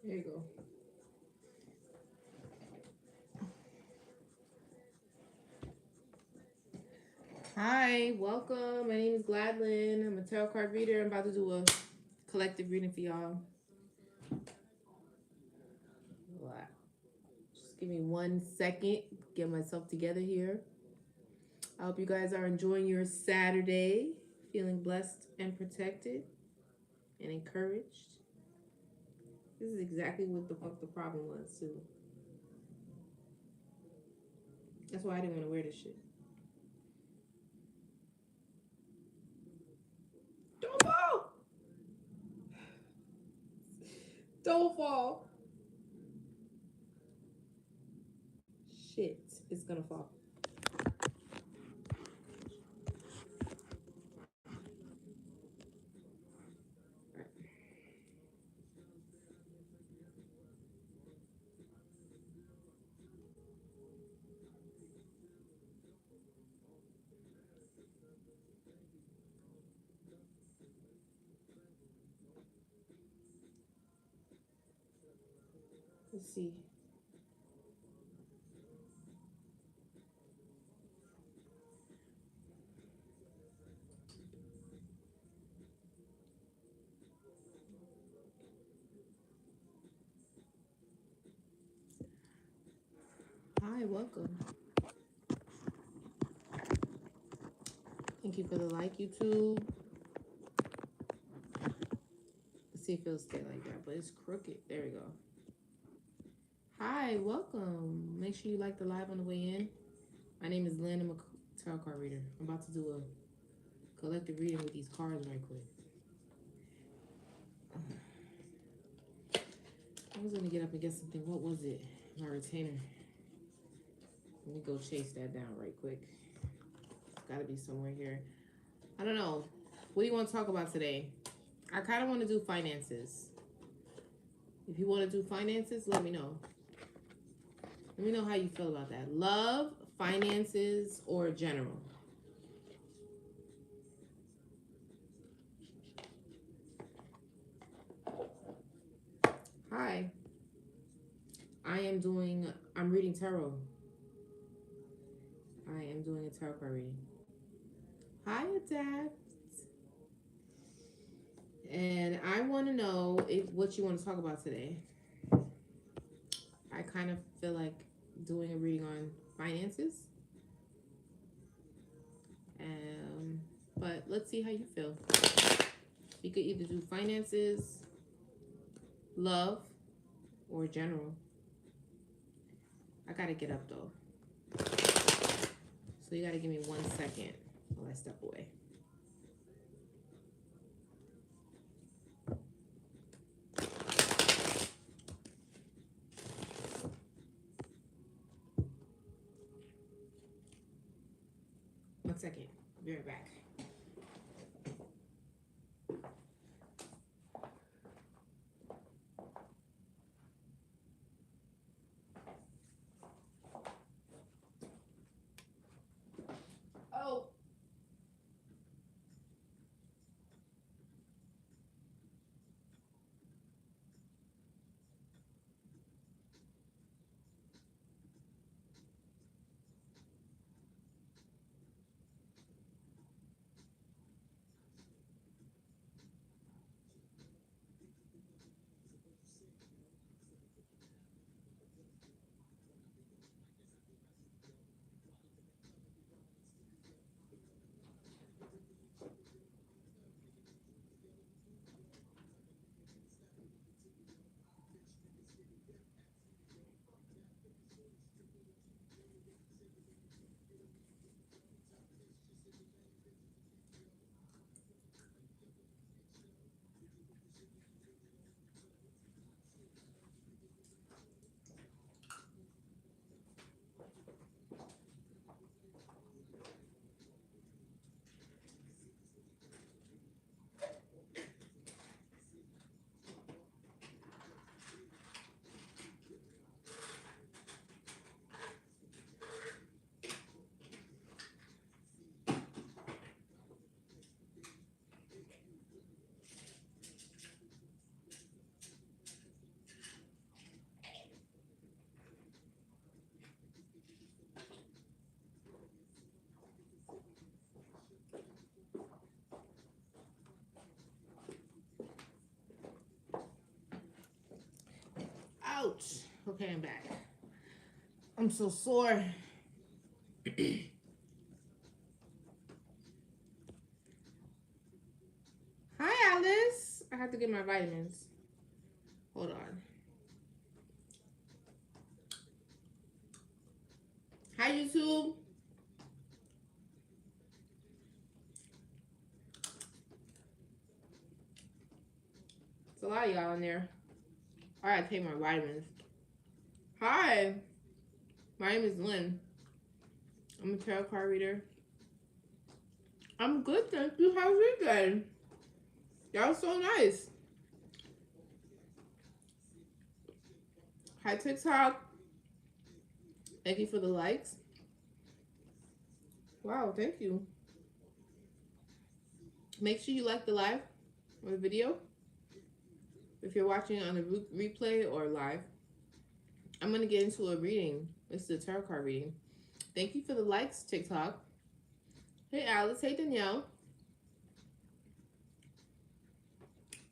There you go. Hi, welcome. My name is Gladlyn. I'm a tarot card reader. I'm about to do a collective reading for y'all. Just give me 1 second. Get myself together here. I hope you guys are enjoying your Saturday, feeling blessed and protected and encouraged. This is exactly what the fuck the problem was, too. That's why I didn't want to wear this shit. Don't fall! Don't fall! Shit, it's gonna fall. Let's see. Hi, welcome. Thank you for the like, YouTube. Let's see if it'll stay like that, but it's crooked. There we go. Hi, welcome. Make sure you like the live on the way in. My name is Lynn. I'm a tarot card reader. I'm about to do a collective reading with these cards right quick. I was gonna get up and get something. What was it? My retainer. Let me go chase that down right quick. It's gotta be somewhere here. I don't know. What do you want to talk about today? I kind of want to do finances. If you want to do finances, let me know. Let me know how you feel about that. Love, finances, or general. Hi. I'm reading tarot. I am doing a tarot card reading. Hi, Adapt. And I want to know what you want to talk about today. I kind of feel like doing a reading on finances. But let's see how you feel. You could either do finances, love, or general. I gotta get up though. So you gotta give me 1 second while I step away. One second. I'll be right back. Oh. Okay, I'm back. I'm so sore. Hi, Alice. I have to get my vitamins. Hold on. Hi, YouTube. It's a lot of y'all in there. I gotta take my vitamins. Hi, my name is Lynn. I'm a tarot card reader. I'm good, thank you. How's your day? Y'all so nice. Hi, TikTok. Thank you for the likes. Wow, thank you. Make sure you like the live or the video if you're watching on a replay or live. I'm going to get into a reading. It's the tarot card reading. Thank you for the likes, TikTok. Hey, Alice. Hey, Danielle.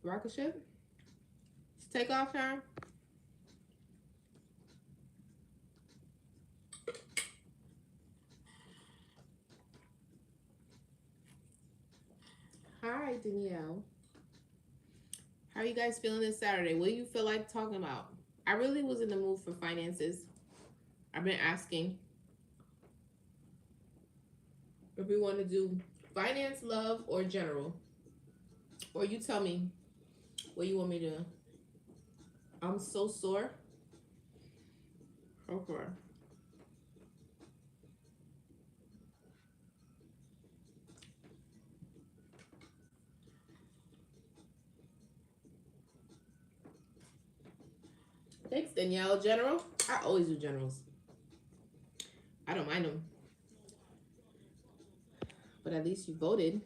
Rocket ship. It's takeoff time. Hi, Danielle. How are you guys feeling this Saturday? What do you feel like talking about? I really was in the mood for finances. I've been asking if we want to do finance, love, or general. Or you tell me what you want me to. I'm so sore. Okay. Thanks, Danielle. General? I always do generals. I don't mind them. But at least you voted.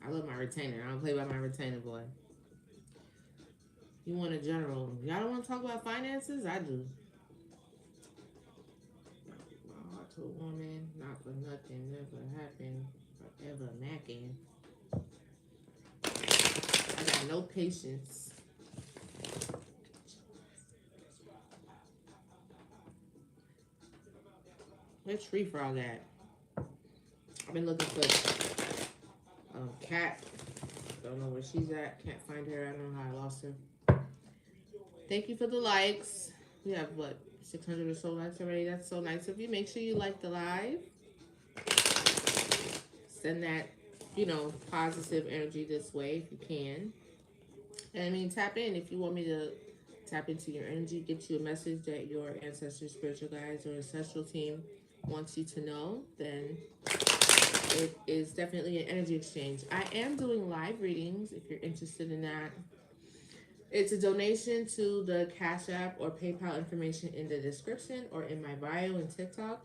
I love my retainer. I don't play by my retainer, boy. You want a general. Y'all don't want to talk about finances? I do. My heart to a woman, not for nothing, never happened, forever macking. I got no patience. Where's Tree Frog at? I've been looking for Cat. Don't know where she's at. Can't find her. I don't know how I lost her. Thank you for the likes. We have what, 600 or so likes already. That's so nice of you. Make sure you like the live. Send that, positive energy this way if you can. And I mean, tap in if you want me to tap into your energy, get you a message that your ancestors, spiritual guides, or ancestral team wants you to know, then it is definitely an energy exchange. I am doing live readings if you're interested in that. It's a donation to the Cashapp or PayPal information in the description or in my bio and TikTok.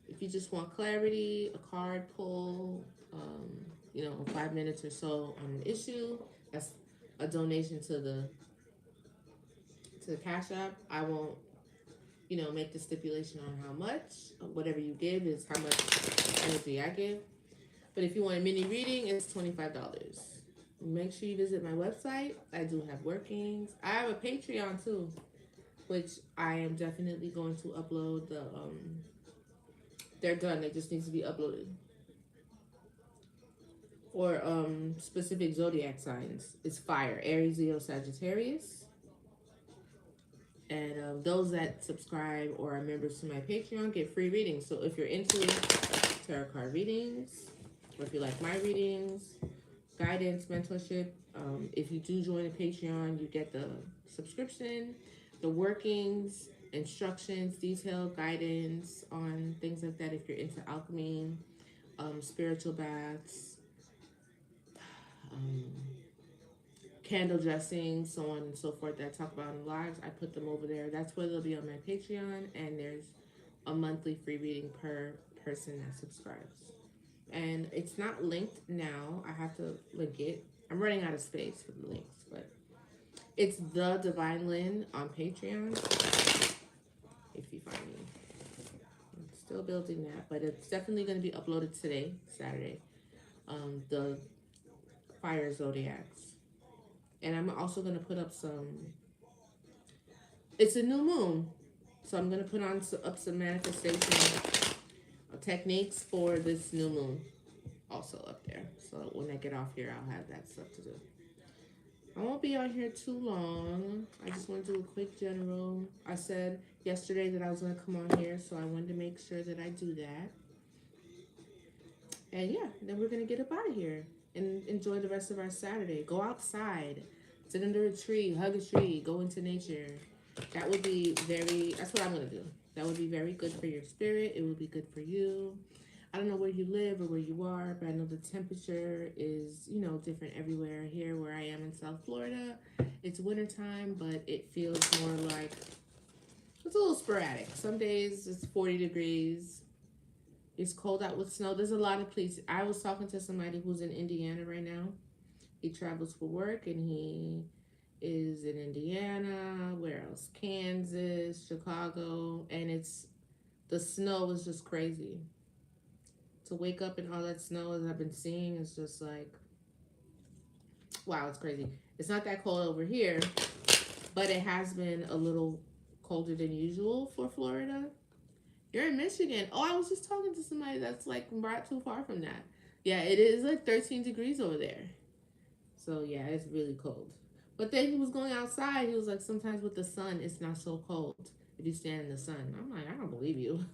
If you just want clarity, a card pull, 5 minutes or so on an issue, that's a donation to the Cash App. I won't, make the stipulation on how much. Whatever you give is how much energy I give. But if you want a mini reading, it's $25. Make sure you visit my website. I do have workings. I have a Patreon too, which I am definitely going to upload the they're done. They just need to be uploaded. For specific zodiac signs, it's fire, Aries, Leo, Sagittarius. And those that subscribe or are members to my Patreon get free readings. So if you're into tarot card readings, or if you like my readings, guidance, mentorship, if you do join the Patreon, you get the subscription, the workings, instructions, detailed guidance on things like that. If you're into alchemy, spiritual baths, candle dressing, so on and so forth that I talk about in the lives, I put them over there. That's where they'll be on my Patreon, and there's a monthly free reading per person that subscribes. And it's not linked now. I have to link it. I'm running out of space for the links, but It's the Divine Lyne on Patreon. If you find me, I'm still building that, but it's definitely going to be uploaded today, Saturday. The fire zodiacs, and I'm also going to put up some. It's a new moon, so I'm going to put on up some manifestation techniques for this new moon, also up there. So when I get off here, I'll have that stuff to do. I won't be on here too long. I just want to do a quick general. I said yesterday that I was going to come on here, so I wanted to make sure that I do that. And yeah, then we're going to get up out of here and enjoy the rest of our Saturday. Go outside, sit under a tree, hug a tree, go into nature. That would be that's what I'm going to do. That would be very good for your spirit. It would be good for you. I don't know where you live or where you are, but I know the temperature is, different everywhere. Here where I am in South Florida, it's wintertime, but it feels more like it's a little sporadic. Some days it's 40 degrees. It's cold out with snow. There's a lot of places. I was talking to somebody who's in Indiana right now. He travels for work and he is in Indiana. Where else? Kansas, Chicago. And the snow is just crazy. To wake up in all that snow as I've been seeing is just like, wow, it's crazy. It's not that cold over here, but it has been a little colder than usual for Florida. You're in Michigan. Oh, I was just talking to somebody that's like not too far from that. Yeah, it is like 13 degrees over there. So yeah, it's really cold. But then he was going outside. He was like, sometimes with the sun, it's not so cold if you stand in the sun. I'm like, I don't believe you.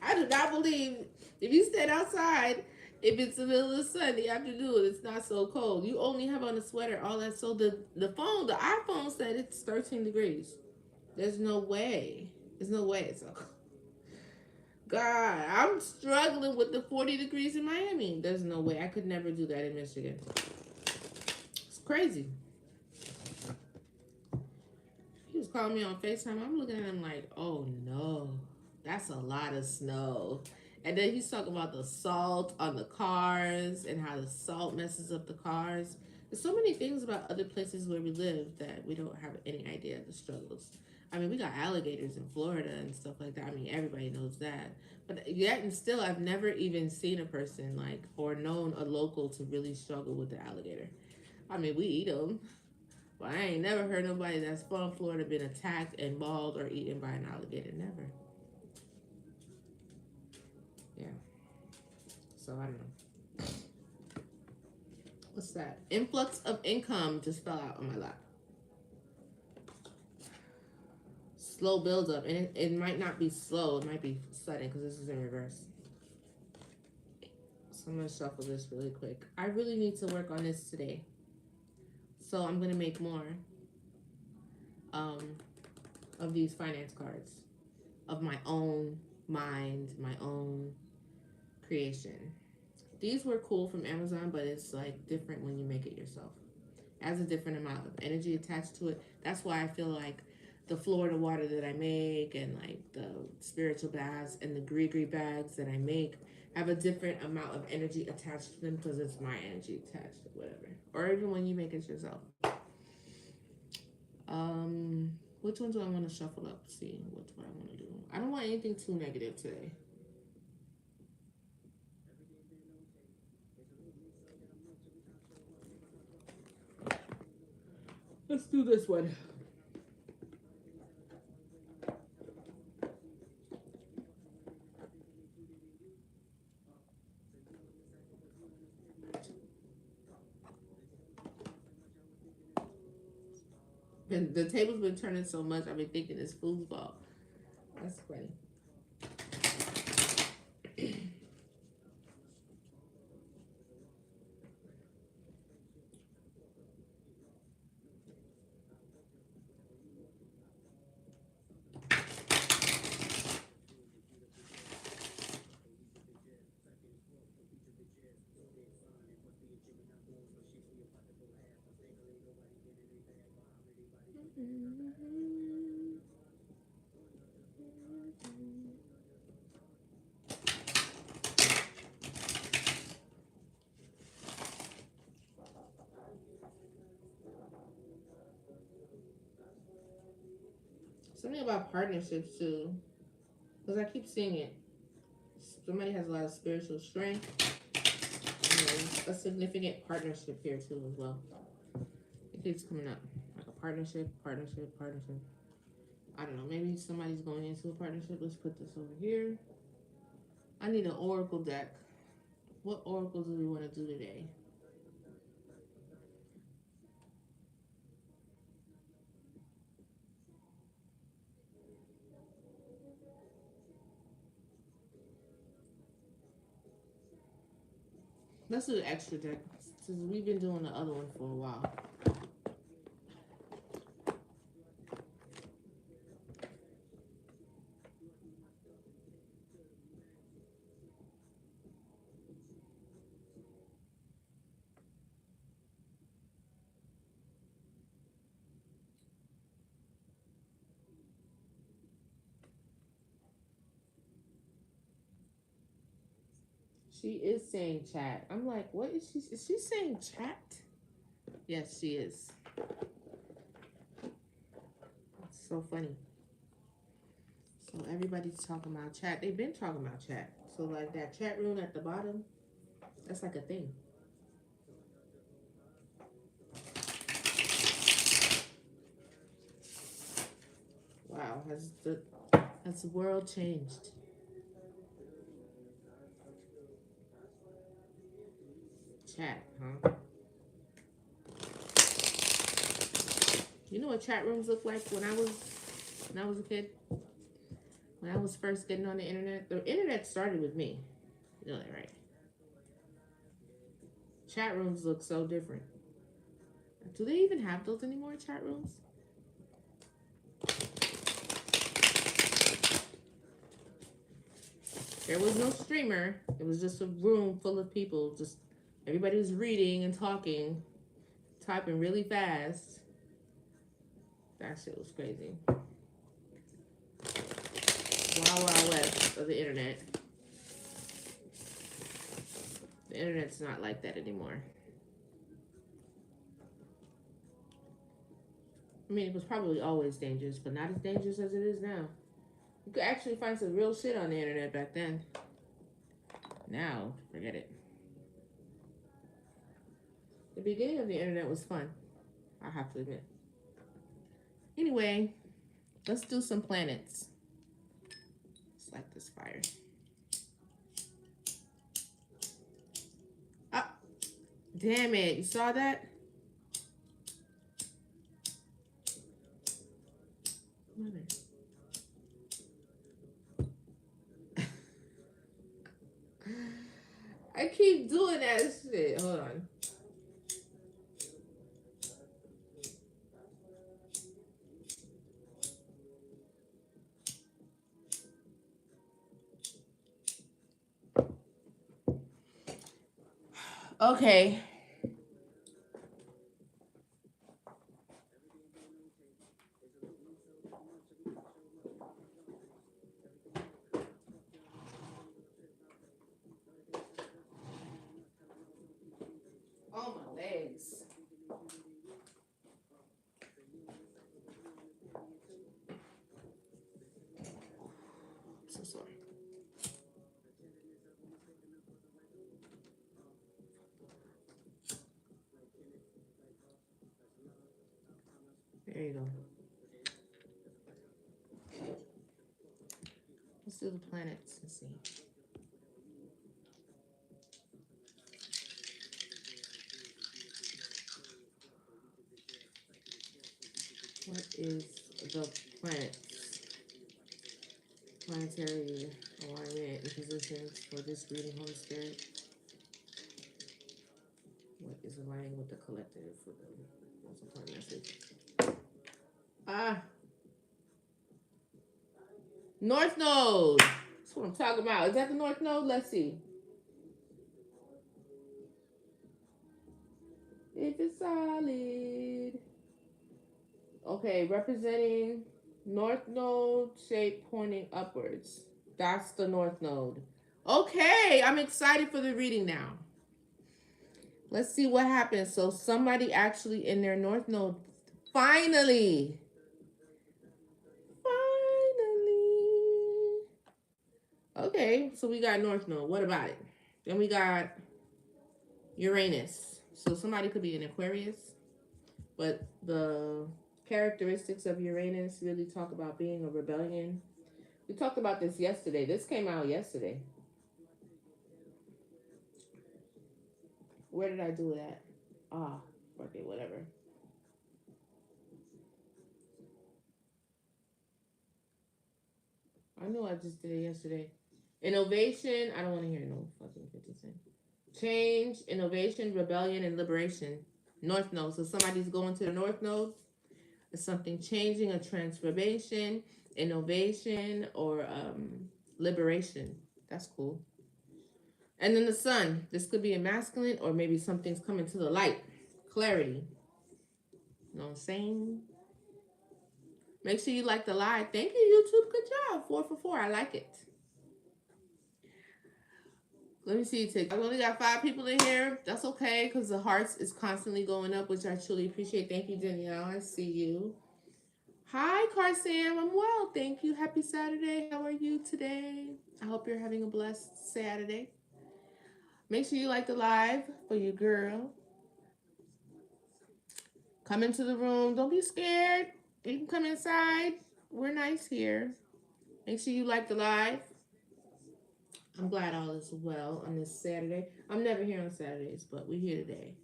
I do not believe if you stand outside, if it's the middle of the sun, the afternoon, it's not so cold. You only have on a sweater, all that. So the iPhone said it's 13 degrees. There's no way. There's no way it's so cold. God, I'm struggling with the 40 degrees in Miami. There's no way. I could never do that in Michigan. It's crazy. He was calling me on FaceTime. I'm looking at him like, oh no, that's a lot of snow. And then he's talking about the salt on the cars and how the salt messes up the cars. There's so many things about other places where we live that we don't have any idea of the struggles. I mean, we got alligators in Florida and stuff like that. I mean, everybody knows that. But yet and still, I've never even seen a person or known a local to really struggle with the alligator. I mean, we eat them. But I ain't never heard nobody that's from Florida been attacked and mauled or eaten by an alligator. Never. Yeah. So I don't know. What's that? Influx of income just fell out on my lap. Slow build up. And it might not be slow. It might be sudden because this is in reverse. So I'm going to shuffle this really quick. I really need to work on this today. So I'm going to make more of these finance cards of my own mind, my own creation. These were cool from Amazon, but it's like different when you make it yourself. It has a different amount of energy attached to it. That's why I feel like the Florida water that I make and like the spiritual baths and the gree bags that I make have a different amount of energy attached to them because it's my energy attached to whatever. Or even when you make it yourself. Which one do I want to shuffle up? See which one I want to do. I don't want anything too negative today. Let's do this one. And the table's been turning so much, I've been thinking it's foosball. That's funny. Something about partnerships too. Because I keep seeing it. Somebody has a lot of spiritual strength. And a significant partnership here too as well. It keeps coming up. Like a partnership. I don't know. Maybe somebody's going into a partnership. Let's put this over here. I need an oracle deck. What oracles do we want to do today? Let's do the extra deck since we've been doing the other one for a while. She is saying chat. I'm like, what is she? Is she saying chat? Yes, she is. It's so funny. So everybody's talking about chat. They've been talking about chat. So like that chat room at the bottom, that's like a thing. Wow, has the world changed? Chat, huh? You know what chat rooms look like when I was a kid? When I was first getting on the internet started with me. You know that, right? Chat rooms look so different. Do they even have those anymore, chat rooms? There was no streamer. It was just a room full of people. Just everybody was reading and talking, typing really fast. That shit was crazy. Wild west of the internet. The internet's not like that anymore. I mean, it was probably always dangerous, but not as dangerous as it is now. You could actually find some real shit on the internet back then. Now, forget it. The beginning of the internet was fun, I have to admit. Anyway, let's do some planets. Let's light this fire. Ah, damn it. You saw that? Mother. I keep doing that shit. Hold on. Okay. Oh, my legs. I'm so sorry. There you go. Let's do the planets and see. What is the planets? Planetary alignment and positions for this reading, Holy Spirit. What is aligning with the collective for the most important message? Ah, North Node. That's what I'm talking about. Is that the North Node? Let's see. If it's solid. Okay, representing North Node shape pointing upwards. That's the North Node. Okay, I'm excited for the reading now. Let's see what happens. So somebody actually in their North Node finally Okay, so we got North Node. What about it? Then we got Uranus. So somebody could be an Aquarius, but the characteristics of Uranus really talk about being a rebellion. We talked about this yesterday. This came out yesterday. Where did I do that? Ah, okay, whatever. I know I just did it yesterday. Innovation. I don't want to hear no fucking 50 Cent. Change, innovation, rebellion, and liberation. North Node. So somebody's going to the North Node. It's something changing, a transformation, innovation, or liberation. That's cool. And then the Sun. This could be a masculine, or maybe something's coming to the light. Clarity. You know what I'm saying? Make sure you like the live. Thank you, YouTube. Good job. 4 for 4. I like it. Let me see. I only got 5 people in here. That's okay because the hearts is constantly going up, which I truly appreciate. Thank you, Danielle. I see you. Hi, Carsam. I'm well. Thank you. Happy Saturday. How are you today? I hope you're having a blessed Saturday. Make sure you like the live for your girl. Come into the room. Don't be scared. You can come inside. We're nice here. Make sure you like the live. I'm glad all is well on this Saturday. I'm never here on Saturdays, but we're here today.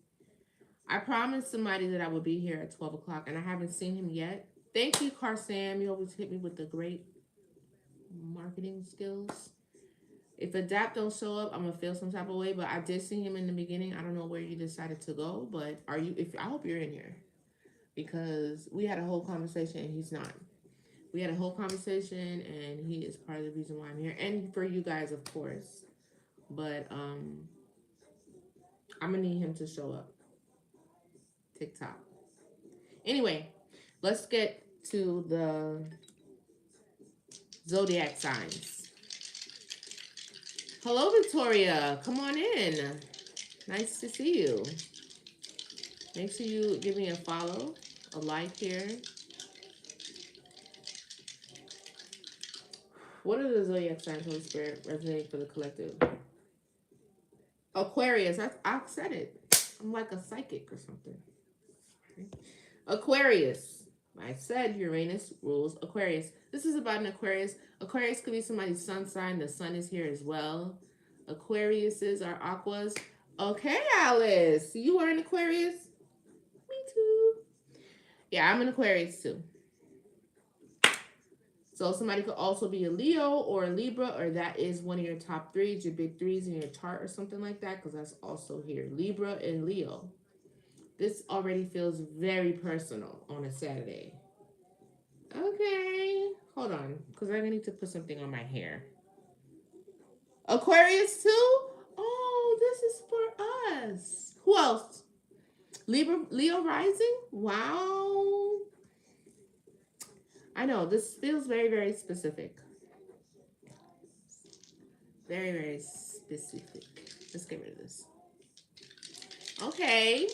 I promised somebody that I would be here at 12 o'clock, and I haven't seen him yet. Thank you, Carsam. You always hit me with the great marketing skills. If Adapt don't show up, I'm gonna feel some type of way. But I did see him in the beginning. I don't know where you decided to go, but are you? If I hope you're in here because we had a whole conversation and he's not. We had a whole conversation and he is part of the reason why I'm here, and for you guys, of course. But I'm gonna need him to show up. TikTok. Anyway, let's get to the zodiac signs. Hello, Victoria. Come on in. Nice to see you. Make sure you give me a follow, a like here. What are the zodiac signs, Holy Spirit, resonating for the collective? Aquarius. I said it. I'm like a psychic or something. Aquarius. I said Uranus rules Aquarius. This is about an Aquarius. Aquarius could be somebody's sun sign. The sun is here as well. Aquariuses are aquas. Okay, Alice. You are an Aquarius? Me too. Yeah, I'm an Aquarius too. So somebody could also be a Leo or a Libra, or that is one of your top 3s, your big 3s in your chart or something like that, because that's also here. Libra and Leo. This already feels very personal on a Saturday. Okay. Hold on, because I need to put something on my hair. Aquarius too? Oh, this is for us. Who else? Libra, Leo rising? Wow. I know, this feels very, very specific. Very, very specific. Let's get rid of this. Okay.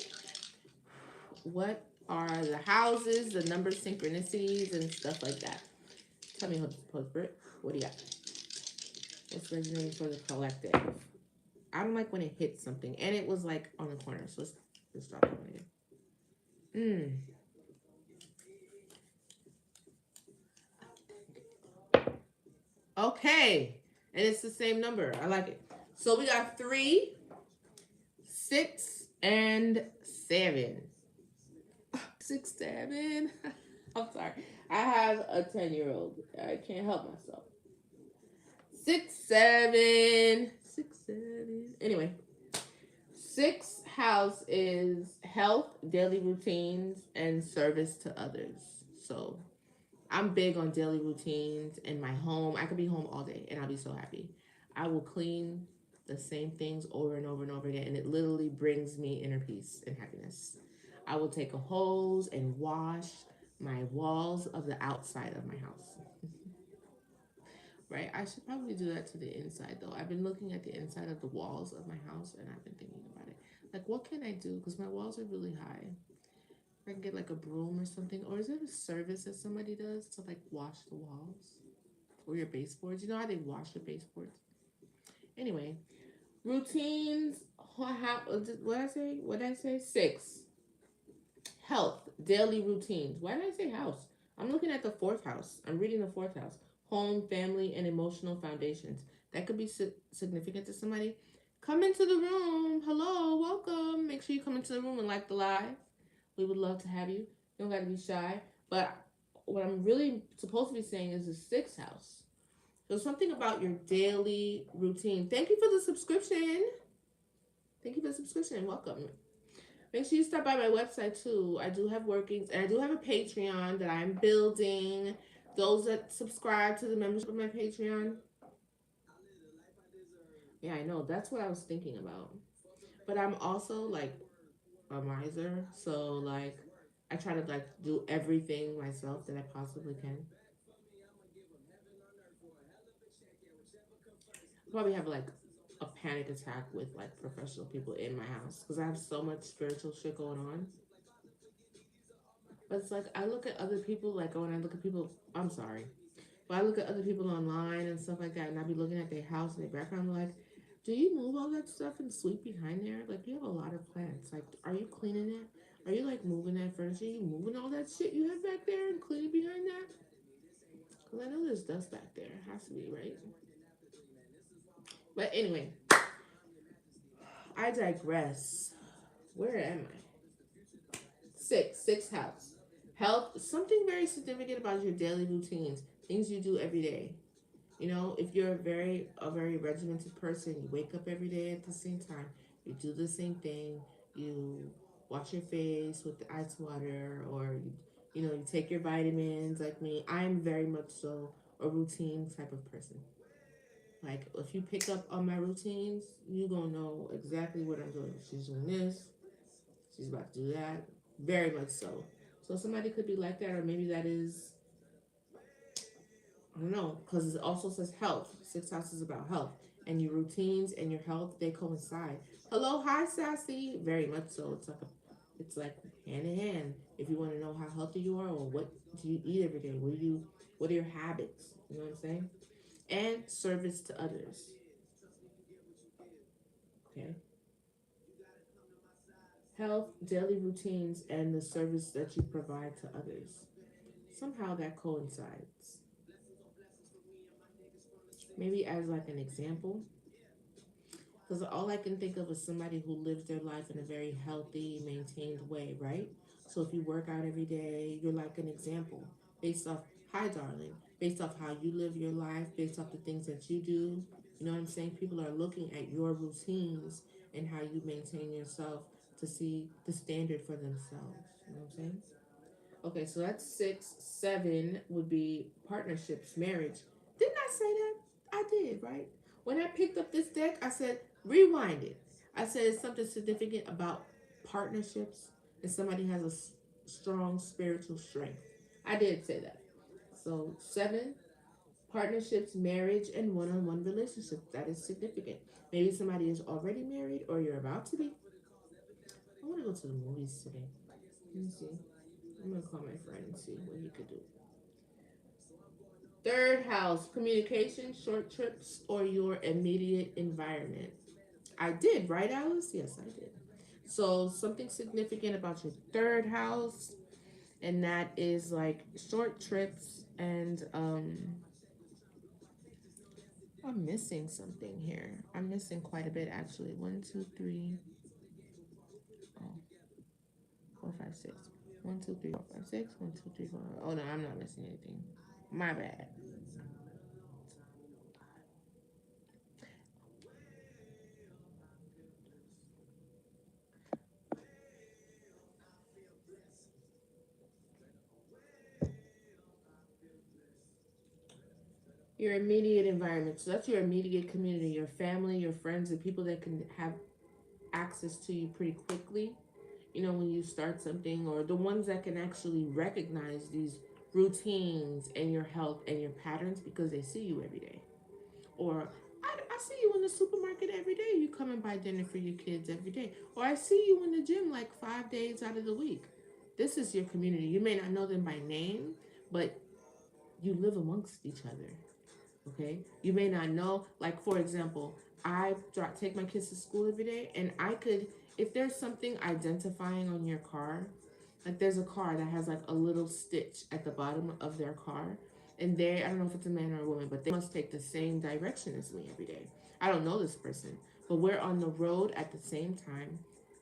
What are the houses, the number synchronicities, and stuff like that? Tell me, Spirit. What do you got? What's resonating for the collective? I don't like when it hits something. And it was like on the corner. So let's drop it on again. Okay. And it's the same number. I like it. So we got 3, 6, and 7. 6, 7. I'm sorry. I have a 10-year-old. I can't help myself. 6, 7. 6, 7. Anyway. 6th house is health, daily routines, and service to others. So I'm big on daily routines in my home. I could be home all day and I'll be so happy. I will clean the same things over and over and over again, and it literally brings me inner peace and happiness. I will take a hose and wash my walls of the outside of my house. Right? I should probably do that to the inside, though. I've been looking at the inside of the walls of my house, and I've been thinking about it. Like, what can I do? Because my walls are really high. I can get, like, a broom or something. Or is it a service that somebody does to, like, wash the walls? or your baseboards. You know how they wash your baseboards? Anyway, routines. What did I say? What did I say? 6. Health, daily routines. Why did I say house? I'm looking at the 4th house. I'm reading the 4th house. Home, family, and emotional foundations. That could be significant to somebody. Come into the room. Hello, welcome. Make sure you come into the room and like the live. We would love to have you. You don't got to be shy. But what I'm really supposed to be saying is the 6th house. So something about your daily routine. Thank you for the subscription. Thank you for the subscription. Welcome. Make sure you stop by my website too. I do have workings, and I do have a Patreon that I'm building. Those that subscribe to the membership of my Patreon. Yeah, I know. That's what I was thinking about. But I'm also like a miser, so like I try to like do everything myself that I possibly can. Probably have like a panic attack with like professional people in my house because I have so much spiritual shit going on. But it's like I look at other people, like when I look at people, I'm sorry, but I look at other people online and stuff like that, and I be looking at their house and their background, like, do you move all that stuff and sweep behind there? Like, you have a lot of plants. Like, are you cleaning it? Are you like moving that furniture? Are you moving all that shit you have back there and cleaning behind that? Because I know there's dust back there. It has to be, right? But anyway, I digress. Where am I? 6th house. Health, something very significant about your daily routines, things you do every day. You know, if you're a very regimented person, you wake up every day at the same time, you do the same thing, you wash your face with the ice water, or you take your vitamins like me. I'm very much so a routine type of person. Like if you pick up on my routines, you gonna know exactly what I'm doing. She's doing this, she's about to do that. Very much so. So somebody could be like that, or maybe that is, I don't know, because it also says health. 6th house is about health. And your routines and your health, they coincide. Hello, hi, Sassy. Very much so. It's like hand in hand. If you want to know how healthy you are, or what do you eat every day, what are your habits? You know what I'm saying? And service to others. Okay. Health, daily routines, and the service that you provide to others. Somehow that coincides. Maybe as like an example, because all I can think of is somebody who lives their life in a very healthy, maintained way, right? So if you work out every day, you're like an example based off, hi, darling, based off how you live your life, based off the things that you do. You know what I'm saying? People are looking at your routines and how you maintain yourself to see the standard for themselves. You know what I'm saying? Okay, so that's 6. 7 would be partnerships, marriage. Didn't I say that? I did, right? When I picked up this deck, I said, rewind it. I said it's something significant about partnerships and somebody has a strong spiritual strength. I did say that. So 7, partnerships, marriage, and one-on-one relationships. That is significant. Maybe somebody is already married or you're about to be. I want to go to the movies today. Let me see. I'm gonna call my friend and see what he could do. 3rd house, communication, short trips, or your immediate environment. I did, right, Alice? Yes, I did. So something significant about your 3rd house, and that is like short trips and I'm missing something here. I'm missing quite a bit actually. 1, 2, 3, oh, 4, 5, 6. 1, 2, 3, 4, 5, 6. 1, 2, 3, 4. Oh no, I'm not missing anything. My bad. Your immediate environment. So that's your immediate community, your family, your friends, the people that can have access to you pretty quickly. You know, when you start something, or the ones that can actually recognize these routines and your health and your patterns because they see you every day. Or I see you in the supermarket every day. You come and buy dinner for your kids every day. Or I see you in the gym like 5 days out of the week. This is your community. You may not know them by name, but you live amongst each other. Okay, you may not know. Like for example, take my kids to school every day, and I could, if there's something identifying on your car, like there's a car that has like a little stitch at the bottom of their car, and I don't know if it's a man or a woman, but they must take the same direction as me every day. I don't know this person, but we're on the road at the same time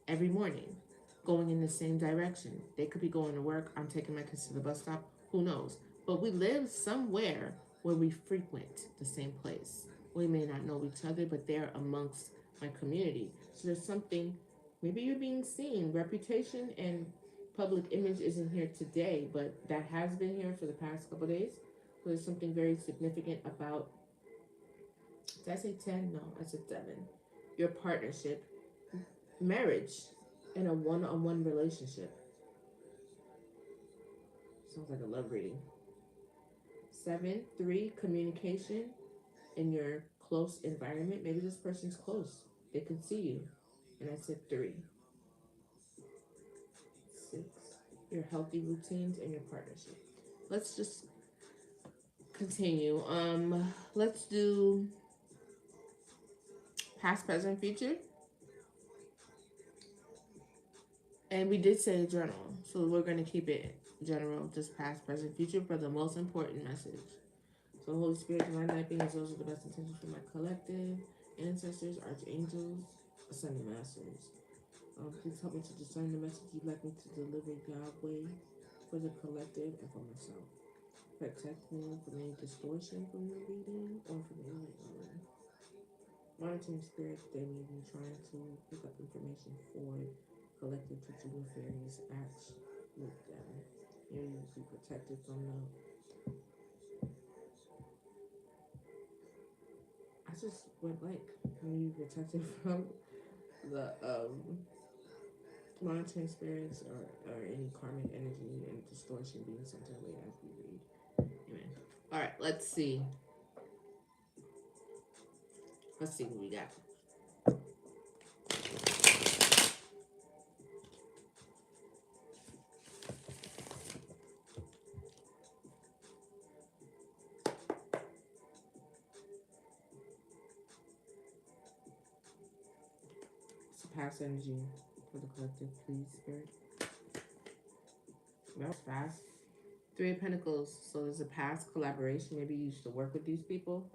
every morning, going in the same direction. They could be going to work. I'm taking my kids to the bus stop. Who knows? But we live somewhere where we frequent the same place. We may not know each other, but they're amongst my community. So there's something, maybe you're being seen. Reputation and public image isn't here today, but that has been here for the past couple of days. So there's something very significant about, did I say 10? No, I said 7. Your partnership, marriage, and a one-on-one relationship. Sounds like a love reading. 7, 3, communication in your close environment. Maybe this person's close. They can see you. And I said 3. 6, your healthy routines and your partnership. Let's just continue. Let's do past, present, future. And we did say journal, so we're going to keep it general, just past, present, future for the most important message. So Holy Spirit, Divine Lyne beings, those are the best intentions for my collective, ancestors, archangels, ascended masters. Please help me to discern the message you'd like me to deliver Yahweh for the collective and for myself. Protect me from any distortion from your reading or from any monitoring spirits. They may be trying to pick up information for collective to do nefarious acts with them. You need to be protected from the. I just went like, you need to be protected from the monitoring spirits or any karmic energy and distortion being sent our way as we read. Amen. All right, let's see. Let's see what we got. So past energy for the collective, please, Spirit. That was fast. 3 of Pentacles. So there's a past collaboration. Maybe you used to work with these people.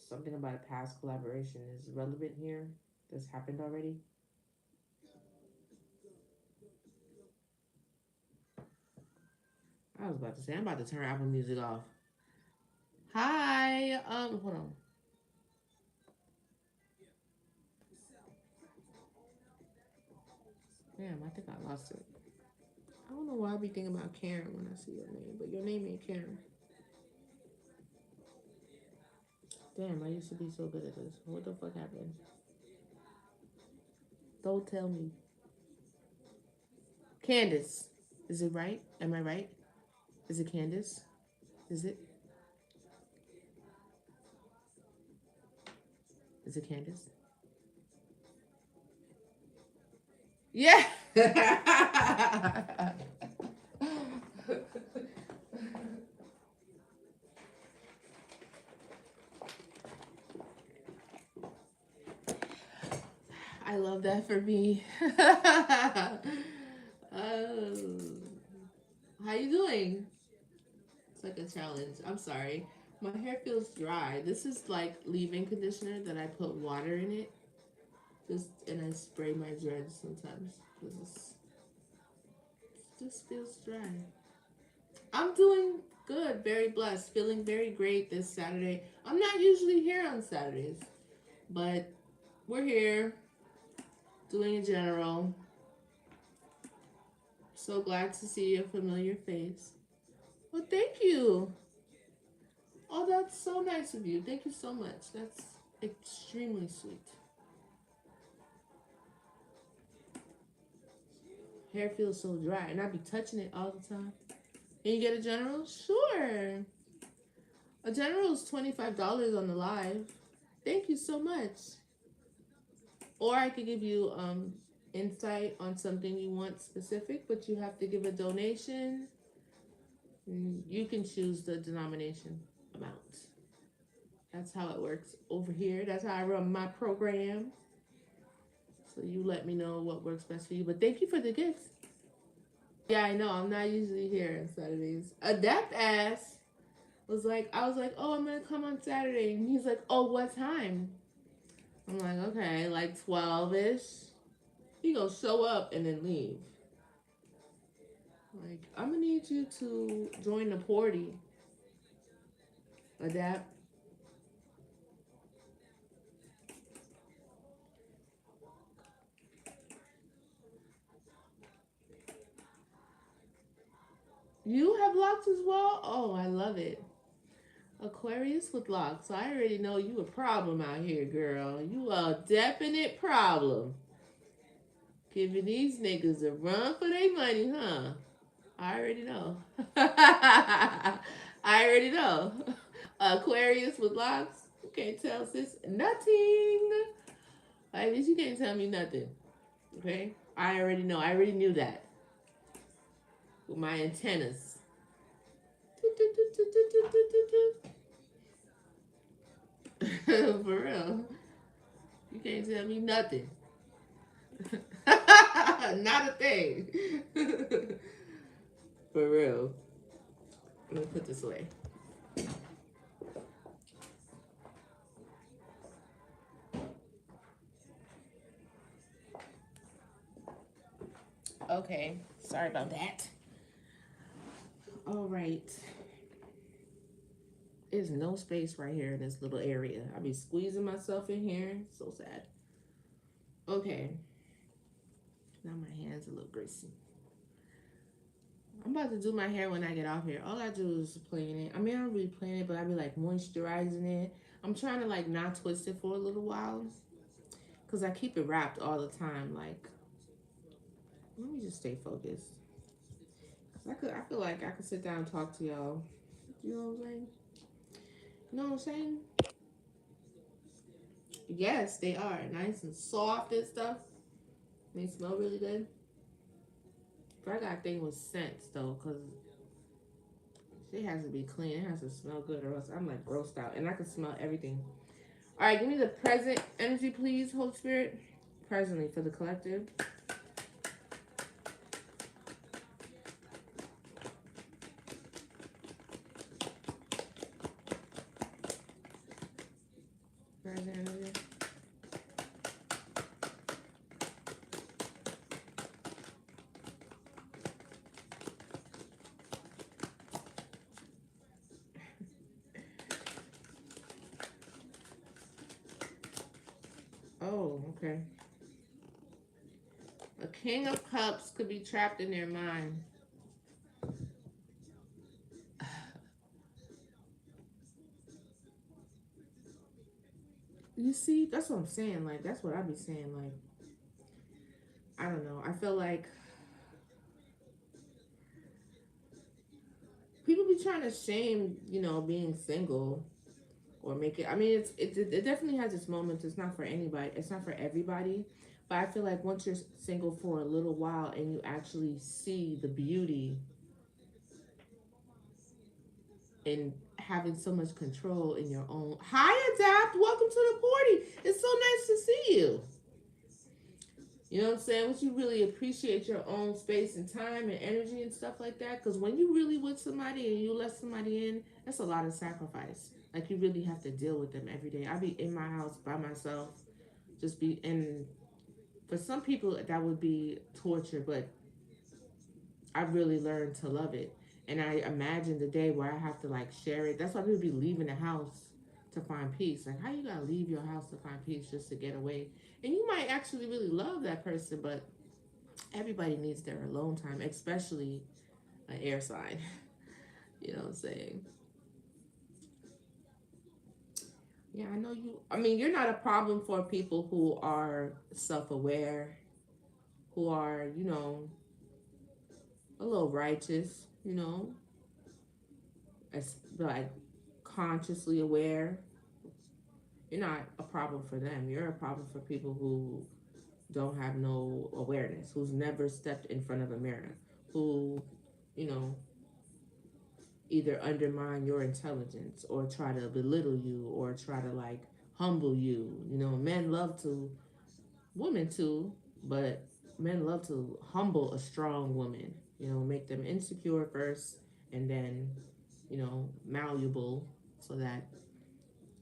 Something about a past collaboration is relevant here. This happened already. I was about to say, I'm about to turn Apple Music off. Hi. Hold on. Damn, I think I lost it. I don't know why I be thinking about Karen when I see your name, but your name ain't Karen. Damn, I used to be so good at this. What the fuck happened? Don't tell me. Candace. Is it right? Am I right? Is it Candace? Is it? Is it Candace? Yeah. I love that for me. How you doing? It's like a challenge. I'm sorry. My hair feels dry. This is like leave-in conditioner that I put water in it. And I spray my dreads sometimes. This just feels dry. I'm doing good, very blessed, feeling very great this Saturday. I'm not usually here on Saturdays, but we're here doing a general. So glad to see a familiar face. Well, thank you. Oh, that's so nice of you. Thank you so much. That's extremely sweet. Hair feels so dry, and I be touching it all the time. Can you get a general? Sure. A general is $25 on the live. Thank you so much. Or I could give you insight on something you want specific, but you have to give a donation. You can choose the denomination. amount. That's how it works over here. That's how I run my program. So you let me know what works best for you. But thank you for the gifts. Yeah, I know. I'm not usually here on Saturdays. Adept ass was like, I was like, oh, I'm gonna come on Saturday, and he's like, oh, what time? I'm like, okay, like 12-ish. He gonna show up and then leave. Like, I'm gonna need you to join the party. Adapt. You have locks as well? Oh, I love it. Aquarius with locks. I already know you a problem out here, girl. You a definite problem. Giving these niggas a run for their money, huh? I already know. I already know. Aquarius with locks. You can't tell sis nothing. I mean, you can't tell me nothing. Okay? I already know. I already knew that. With my antennas. For real. You can't tell me nothing. Not a thing. For real. Let me put this away. Okay. Sorry about that. All right. There's no space right here in this little area. I be squeezing myself in here. So sad. Okay. Now my hand's a little greasy. I'm about to do my hair when I get off here. All I do is plane it. I mean, I don't really plane it, but I be like moisturizing it. I'm trying to like not twist it for a little while. Because I keep it wrapped all the time. Like, let me just stay focused. I feel like I could sit down and talk to y'all. You know what I'm saying? You know what I'm saying? Yes, they are. Nice and soft and stuff. They smell really good. But I got a thing with scents though, because it has to be clean. It has to smell good, or else I'm like grossed out. And I can smell everything. All right, give me the present energy, please, Holy Spirit. Presently for the collective. Present energy. Oh, okay. A King of Cups could be trapped in their mind. You see, that's what I'm saying. Like, that's what I be saying. Like, I don't know. I feel like people be trying to shame, being single or make it. I mean, it definitely has its moments. It's not for anybody. It's not for everybody. But I feel like once you're single for a little while and you actually see the beauty in having so much control in your own. Hi, Adapt. Welcome to the party. It's so nice to see you. You know what I'm saying? Once you really appreciate your own space and time and energy and stuff like that. Because when you really with somebody and you let somebody in, that's a lot of sacrifice. Like, you really have to deal with them every day. I be in my house by myself. Just be, and for some people that would be torture, but I really learned to love it. And I imagine the day where I have to like share it. That's why people be leaving the house to find peace. Like, how you gotta leave your house to find peace just to get away? And you might actually really love that person, but everybody needs their alone time, especially an air sign. You know what I'm saying? Yeah, I know you. I mean, you're not a problem for people who are self aware, who are, a little righteous, as like consciously aware. You're not a problem for them. You're a problem for people who don't have no awareness, who's never stepped in front of a mirror, who, you know, either undermine your intelligence or try to belittle you or try to like humble you. You know, men love to, women too, but men love to humble a strong woman. You know, make them insecure first and then, you know, malleable so that,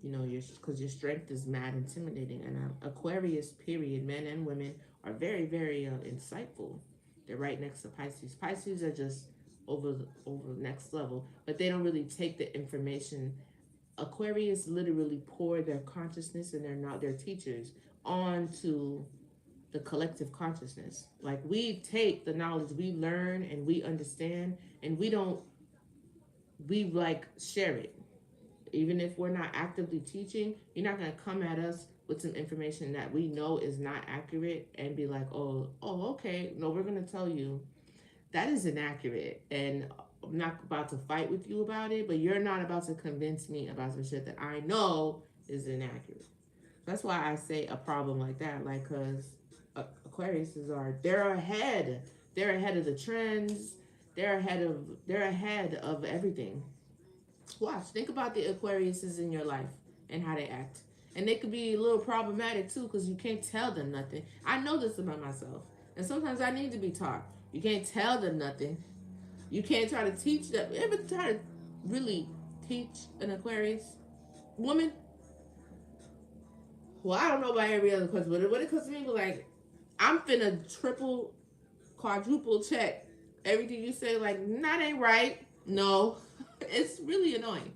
you know, your because your strength is mad intimidating. And Aquarius, period, men and women are very, very insightful. They're right next to Pisces. Pisces are just over next level, but they don't really take the information. Aquarius literally pour their consciousness and they're not their teachers onto the collective consciousness. Like we take the knowledge we learn and we understand, and we like share it. Even if we're not actively teaching, you're not going to come at us with some information that we know is not accurate and be like, okay. No, we're going to tell you that is inaccurate. And I'm not about to fight with you about it, but you're not about to convince me about some shit that I know is inaccurate. That's why I say a problem like that, like, because Aquariuses they're ahead. They're ahead of the trends. They're ahead of everything. Watch, think about the Aquariuses in your life and how they act. And they could be a little problematic too because you can't tell them nothing. I know this about myself. And sometimes I need to be taught. You can't tell them nothing. You can't try to teach them. You ever try to really teach an Aquarius woman? Well, I don't know about every other question, but when it comes to me, like, I'm finna triple, quadruple check everything you say. Like, that ain't right. No, it's really annoying.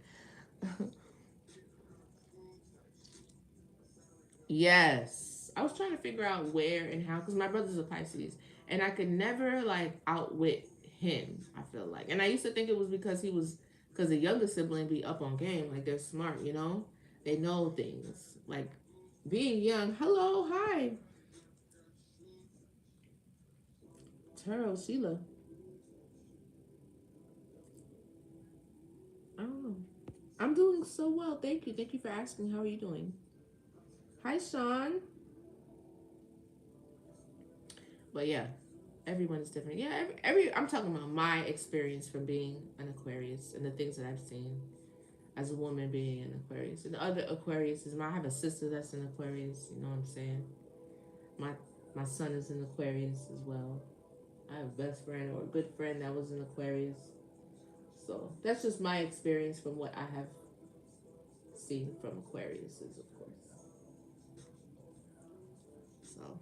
Yes. I was trying to figure out where and how, because my brother's a Pisces, and I could never, like, outwit him, I feel like. And I used to think it was because the younger sibling be up on game. Like, they're smart, you know? They know things. Like, being young, hello, hi. Taro, Sheila. I don't know. I'm doing so well. Thank you. Thank you for asking. How are you doing? Hi, Sean. But yeah, everyone is different. Yeah, I'm talking about my experience from being an Aquarius and the things that I've seen as a woman being an Aquarius. And the other Aquarius is I have a sister that's an Aquarius. You know what I'm saying? My my son is an Aquarius as well. I have a best friend or a good friend that was an Aquarius. So that's just my experience from what I have seen from Aquariuses, of course. So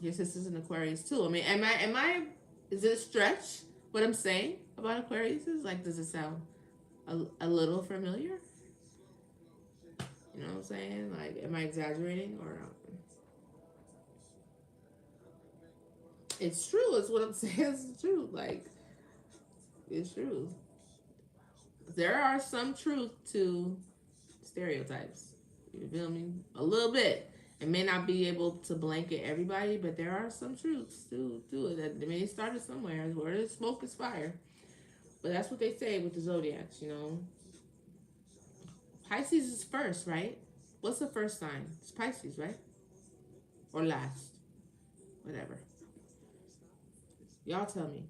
your sister's an Aquarius too. I mean, is it a stretch what I'm saying about Aquariuses? Like, does it sound a little familiar? You know what I'm saying? Like, am I exaggerating or not? It's true. It's what I'm saying. It's true. Like, it's true. There are some truth to stereotypes. You feel me? A little bit. It may not be able to blanket everybody, but there are some truths to it. That may started somewhere. Where there's smoke is fire. But that's what they say with the zodiacs, you know. Pisces is first, right? What's the first sign? It's Pisces, right? Or last? Whatever. Y'all tell me.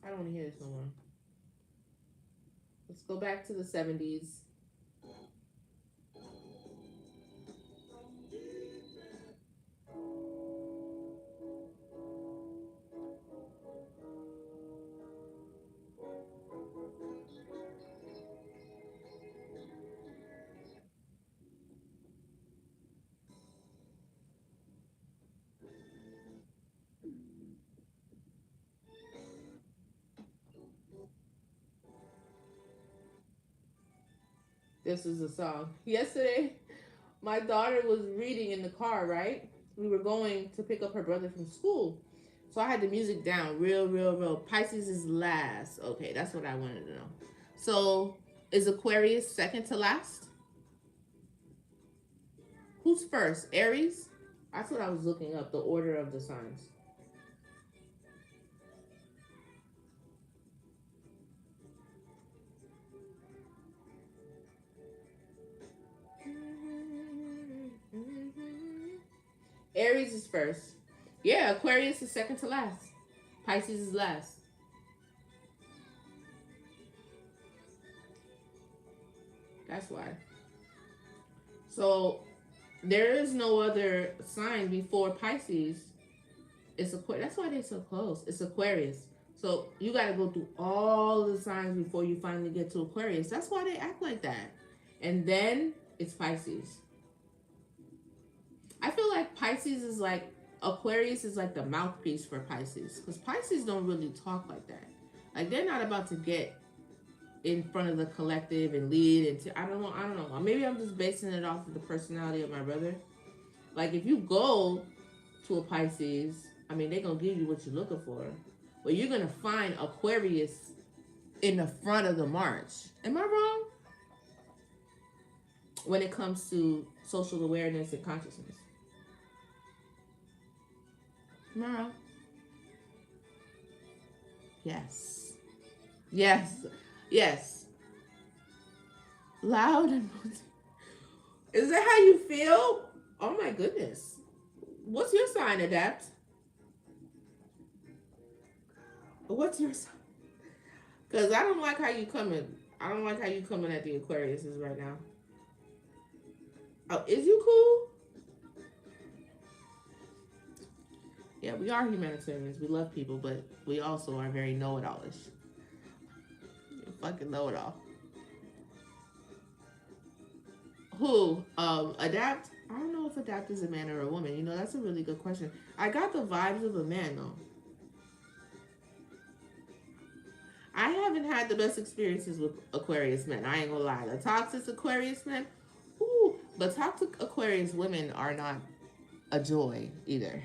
I don't want to hear this no more. Let's go back to the 70s. This is a song. Yesterday, my daughter was reading in the car, right? We were going to pick up her brother from school. So I had the music down real, real, real. Pisces is last. Okay, that's what I wanted to know. So is Aquarius second to last? Who's first? Aries? That's what I was looking up, the order of the signs. Aries is first. Yeah, Aquarius is second to last. Pisces is last. That's why. So there is no other sign before Pisces. It's Aquarius. That's why they're so close. It's Aquarius. So you got to go through all the signs before you finally get to Aquarius. That's why they act like that. And then it's Pisces. I feel like Pisces is like Aquarius is like the mouthpiece for Pisces, because Pisces don't really talk like that. Like they're not about to get in front of the collective and lead. And I don't know. I don't know. Maybe I'm just basing it off of the personality of my brother. Like if you go to a Pisces, I mean they're gonna give you what you're looking for, but you're gonna find Aquarius in the front of the march. Am I wrong? When it comes to social awareness and consciousness. Tomorrow. Yes. Yes. Yes. Loud and is that how you feel? Oh my goodness. What's your sign, Adapt? What's your sign? Because I don't like how you coming. I don't like how you coming at the Aquariuses right now. Oh, is you cool? Yeah, we are humanitarians. We love people, but we also are very know-it-allish. You fucking know-it-all. Who? Adapt? I don't know if Adapt is a man or a woman. You know, that's a really good question. I got the vibes of a man, though. I haven't had the best experiences with Aquarius men. I ain't gonna lie. The toxic Aquarius men, ooh, but toxic Aquarius women are not a joy either.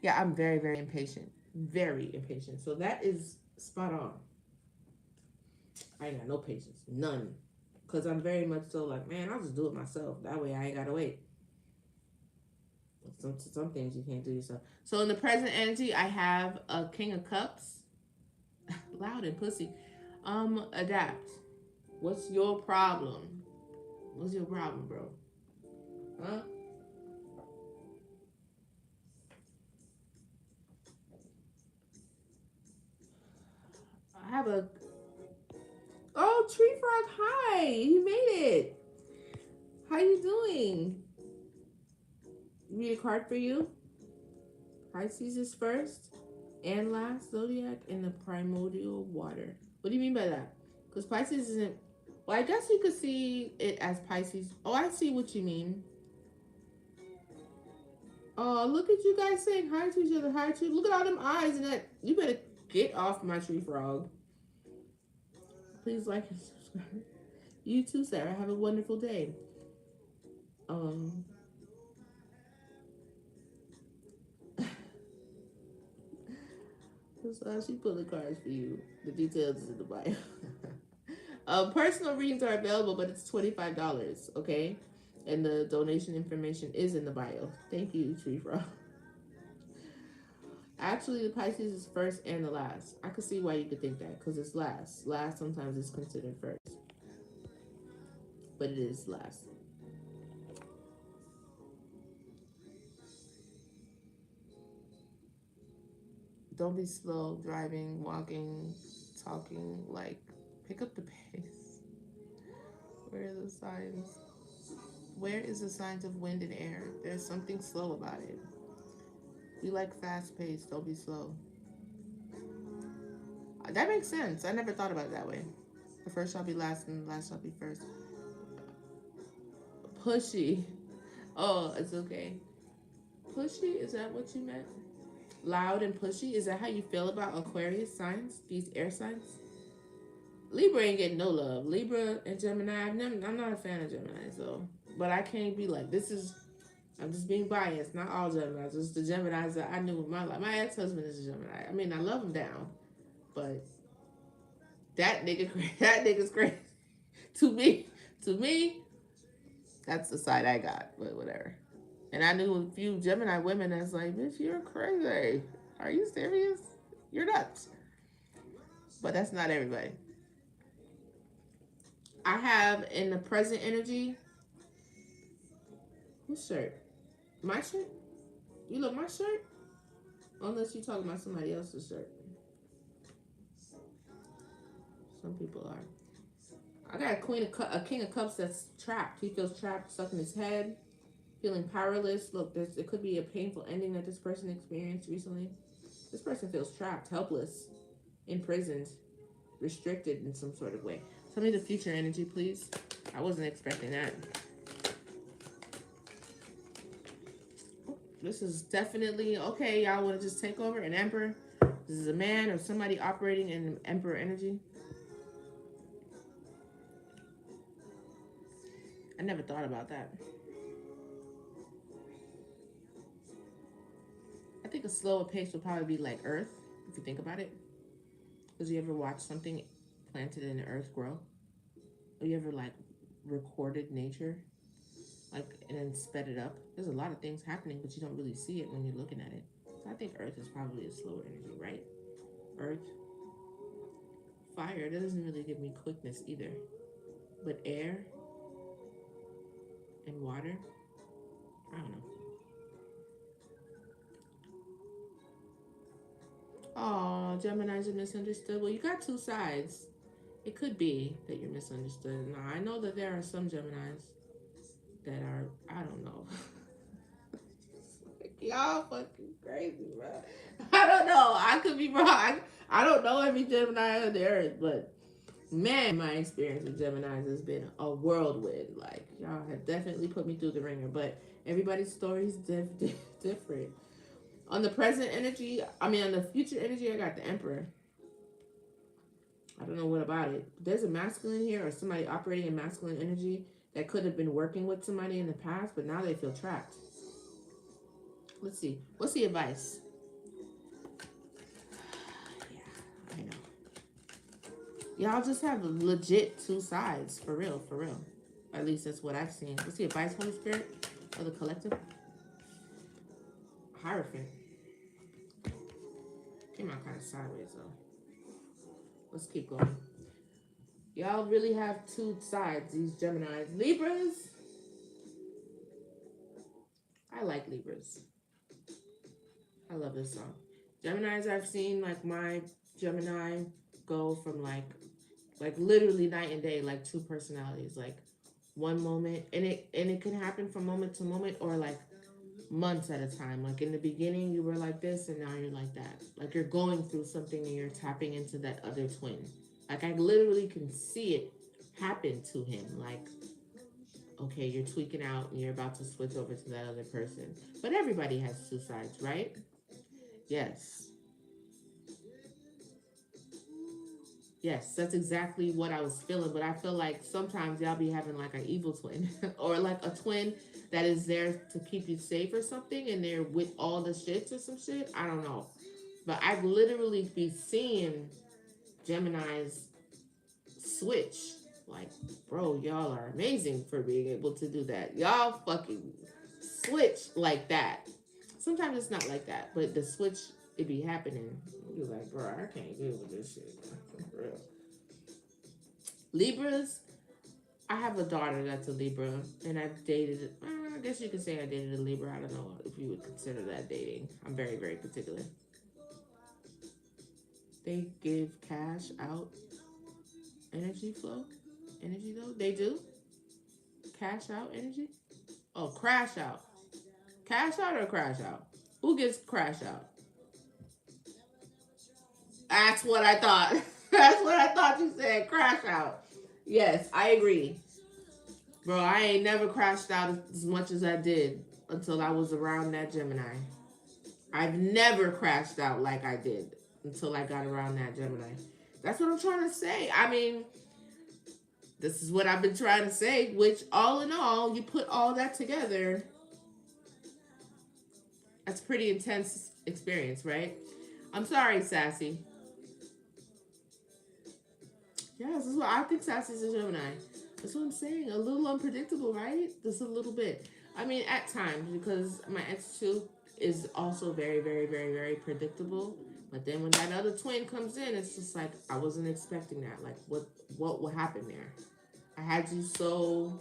Yeah, I'm very, very impatient. Very impatient. So that is spot on. I ain't got no patience. None. Because I'm very much so like, man, I'll just do it myself. That way I ain't got to wait. Some things you can't do yourself. So in the present energy, I have a King of Cups. Loud and pussy. Adapt. What's your problem? What's your problem, bro? Huh? I have a... Oh, Tree Frog, hi! You made it! How you doing? Read a card for you. Pisces is first and last zodiac in the primordial water. What do you mean by that? Because Pisces isn't... Well, I guess you could see it as Pisces. Oh, I see what you mean. Oh, look at you guys saying hi to each other. Hi to... Look at all them eyes and that. You better get off my tree frog. Please like and subscribe. You too, Sarah. Have a wonderful day. So she put the cards for you. The details is in the bio. Personal readings are available, but it's $25. Okay, and the donation information is in the bio. Thank you, Tree Frog. Actually, the Pisces is first and the last. I could see why you could think that, because it's last. Last sometimes is considered first, but it is last. Don't be slow driving, walking, talking. Like, pick up the pace. Where are the signs? Where is the signs of wind and air? There's something slow about it. We like fast paced. Don't be slow. That makes sense. I never thought about it that way. The first shall be last and the last shall be first. Pushy. Oh, it's okay. Pushy? Is that what you meant? Loud and pushy? Is that how you feel about Aquarius signs? These air signs? Libra ain't getting no love. Libra and Gemini, I'm not a fan of Gemini, so. But I can't be like, this is... I'm just being biased. Not all Geminis. Just the Geminis that I knew in my life. My ex-husband is a Gemini. I mean, I love him down. But that nigga's crazy. To me, that's the side I got. But whatever. And I knew a few Gemini women that's like, bitch, you're crazy. Are you serious? You're nuts. But that's not everybody. I have in the present energy. Whose shirt? My shirt? You look my shirt? Unless you're talking about somebody else's shirt. Some people are. I got a king of cups that's trapped. He feels trapped, stuck in his head, feeling powerless. Look, it could be a painful ending that this person experienced recently. This person feels trapped, helpless, imprisoned, restricted in some sort of way. Tell me the future energy, please. I wasn't expecting that. This is definitely okay. Y'all want to just take over an emperor? This is a man or somebody operating in emperor energy. I never thought about that. I think a slower pace would probably be like Earth, if you think about it. Because you ever watch something planted in the earth grow? Or you ever like recorded nature? Like and then sped it up? There's a lot of things happening, but you don't really see it when you're looking at it. So I think Earth is probably a slower energy, right? Earth. Fire, that doesn't really give me quickness either. But air and water, I don't know. Oh, Geminis are misunderstood. Well, you got two sides. It could be that you're misunderstood. Now, I know that there are some Geminis that are, I don't know. Y'all fucking crazy, bro. I don't know. I could be wrong. I don't know every Gemini on the earth, but man, my experience with Geminis has been a whirlwind. Like, y'all have definitely put me through the ringer, but everybody's story is different. On the present energy, on the future energy, I got the Emperor. I don't know what about it. There's a masculine here or somebody operating in masculine energy that could have been working with somebody in the past, but now they feel trapped. Let's see. What's the advice? Yeah, I know. Y'all just have legit two sides. For real, for real. At least that's what I've seen. What's the advice, Holy Spirit? For the collective? Hierophant. Came out kind of sideways, though. Let's keep going. Y'all really have two sides, these Geminis. Libras. I like Libras. I love this song. Geminis, I've seen like my Gemini go from like literally night and day, like two personalities, like one moment, and it can happen from moment to moment or like months at a time. Like in the beginning, you were like this, and now you're like that. Like you're going through something and you're tapping into that other twin. Like I literally can see it happen to him. Like, okay, you're tweaking out and you're about to switch over to that other person. But everybody has two sides, right? Yes. Yes, that's exactly what I was feeling. But I feel like sometimes y'all be having like an evil twin or like a twin that is there to keep you safe or something and they're with all the shits or some shit. I don't know. But I've literally be seeing Gemini's switch. Like, bro, y'all are amazing for being able to do that. Y'all fucking switch like that. Sometimes it's not like that, but the switch, it be happening. You're like, bro, I can't deal with this shit. For real. Libras, I have a daughter that's a Libra, and I've dated, I guess you could say I dated a Libra. I don't know if you would consider that dating. I'm very, very particular. They give cash out energy flow. Energy, though? They do? Cash out energy? Oh, crash out. Cash out or crash out? Who gets crash out? That's what I thought. That's what I thought you said. Crash out. Yes, I agree. Bro, I ain't never crashed out as much as I did until I was around that Gemini. I've never crashed out like I did until I got around that Gemini. That's what I'm trying to say. I mean, this is what I've been trying to say, which all in all, you put all that together, that's pretty intense experience, right? I'm sorry, Sassy. Yes, this is what I think Sassy's a Gemini. That's what I'm saying. A little unpredictable, right? Just a little bit. I mean, at times, because my ex too is also very, very, very, very predictable. But then when that other twin comes in, it's just like I wasn't expecting that. Like, what will happen there? I had you so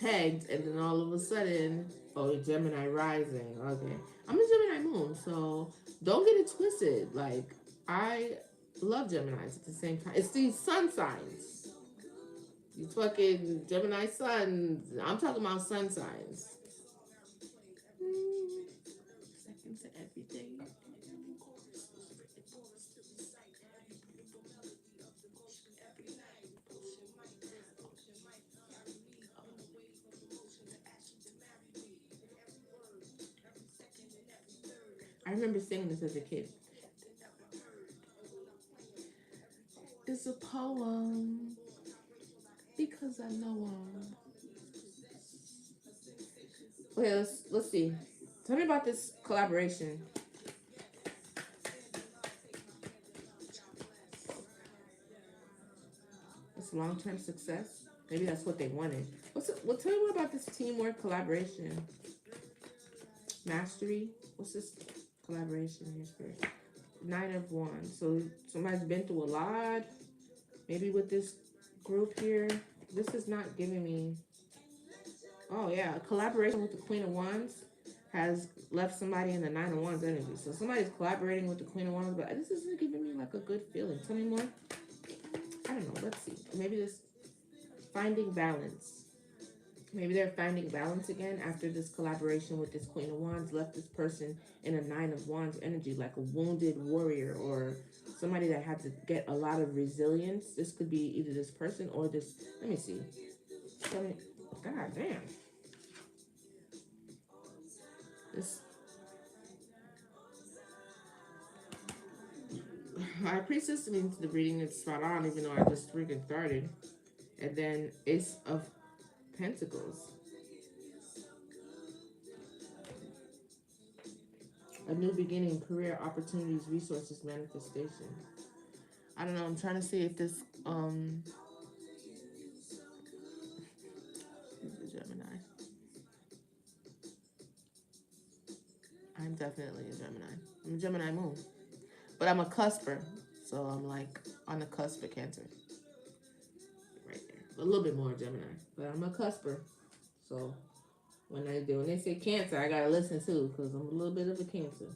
pegged, and then all of a sudden, oh, Gemini rising. Okay, I'm a Gemini moon, so don't get it twisted. Like, I love Geminis at the same time. It's these sun signs. You fucking Gemini sun. I'm talking about sun signs. Second to everything. I remember singing this as a kid. It's a poem because I know them. Okay, let's see. Tell me about this collaboration. It's long-term success. Maybe that's what they wanted. Tell me more about this teamwork collaboration. Mastery. What's this collaboration here for? Nine of Wands. So somebody's been through a lot. Maybe with this group here. This is not giving me. Oh yeah, a collaboration with the Queen of Wands has left somebody in the Nine of Wands energy. So somebody's collaborating with the Queen of Wands, but this isn't giving me like a good feeling. Tell me more. I don't know. Let's see. Maybe this finding balance. Maybe they're finding balance again after this collaboration with this Queen of Wands left this person in a Nine of Wands energy, like a wounded warrior or somebody that had to get a lot of resilience. This could be either this person or this. Let me see. God damn. This. High Priestess means the reading is spot on, even though I just freaking started. And then Ace of Pentacles. A new beginning, career opportunities, resources, manifestation. I don't know. I'm trying to see if this is a Gemini. I'm definitely a Gemini. I'm a Gemini moon, but I'm a cusper, so I'm like on the cusp of Cancer, right there. A little bit more Gemini, but I'm a cusper. So when they say Cancer, I gotta listen too, because I'm a little bit of a Cancer.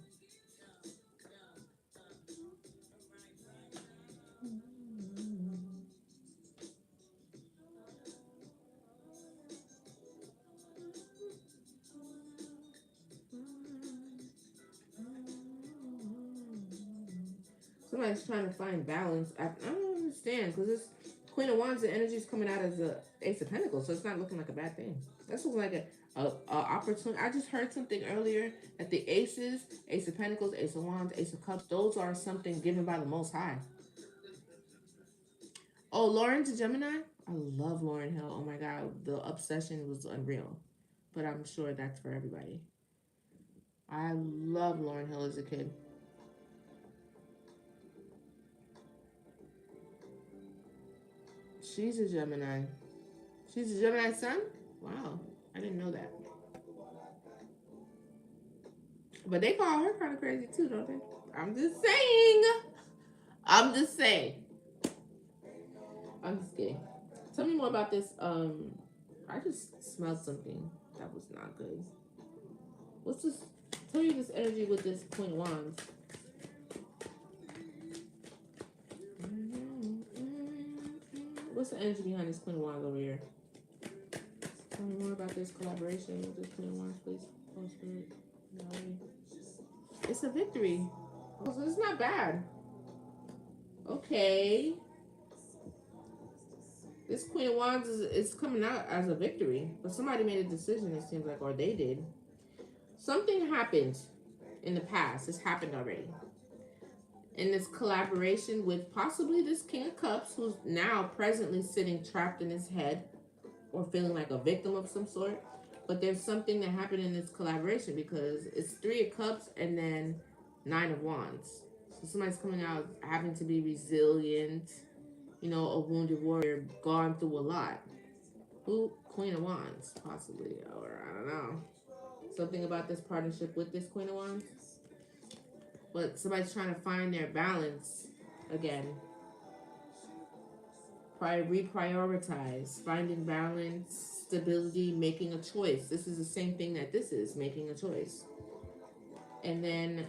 Somebody's trying to find balance. I don't understand, because this Queen of Wands, the energy is coming out as a Ace of Pentacles, so it's not looking like a bad thing. That's looking like a opportunity. I just heard something earlier that the aces, Ace of Pentacles, Ace of Wands, Ace of Cups, those are something given by the Most High. Oh, Lauren's a Gemini? I love Lauren Hill. Oh my God, the obsession was unreal. But I'm sure that's for everybody. I love Lauren Hill as a kid. She's a Gemini. She's a Gemini sun? Wow, I didn't know that. But they call her kind of crazy too, don't they? I'm just saying. I'm just saying. I'm just kidding. Tell me more about this. I just smelled something that was not good. What's this? Tell me this energy with this Queen of Wands. What's the energy behind this Queen of Wands over here? Tell me more about this collaboration with this Queen of Wands, please. Oh, Spirit. It's a victory. Oh, so it's not bad. Okay. This Queen of Wands is coming out as a victory. But somebody made a decision, it seems like, or they did. Something happened in the past. This happened already. In this collaboration with possibly this King of Cups, who's now presently sitting trapped in his head or feeling like a victim of some sort. But there's something that happened in this collaboration because it's Three of Cups and then Nine of Wands. So somebody's coming out having to be resilient, you know, a wounded warrior, gone through a lot. Who? Queen of Wands, possibly, or I don't know. Something about this partnership with this Queen of Wands. But somebody's trying to find their balance again. reprioritize, finding balance, stability, making a choice. This is the same thing that this is, making a choice. And then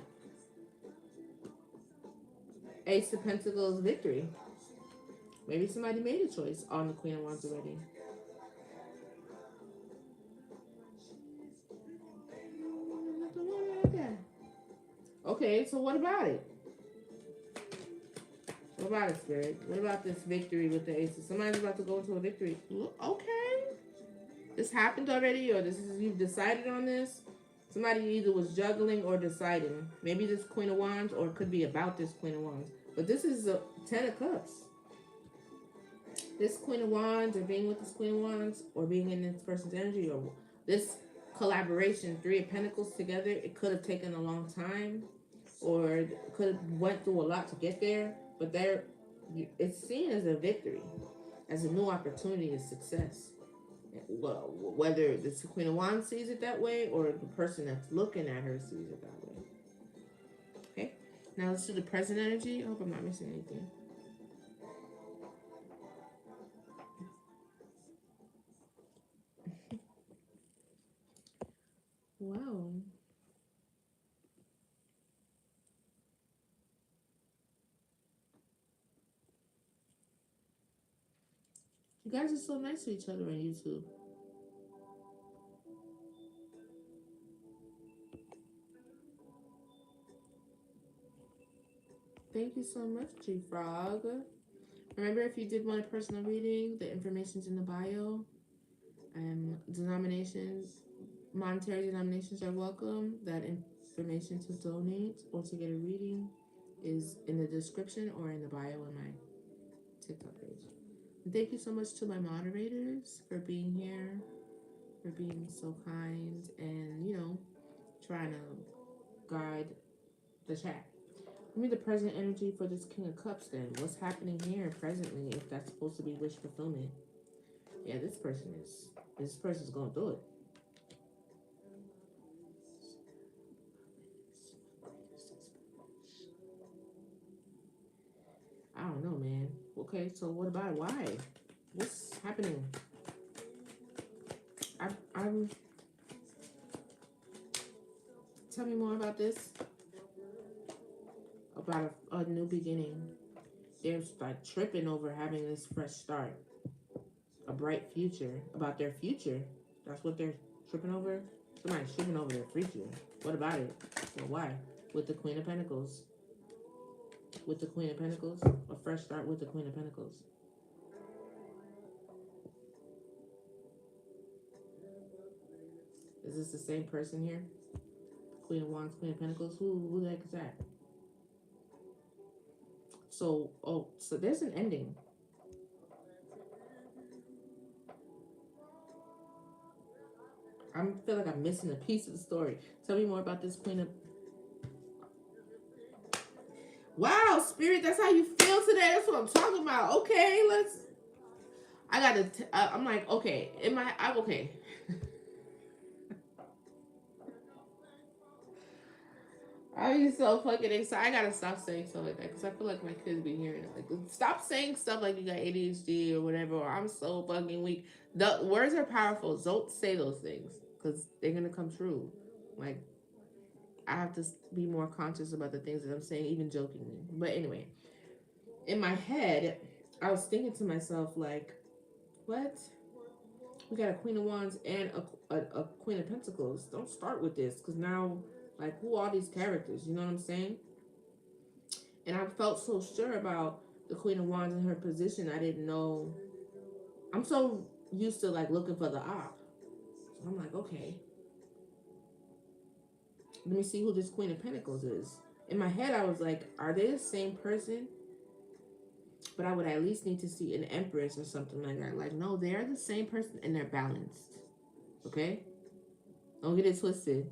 Ace of Pentacles, victory. Maybe somebody made a choice on the Queen of Wands already. Okay, so what about it? What about it, Spirit? What about this victory with the aces? Somebody's about to go into a victory. Okay. This happened already, or this is, you've decided on this. Somebody either was juggling or deciding. Maybe this Queen of Wands, or it could be about this Queen of Wands. But this is a 10 of Cups. This Queen of Wands, or being with this Queen of Wands, or being in this person's energy, or this collaboration, 3 of Pentacles together, it could have taken a long time, or could have went through a lot to get there. But there, it's seen as a victory, as a new opportunity, a success. Well, whether the Queen of Wands sees it that way, or the person that's looking at her sees it that way. Okay, now let's do the present energy. I hope I'm not missing anything. Wow. You guys are so nice to each other on YouTube. Thank you so much, G-Frog. Remember, if you did want a personal reading, the information's in the bio. Denominations, monetary denominations are welcome. That information to donate or to get a reading is in the description or in the bio on my TikTok page. And thank you so much to my moderators for being here, for being so kind, and, you know, trying to guide the chat. Give me the present energy for this King of Cups then. What's happening here presently, if that's supposed to be wish fulfillment? Yeah, this person's going through it. I don't know, man. Okay, so what about it? Why? What's happening? I'm tell me more about this. About a new beginning. They're like tripping over having this fresh start. A bright future. About their future. That's what they're tripping over. Somebody's tripping over their future. What about it? Well, why? With the Queen of Pentacles. With the Queen of Pentacles. A fresh start with the Queen of Pentacles. Is this the same person here? Queen of Wands, Queen of Pentacles. Who the heck is that? So, so there's an ending. I feel like I'm missing a piece of the story. Tell me more about this Queen of... Wow, Spirit, that's how you feel today? That's what I'm talking about. Okay, let's... I'm like, okay, I'm okay. I'm so fucking excited. I gotta stop saying stuff like that because I feel like my kids be hearing it. Like, stop saying stuff like you got ADHD or whatever, or I'm so fucking weak. The words are powerful. Don't say those things because they're gonna come true. Like, I have to be more conscious about the things that I'm saying, even jokingly. But anyway, in my head, I was thinking to myself, like, what? We got a Queen of Wands and a Queen of Pentacles. Don't start with this because now... Like, who are these characters? You know what I'm saying? And I felt so sure about the Queen of Wands and her position. I didn't know. I'm so used to, like, looking for the op. So I'm like, okay. Let me see who this Queen of Pentacles is. In my head, I was like, are they the same person? But I would at least need to see an Empress or something like that. Like, no, they are the same person and they're balanced. Okay? Don't get it twisted.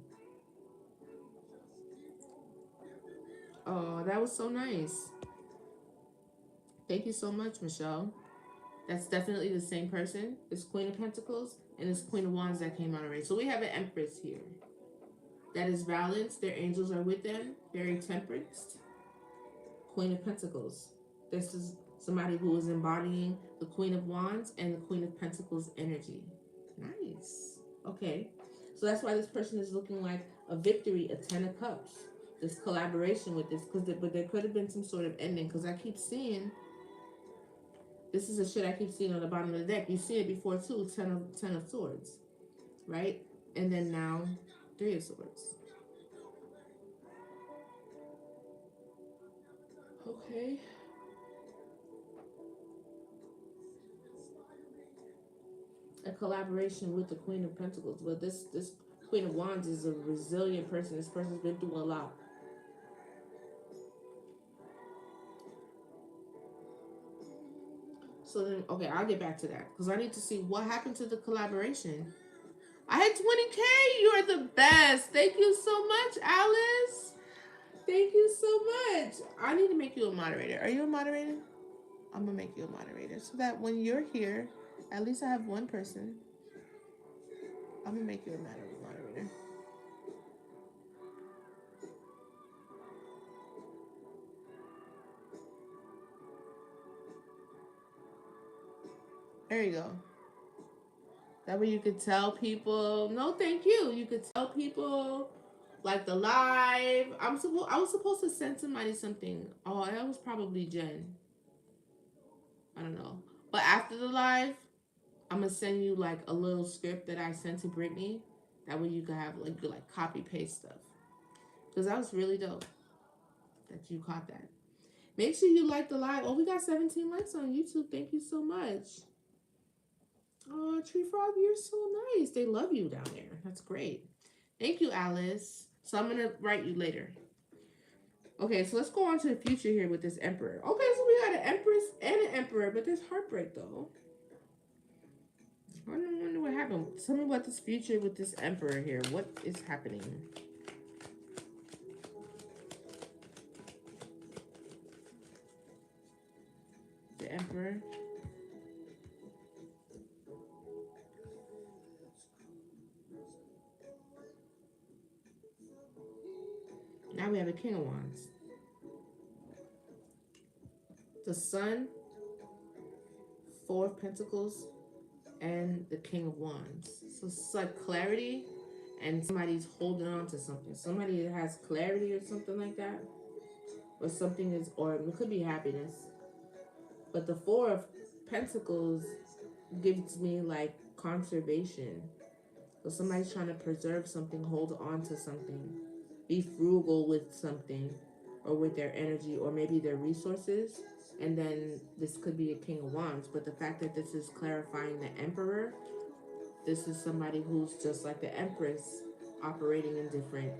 Oh, that was so nice. Thank you so much, Michelle. That's definitely the same person. It's Queen of Pentacles and it's Queen of Wands that came out already. So we have an Empress here. That is balanced. Their angels are with them. Very temperate. Queen of Pentacles. This is somebody who is embodying the Queen of Wands and the Queen of Pentacles energy. Nice. Okay. So that's why this person is looking like a victory, a 10 of Cups. This collaboration with this, but there could have been some sort of ending, because I keep seeing, this is the shit I keep seeing on the bottom of the deck. You see it before too, 10 of Swords, right? And then now, 3 of Swords. Okay. A collaboration with the Queen of Pentacles. But this Queen of Wands is a resilient person. This person's been through a lot. So then, okay, I'll get back to that, because I need to see what happened to the collaboration. I had 20K. You are the best. Thank you so much, Alice. Thank you so much. I need to make you a moderator. Are you a moderator? I'm going to make you a moderator so that when you're here, at least I have one person. I'm going to make you a moderator. There you go. That way you could tell people, no, thank you. You could tell people, like the live. I was supposed to send somebody something. Oh, that was probably Jen. I don't know. But after the live, I'm gonna send you like a little script that I sent to Brittany. That way you could have like you like copy paste stuff. Because that was really dope that you caught that. Make sure you like the live. Oh, we got 17 likes on YouTube. Thank you so much. Oh, Tree Frog, you're so nice. They love you down there. That's great. Thank you, Alice. So I'm gonna write you later. Okay, so let's go on to the future here with this Emperor. Okay, so we got an Empress and an Emperor, but there's heartbreak though. I don't wonder what happened. Tell me about this future with this Emperor here. What is happening? The Emperor. Now we have a King of Wands. The Sun, 4 of Pentacles, and the King of Wands. So it's like clarity, and somebody's holding on to something. Somebody that has clarity or something like that. Or something is, or it could be happiness. But the 4 of Pentacles gives me like conservation. So somebody's trying to preserve something, hold on to something, be frugal with something, or with their energy, or maybe their resources. And then this could be a King of Wands. But the fact that this is clarifying the Emperor, this is somebody who's just like the Empress, operating in different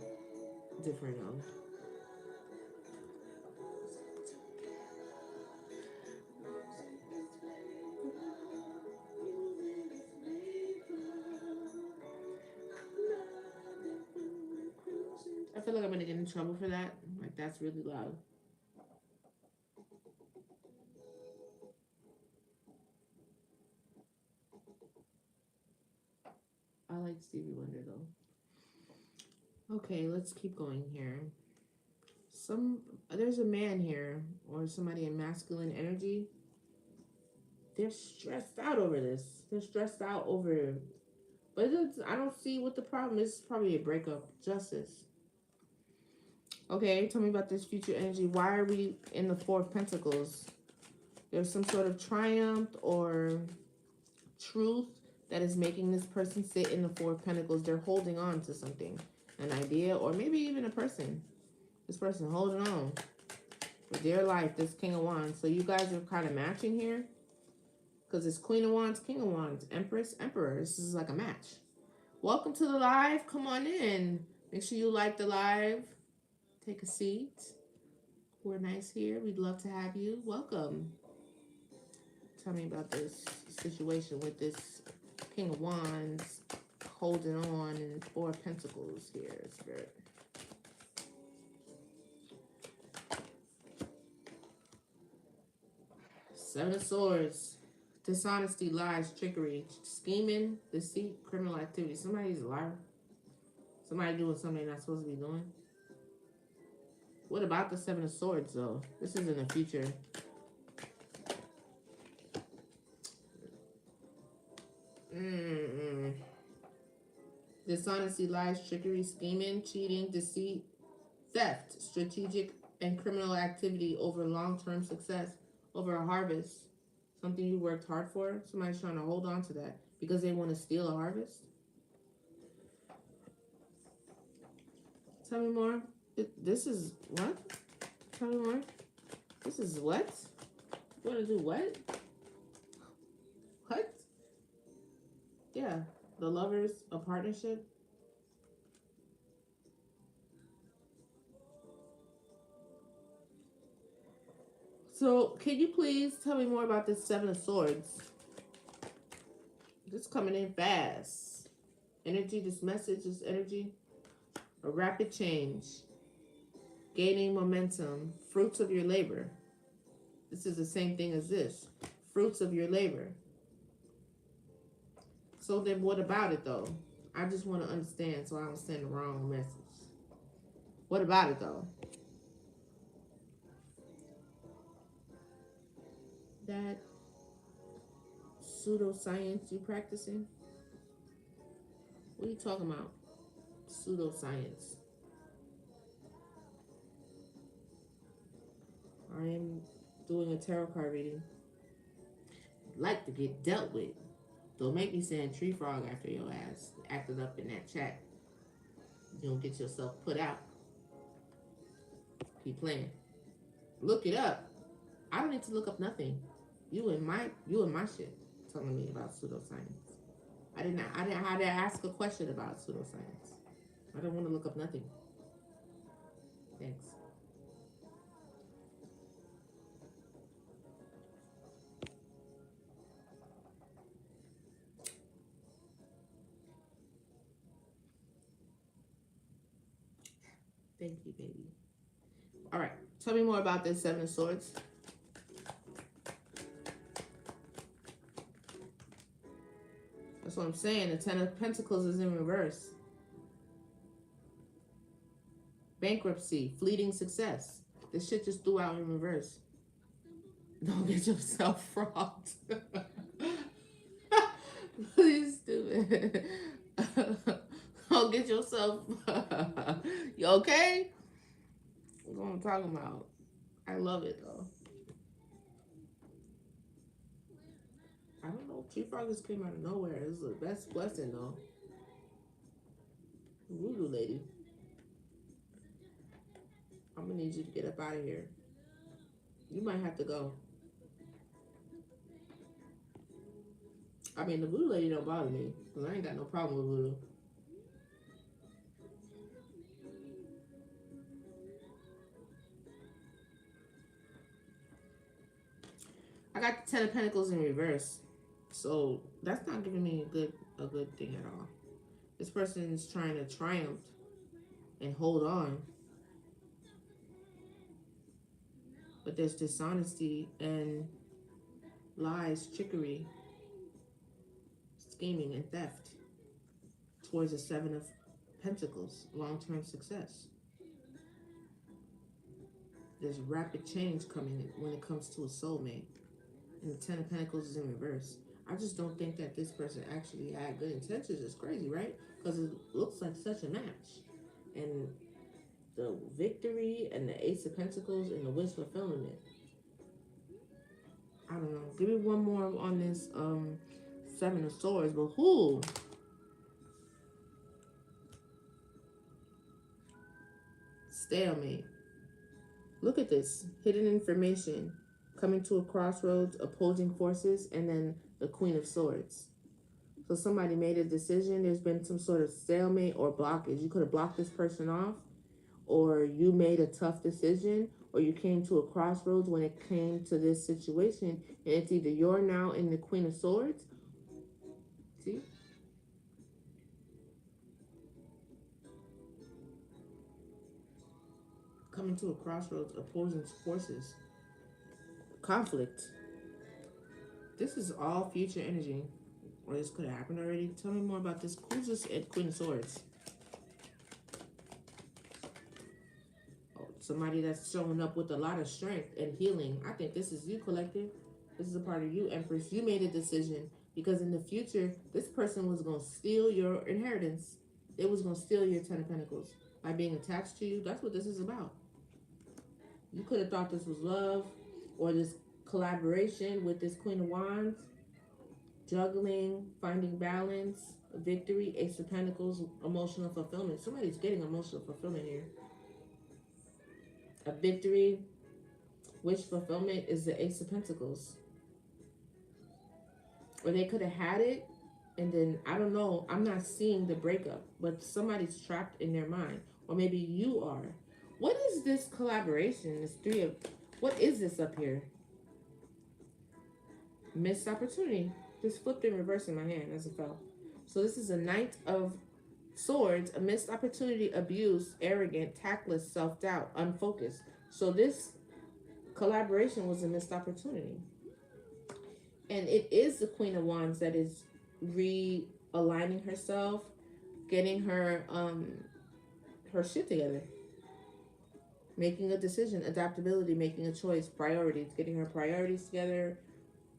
I feel like I'm gonna get in trouble for that. Like, that's really loud. I like Stevie Wonder though. Okay, let's keep going here. There's a man here, or somebody in masculine energy. They're stressed out over this. They're stressed out over, but I don't see what the problem is. It's probably a breakup. Justice. Okay, tell me about this future energy. Why are we in the 4 of Pentacles? There's some sort of triumph or truth that is making this person sit in the 4 of Pentacles. They're holding on to something, an idea, or maybe even a person. This person holding on for dear life, this King of Wands. So you guys are kind of matching here, because it's Queen of Wands, King of Wands, Empress, Emperor. This is like a match. Welcome to the live. Come on in. Make sure you like the live. Take a seat. We're nice here. We'd love to have you. Welcome. Tell me about this situation with this King of Wands holding on and 4 of Pentacles here, Spirit. Seven of Swords. Dishonesty, lies, trickery, scheming, deceit, criminal activity. Somebody's a liar. Somebody doing something they're not supposed to be doing. What about the 7 of Swords, though? This is in the future. Dishonesty, lies, trickery, scheming, cheating, deceit, theft, strategic and criminal activity over long-term success, over a harvest, something you worked hard for. Somebody's trying to hold on to that because they want to steal a harvest. Tell me more. This is what? Tell me more. This is what? You want to do what? What? Yeah, the lovers, a partnership. So, can you please tell me more about this Seven of Swords? This coming in fast. Energy, this message, this energy. A rapid change. Gaining momentum. Fruits of your labor. This is the same thing as this. Fruits of your labor. So then what about it though? I just want to understand so I don't send the wrong message. What about it though? That pseudoscience you practicing? What are you talking about? Pseudoscience. I am doing a tarot card reading. Like to get dealt with. Don't make me send tree frog after your ass acted up in that chat. You don't get yourself put out. Keep playing. Look it up. I don't need to look up nothing. You and my shit telling me about pseudoscience. I didn't have to ask a question about pseudoscience. I don't want to look up nothing. Thanks. Thank you, baby. All right. Tell me more about this Seven of Swords. That's what I'm saying. The Ten of Pentacles is in reverse. Bankruptcy, fleeting success. This shit just threw out in reverse. Don't get yourself frogged. Please, stupid. Don't get yourself. You okay? That's what I'm talking about. I love it though. I don't know. Tree frog just came out of nowhere. It was the best blessing though. Voodoo lady. I'm gonna need you to get up out of here. You might have to go. I mean, the voodoo lady don't bother me because I ain't got no problem with voodoo. I got the Ten of Pentacles in reverse, so that's not giving me a good thing at all. This person is trying to triumph and hold on, but there's dishonesty and lies, trickery, scheming, and theft towards the Seven of Pentacles, long-term success. There's rapid change coming when it comes to a soulmate. And the Ten of Pentacles is in reverse. I just don't think that this person actually had good intentions. It's crazy, right? Because it looks like such a match. And the victory and the Ace of Pentacles and the wish fulfillment. I don't know. Give me one more on this Seven of Swords. But who? Stalemate. Look at this. Hidden information. Coming to a crossroads, opposing forces, and then the Queen of Swords. So somebody made a decision. There's been some sort of stalemate or blockage. You could have blocked this person off, or you made a tough decision, or you came to a crossroads when it came to this situation, and it's either you're now in the Queen of Swords. See? Coming to a crossroads, opposing forces. Conflict. This is all future energy. Or this could have happened already. Tell me more about this. Who's this at Queen of Swords? Oh, somebody that's showing up with a lot of strength and healing. I think this is you, collective. This is a part of you, Empress. You made a decision Because in the future, this person was going to steal your inheritance. It was going to steal your Ten of Pentacles by being attached to you. That's what this is about. You could have thought this was love or this collaboration with this Queen of Wands, juggling, finding balance, victory, Ace of Pentacles, emotional fulfillment. Somebody's getting emotional fulfillment here. A victory, wish fulfillment is the Ace of Pentacles. Or they could have had it, and then, I don't know, I'm not seeing the breakup, but somebody's trapped in their mind. Or maybe you are. What is this collaboration? This three of, what is this up here? Missed opportunity. Just flipped in reverse in my hand as it fell. So this is a Knight of Swords, a missed opportunity, abuse, arrogant, tactless, self-doubt, unfocused. So this collaboration was a missed opportunity. And it is the Queen of Wands that is realigning herself, getting her shit together, making a decision, adaptability, making a choice, priorities, getting her priorities together.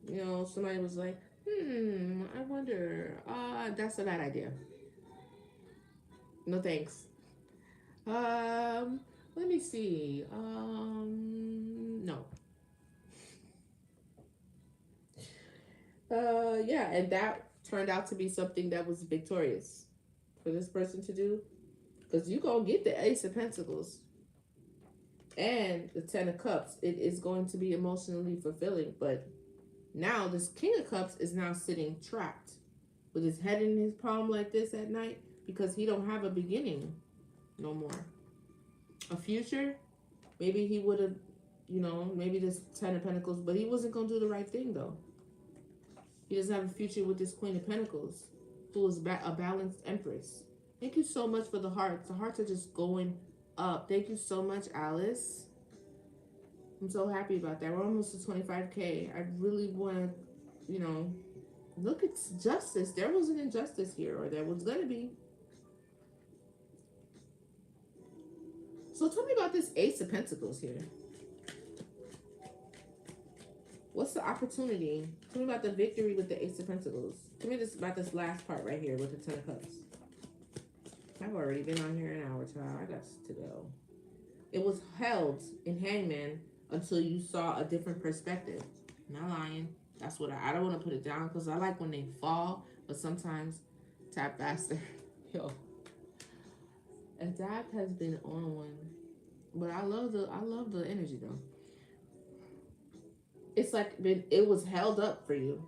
You know, somebody was like, I wonder, that's a bad idea. No thanks. Let me see. No. Yeah, and that turned out to be something that was victorious for this person to do. Because you gonna get the Ace of Pentacles and the Ten of Cups. It is going to be emotionally fulfilling. But now this King of Cups is now sitting trapped with his head in his palm like this at night because he don't have a beginning no more. A future, maybe he would have, you know, maybe this Ten of Pentacles, but he wasn't going to do the right thing though. He doesn't have a future with this Queen of Pentacles, who is a balanced Empress. Thank you so much for the hearts. The hearts are just going up. Thank you so much, Alice. I'm so happy about that. We're almost to 25K. I really want to, you know, look at justice. There was an injustice here, or there was going to be. So tell me about this Ace of Pentacles here. What's the opportunity? Tell me about the victory with the Ace of Pentacles. Tell me about this last part right here with the Ten of Cups. I've already been on here an hour, child. I got to go. It was held in Hangman until you saw a different perspective. Not lying. That's what I don't want to put it down because I like when they fall, but sometimes tap faster. Yo. And that has been on one. But I love the energy though. It's like it was held up for you.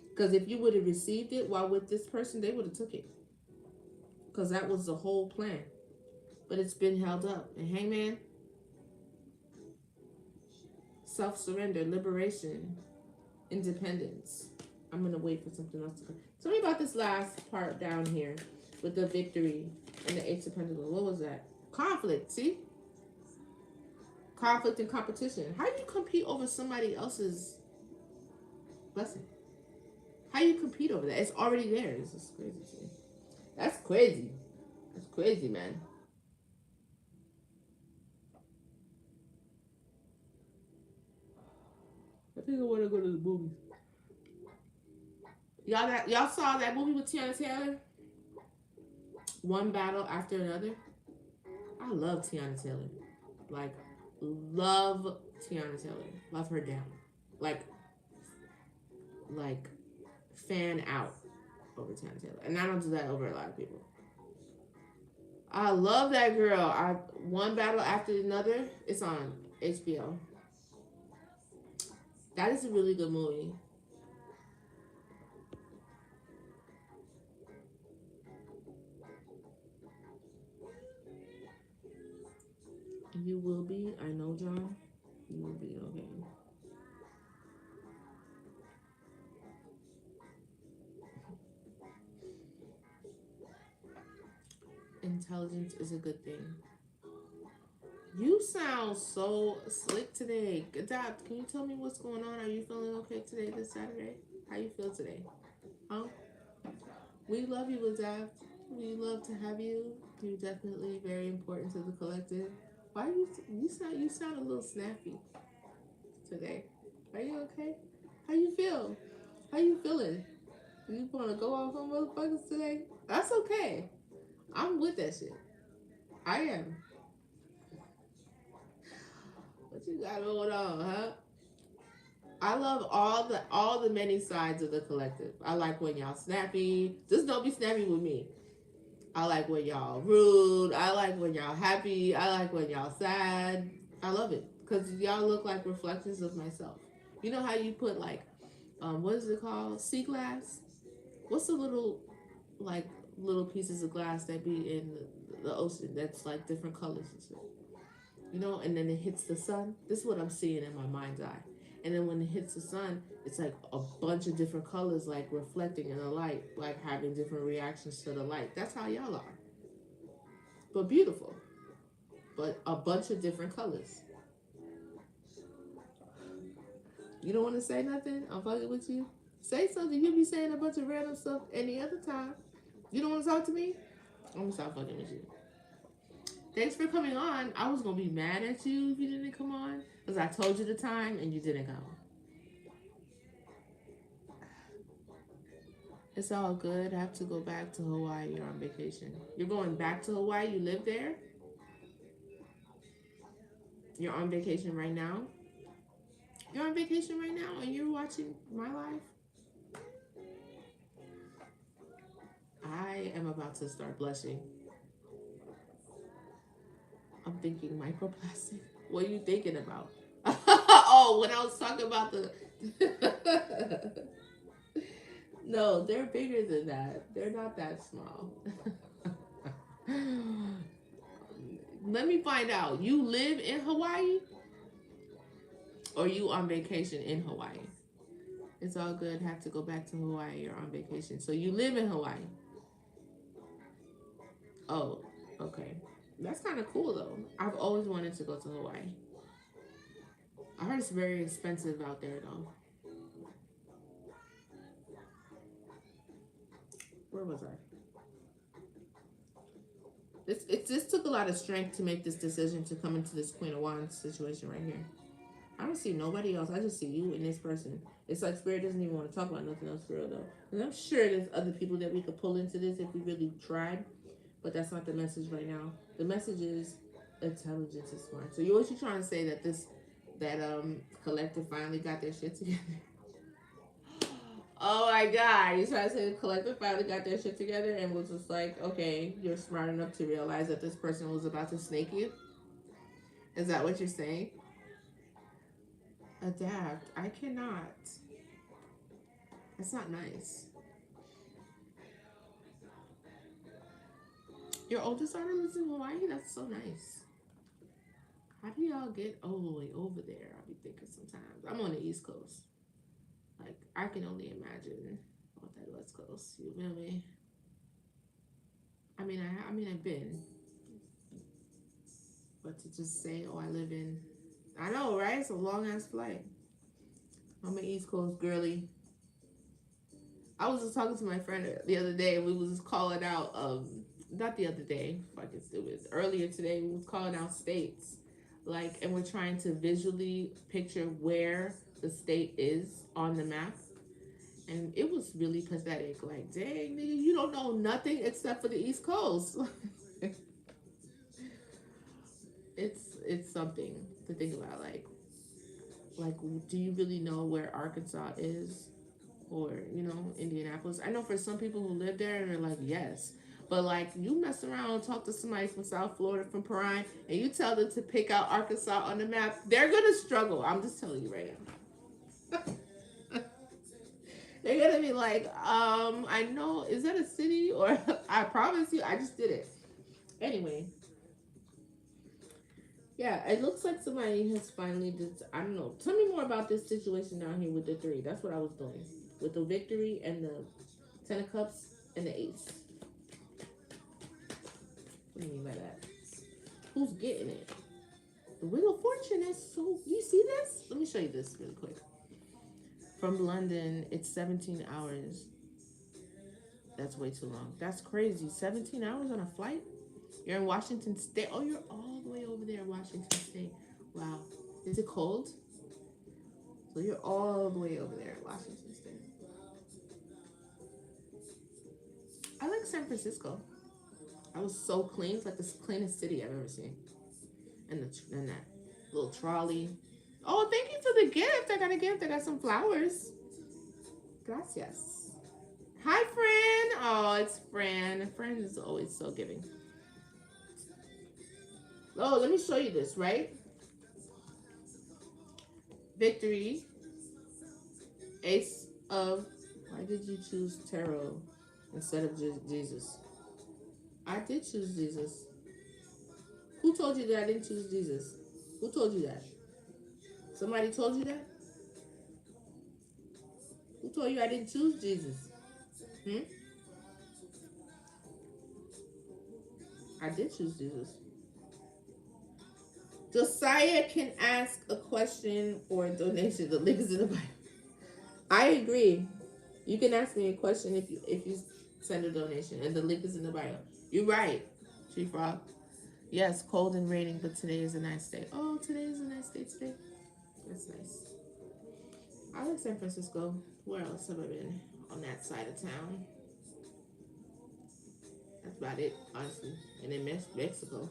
Because if you would have received it while with this person, they would have took it. Because that was the whole plan. But it's been held up. And Hangman, self-surrender, liberation, independence. I'm going to wait for something else to come. Tell me about this last part down here with the victory and the Ace of Pentacles. What was that? Conflict, see? Conflict and competition. How do you compete over somebody else's blessing? How do you compete over that? It's already there. This is crazy to me. That's crazy. That's crazy, man. I think I want to go to the movies. Y'all saw that movie with Tiana Taylor? One battle after another. I love Tiana Taylor. Like, love Tiana Taylor. Love her down. Like fan out over Tiana Taylor. And I don't do that over a lot of people. I love that girl. One battle after another. It's on HBO. That is a really good movie. You will be. I know, John. You will be okay. Intelligence is a good thing. You sound so slick today. Good job. Can you tell me what's going on? Are you feeling okay today, this Saturday? How you feel today? Huh? We love you, Adapt. We love to have you. You're definitely very important to the collective. Why you sound a little snappy today? Are you okay? How you feel? How you feeling? You want to go off on motherfuckers today? That's okay. I'm with that shit. I am. What you got going on, huh? I love all the many sides of the collective. I like when y'all snappy. Just don't be snappy with me. I like when y'all rude. I like when y'all happy. I like when y'all sad. I love it because y'all look like reflections of myself. You know how you put like, what is it called? Sea glass. What's the little like little pieces of glass that be in the ocean that's like different colors and shit? You know, and then it hits the sun. This is what I'm seeing in my mind's eye. And then when it hits the sun, it's like a bunch of different colors, like reflecting in the light, like having different reactions to the light. That's how y'all are. But beautiful. But a bunch of different colors. You don't want to say nothing? I'm fucking with you. Say something. You be saying a bunch of random stuff any other time. You don't want to talk to me? I'm going to stop fucking with you. Thanks for coming on. I was going to be mad at you if you didn't come on. Because I told you the time and you didn't come. It's all good. I have to go back to Hawaii. You're on vacation. You're going back to Hawaii? You live there? You're on vacation right now? You're on vacation right now and you're watching my life? I am about to start blushing. I'm thinking microplastic. What are you thinking about? Oh, when I was talking about the... No, they're bigger than that. They're not that small. Let me find out. You live in Hawaii? Or you on vacation in Hawaii? It's all good. Have to go back to Hawaii. You're on vacation. So you live in Hawaii. Oh, okay. That's kind of cool though. I've always wanted to go to Hawaii. I heard it's very expensive out there though. Where was I? It just took a lot of strength to make this decision to come into this Queen of Wands situation right here. I don't see nobody else. I just see you and this person. It's like Spirit doesn't even want to talk about nothing else for real though. And I'm sure there's other people that we could pull into this if we really tried. But that's not the message right now. The message is intelligence is smart. So what you trying to say that collective finally got their shit together? Oh my God. You trying to say the collective finally got their shit together and was just like, okay, you're smart enough to realize that this person was about to snake you? Is that what you're saying? Adapt. I cannot. That's not nice. Your oldest daughter lives in Hawaii? That's so nice. How do y'all get all the way over there? I'll be thinking sometimes. I'm on the East Coast. Like, I can only imagine what that West Coast. You feel me? I mean, I've been. But to just say, oh, I live in... I know, right? It's a long-ass flight. I'm an East Coast girly. I was just talking to my friend the other day, and we was just calling out... not the other day, it was earlier today, we was calling out states. Like, and we're trying to visually picture where the state is on the map. And it was really pathetic. Like, dang, nigga, you don't know nothing except for the East Coast. It's something to think about. Like, do you really know where Arkansas is? Or, Indianapolis? I know for some people who live there, and they're like, yes. But, like, you mess around and talk to somebody from South Florida, from Perrine, and you tell them to pick out Arkansas on the map, they're going to struggle. I'm just telling you right now. They're going to be like, I know, is that a city? Or, I promise you, I just did it. Anyway. Yeah, it looks like somebody has finally I don't know. Tell me more about this situation down here with the 3. That's what I was doing. With the victory and the 10 of Cups and the Ace. What do you mean by that? Who's getting it? The Wheel of Fortune is so... You see this? Let me show you this really quick. From London, it's 17 hours. That's way too long. That's crazy. 17 hours on a flight? You're in Washington State. Oh, you're all the way over there in Washington State. Wow. Is it cold? So you're all the way over there in Washington State. I like San Francisco. I was so clean. It's like the cleanest city I've ever seen. And that little trolley. Oh, thank you for the gift. I got a gift. I got some flowers. Gracias. Hi, Fran. Oh, it's Fran. Fran is always so giving. Oh, let me show you this, right? Victory. Ace of... Why did you choose tarot instead of Jesus? I did choose Jesus. Who told you that I didn't choose Jesus? Who told you that? Somebody told you that? Who told you I didn't choose Jesus? Hmm? I did choose Jesus. Josiah can ask a question or a donation. The link is in the bio. I agree. You can ask me a question if you send a donation, and the link is in the bio. You're right, Tree Frog. Yes, cold and raining, but today is a nice day. Oh, today is a nice day today. That's nice. I like San Francisco. Where else have I been on that side of town? That's about it, honestly. And then Mexico,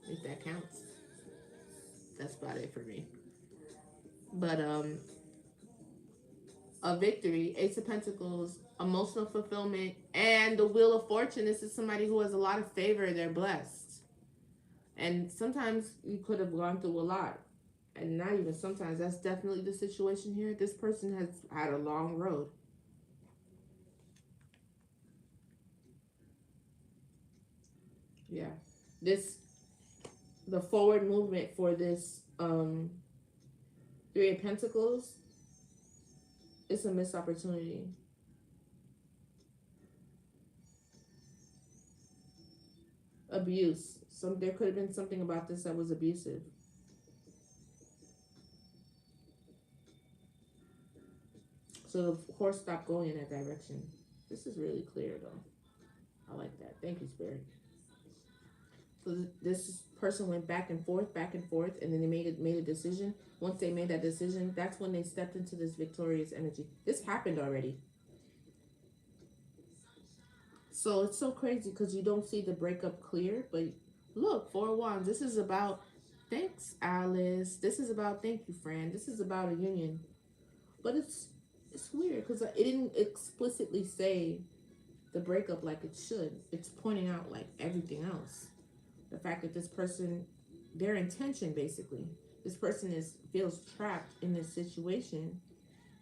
if that counts. That's about it for me. But a victory, Ace of Pentacles, emotional fulfillment, and the Wheel of Fortune. This is somebody who has a lot of favor. They're blessed. And sometimes you could have gone through a lot. And not even sometimes. That's definitely the situation here. This person has had a long road. Yeah. The forward movement for this Three of Pentacles, it's a missed opportunity. Abuse. There could have been something about this that was abusive. So the horse stopped going in that direction. This is really clear though. I like that. Thank you, Spirit. So this person went back and forth, and then they made a decision. Once they made that decision, that's when they stepped into this victorious energy. This happened already. So it's so crazy because you don't see the breakup clear, but look, Four of Wands. This is about thanks, Alice. This is about thank you, Fran. This is about a union, but it's weird because it didn't explicitly say the breakup like it should. It's pointing out like everything else. The fact that this person, their intention basically, this person feels trapped in this situation,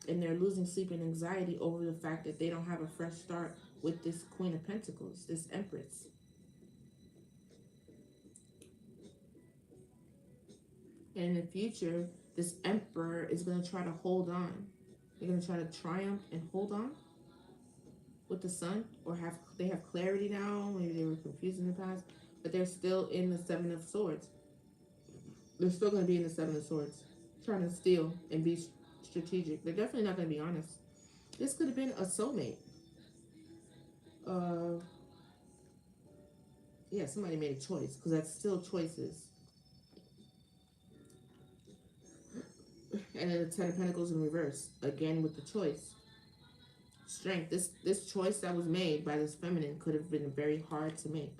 and they're losing sleep and anxiety over the fact that they don't have a fresh start with this Queen of Pentacles, this Empress. And in the future, this Emperor is going to try to hold on. They're going to try to triumph and hold on with the Sun, or they have clarity now. Maybe they were confused in the past, but they're still in the Seven of Swords. They're still going to be in the Seven of Swords, trying to steal and be strategic. They're definitely not going to be honest. This could have been a soulmate. Yeah, somebody made a choice, because that's still choices. And then the Ten of Pentacles in reverse, again with the choice. Strength. This choice that was made by this feminine could have been very hard to make.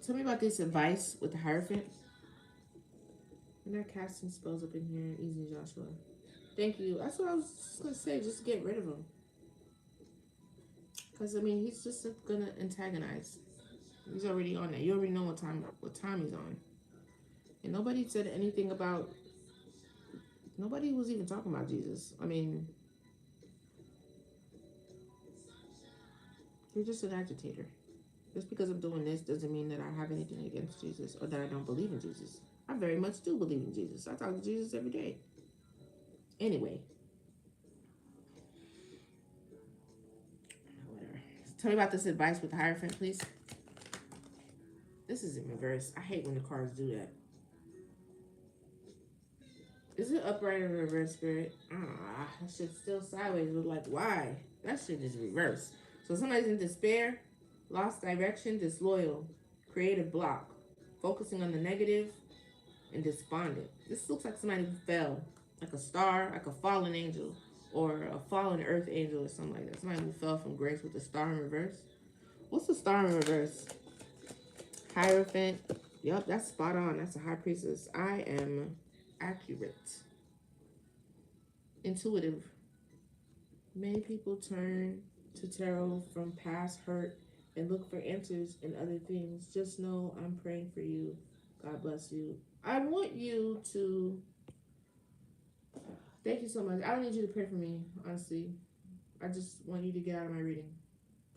Tell me about this advice with the Hierophant. We're not casting spells up in here. Easy, Joshua. Thank you. That's what I was just going to say. Just get rid of him. Because, I mean, he's just going to antagonize. He's already on that. You already know what time he's on. And nobody said anything about... Nobody was even talking about Jesus. I mean... You're just an agitator. Just because I'm doing this doesn't mean that I have anything against Jesus or that I don't believe in Jesus. I very much do believe in Jesus. I talk to Jesus every day. Anyway. Whatever. Tell me about this advice with the Hierophant, please. This is in reverse. I hate when the cards do that. Is it upright or reverse, Spirit? Ah, that shit's still sideways. But like, why? That shit is reverse. So somebody's in despair, lost direction, disloyal, creative block, focusing on the negative, and despondent. This looks like somebody who fell. like a star, like a fallen angel, or a fallen earth angel, or something like that. Somebody who fell from grace with the star in reverse. What's the star in reverse? Hierophant. Yep, that's spot on. That's a high priestess. I am accurate, intuitive. Many people turn to tarot from past hurt and look for answers in other things. Just know I'm praying for you. God bless you. I want you to. Thank you so much. I don't need you to pray for me, honestly. I just want you to get out of my reading.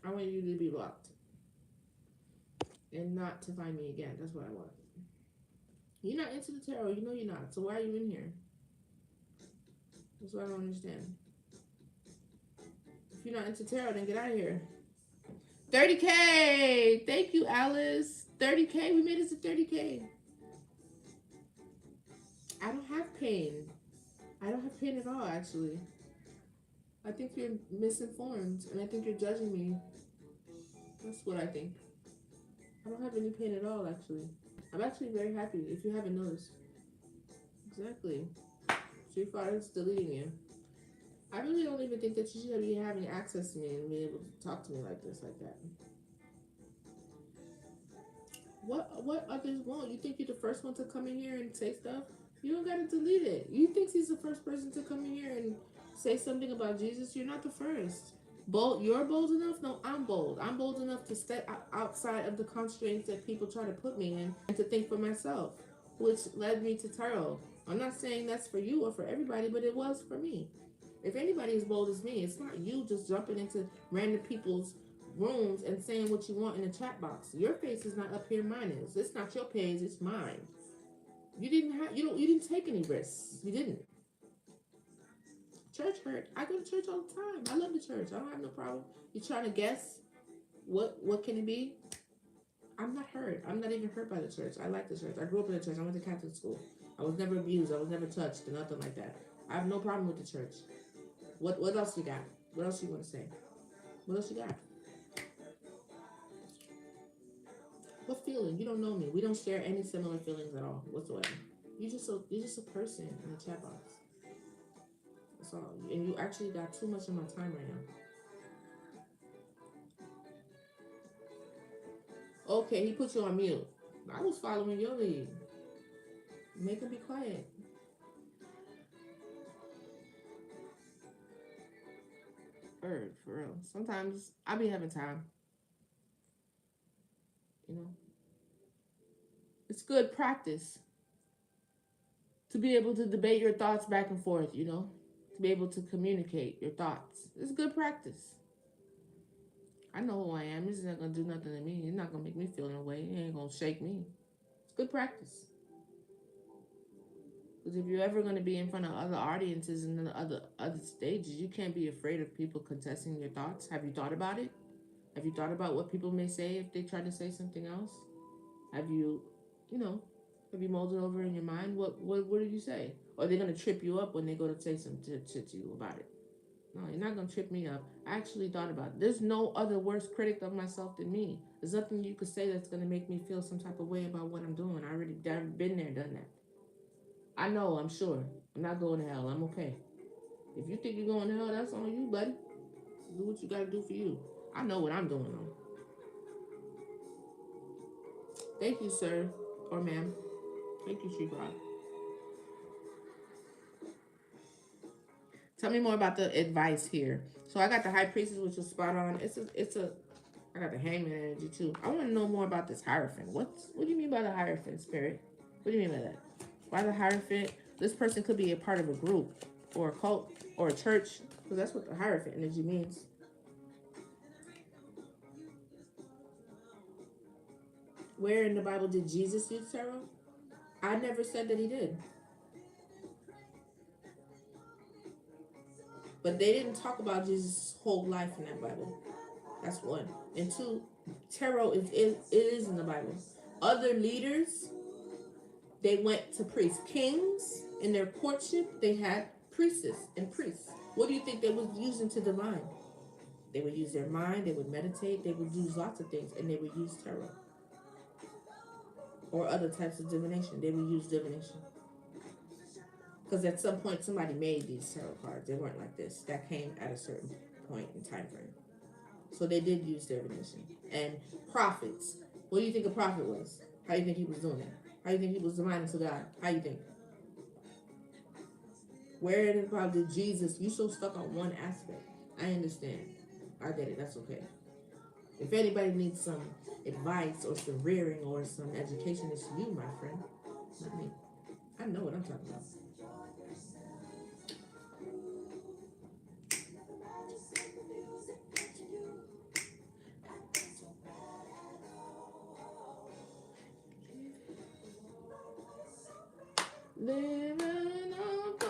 I want you to be blocked and not to find me again. That's what I want. You're not into the tarot. You know you're not. So why are you in here? That's what I don't understand. If you're not into tarot, then get out of here. 30K. Thank you, Alice. 30K. We made it to 30K. I don't have pain. I don't have pain at all, actually. I think you're misinformed, and I think you're judging me. That's what I think. I don't have any pain at all, actually. I'm actually very happy, if you haven't noticed. Exactly. Street Fighter's deleting you. I really don't even think that you should be having access to me and be able to talk to me like this, like that. What others won't? You think you're the first one to come in here and say stuff? You don't gotta delete it. You think he's the first person to come in here and say something about Jesus? You're not the first. Bold, you're bold enough? No, I'm bold. I'm bold enough to step outside of the constraints that people try to put me in and to think for myself, which led me to tarot. I'm not saying that's for you or for everybody, but it was for me. If anybody as bold as me, it's not you just jumping into random people's rooms and saying what you want in the chat box. Your face is not up here, mine is. It's not your page, it's mine. You didn't take any risks. You didn't. Church hurt. I go to church all the time. I love the church. I don't have no problem. You trying to guess what can it be? I'm not hurt. I'm not even hurt by the church. I like the church. I grew up in the church. I went to Catholic school. I was never abused. I was never touched or nothing like that. I have no problem with the church. What else you got? What else you want to say? What else you got? What feeling? You don't know me. We don't share any similar feelings at all whatsoever. You're just a person in the chat box. That's all. And you actually got too much of my time right now. Okay, he put you on mute. I was following your lead. Make him be quiet. For real. Sometimes I be having time. You know, it's good practice to be able to debate your thoughts back and forth. You know, to be able to communicate your thoughts. It's good practice. I know who I am. It's not gonna do nothing to me. It's not gonna make me feel in a way. It ain't gonna shake me. It's good practice. Because if you're ever gonna be in front of other audiences and other stages, you can't be afraid of people contesting your thoughts. Have you thought about it? Have you thought about what people may say if they try to say something else? Have you, you know, have you mulled it over in your mind? What did you say? Or are they gonna trip you up when they go to say some shit to you about it? No, you're not gonna trip me up. I actually thought about it. There's no other worse critic of myself than me. There's nothing you could say that's gonna make me feel some type of way about what I'm doing. I already been there, done that. I know, I'm sure. I'm not going to hell. I'm okay. If you think you're going to hell, that's on you, buddy. Do what you gotta do for you. I know what I'm doing though. Thank you, sir. Or ma'am. Thank you, Street Rock. Tell me more about the advice here. So I got the High Priestess, which is spot on. I got the Hangman energy too. I want to know more about this Hierophant. What do you mean by the Hierophant, Spirit? What do you mean by that? Why the Hierophant? This person could be a part of a group or a cult or a church, because that's what the Hierophant energy means. Where in the Bible did Jesus use tarot? I never said that he did. But they didn't talk about Jesus' whole life in that Bible. That's one. And two, tarot is in the Bible. Other leaders, they went to priests. Kings, in their courtship, they had priestess and priests. What do you think they was using to divine? They would use their mind, they would meditate, they would use lots of things, and they would use tarot. Or other types of divination. They would use divination. Because at some point somebody made these tarot cards. They weren't like this. That came at a certain point in time frame. So they did use divination. And prophets. What do you think a prophet was? How do you think he was doing it? How do you think he was divining to God? How do you think? Where in the Bible did Jesus? You so stuck on one aspect. I understand. I get it. That's okay. If anybody needs some advice or some rearing or some education, it's you, my friend. Not me. I know what I'm talking about.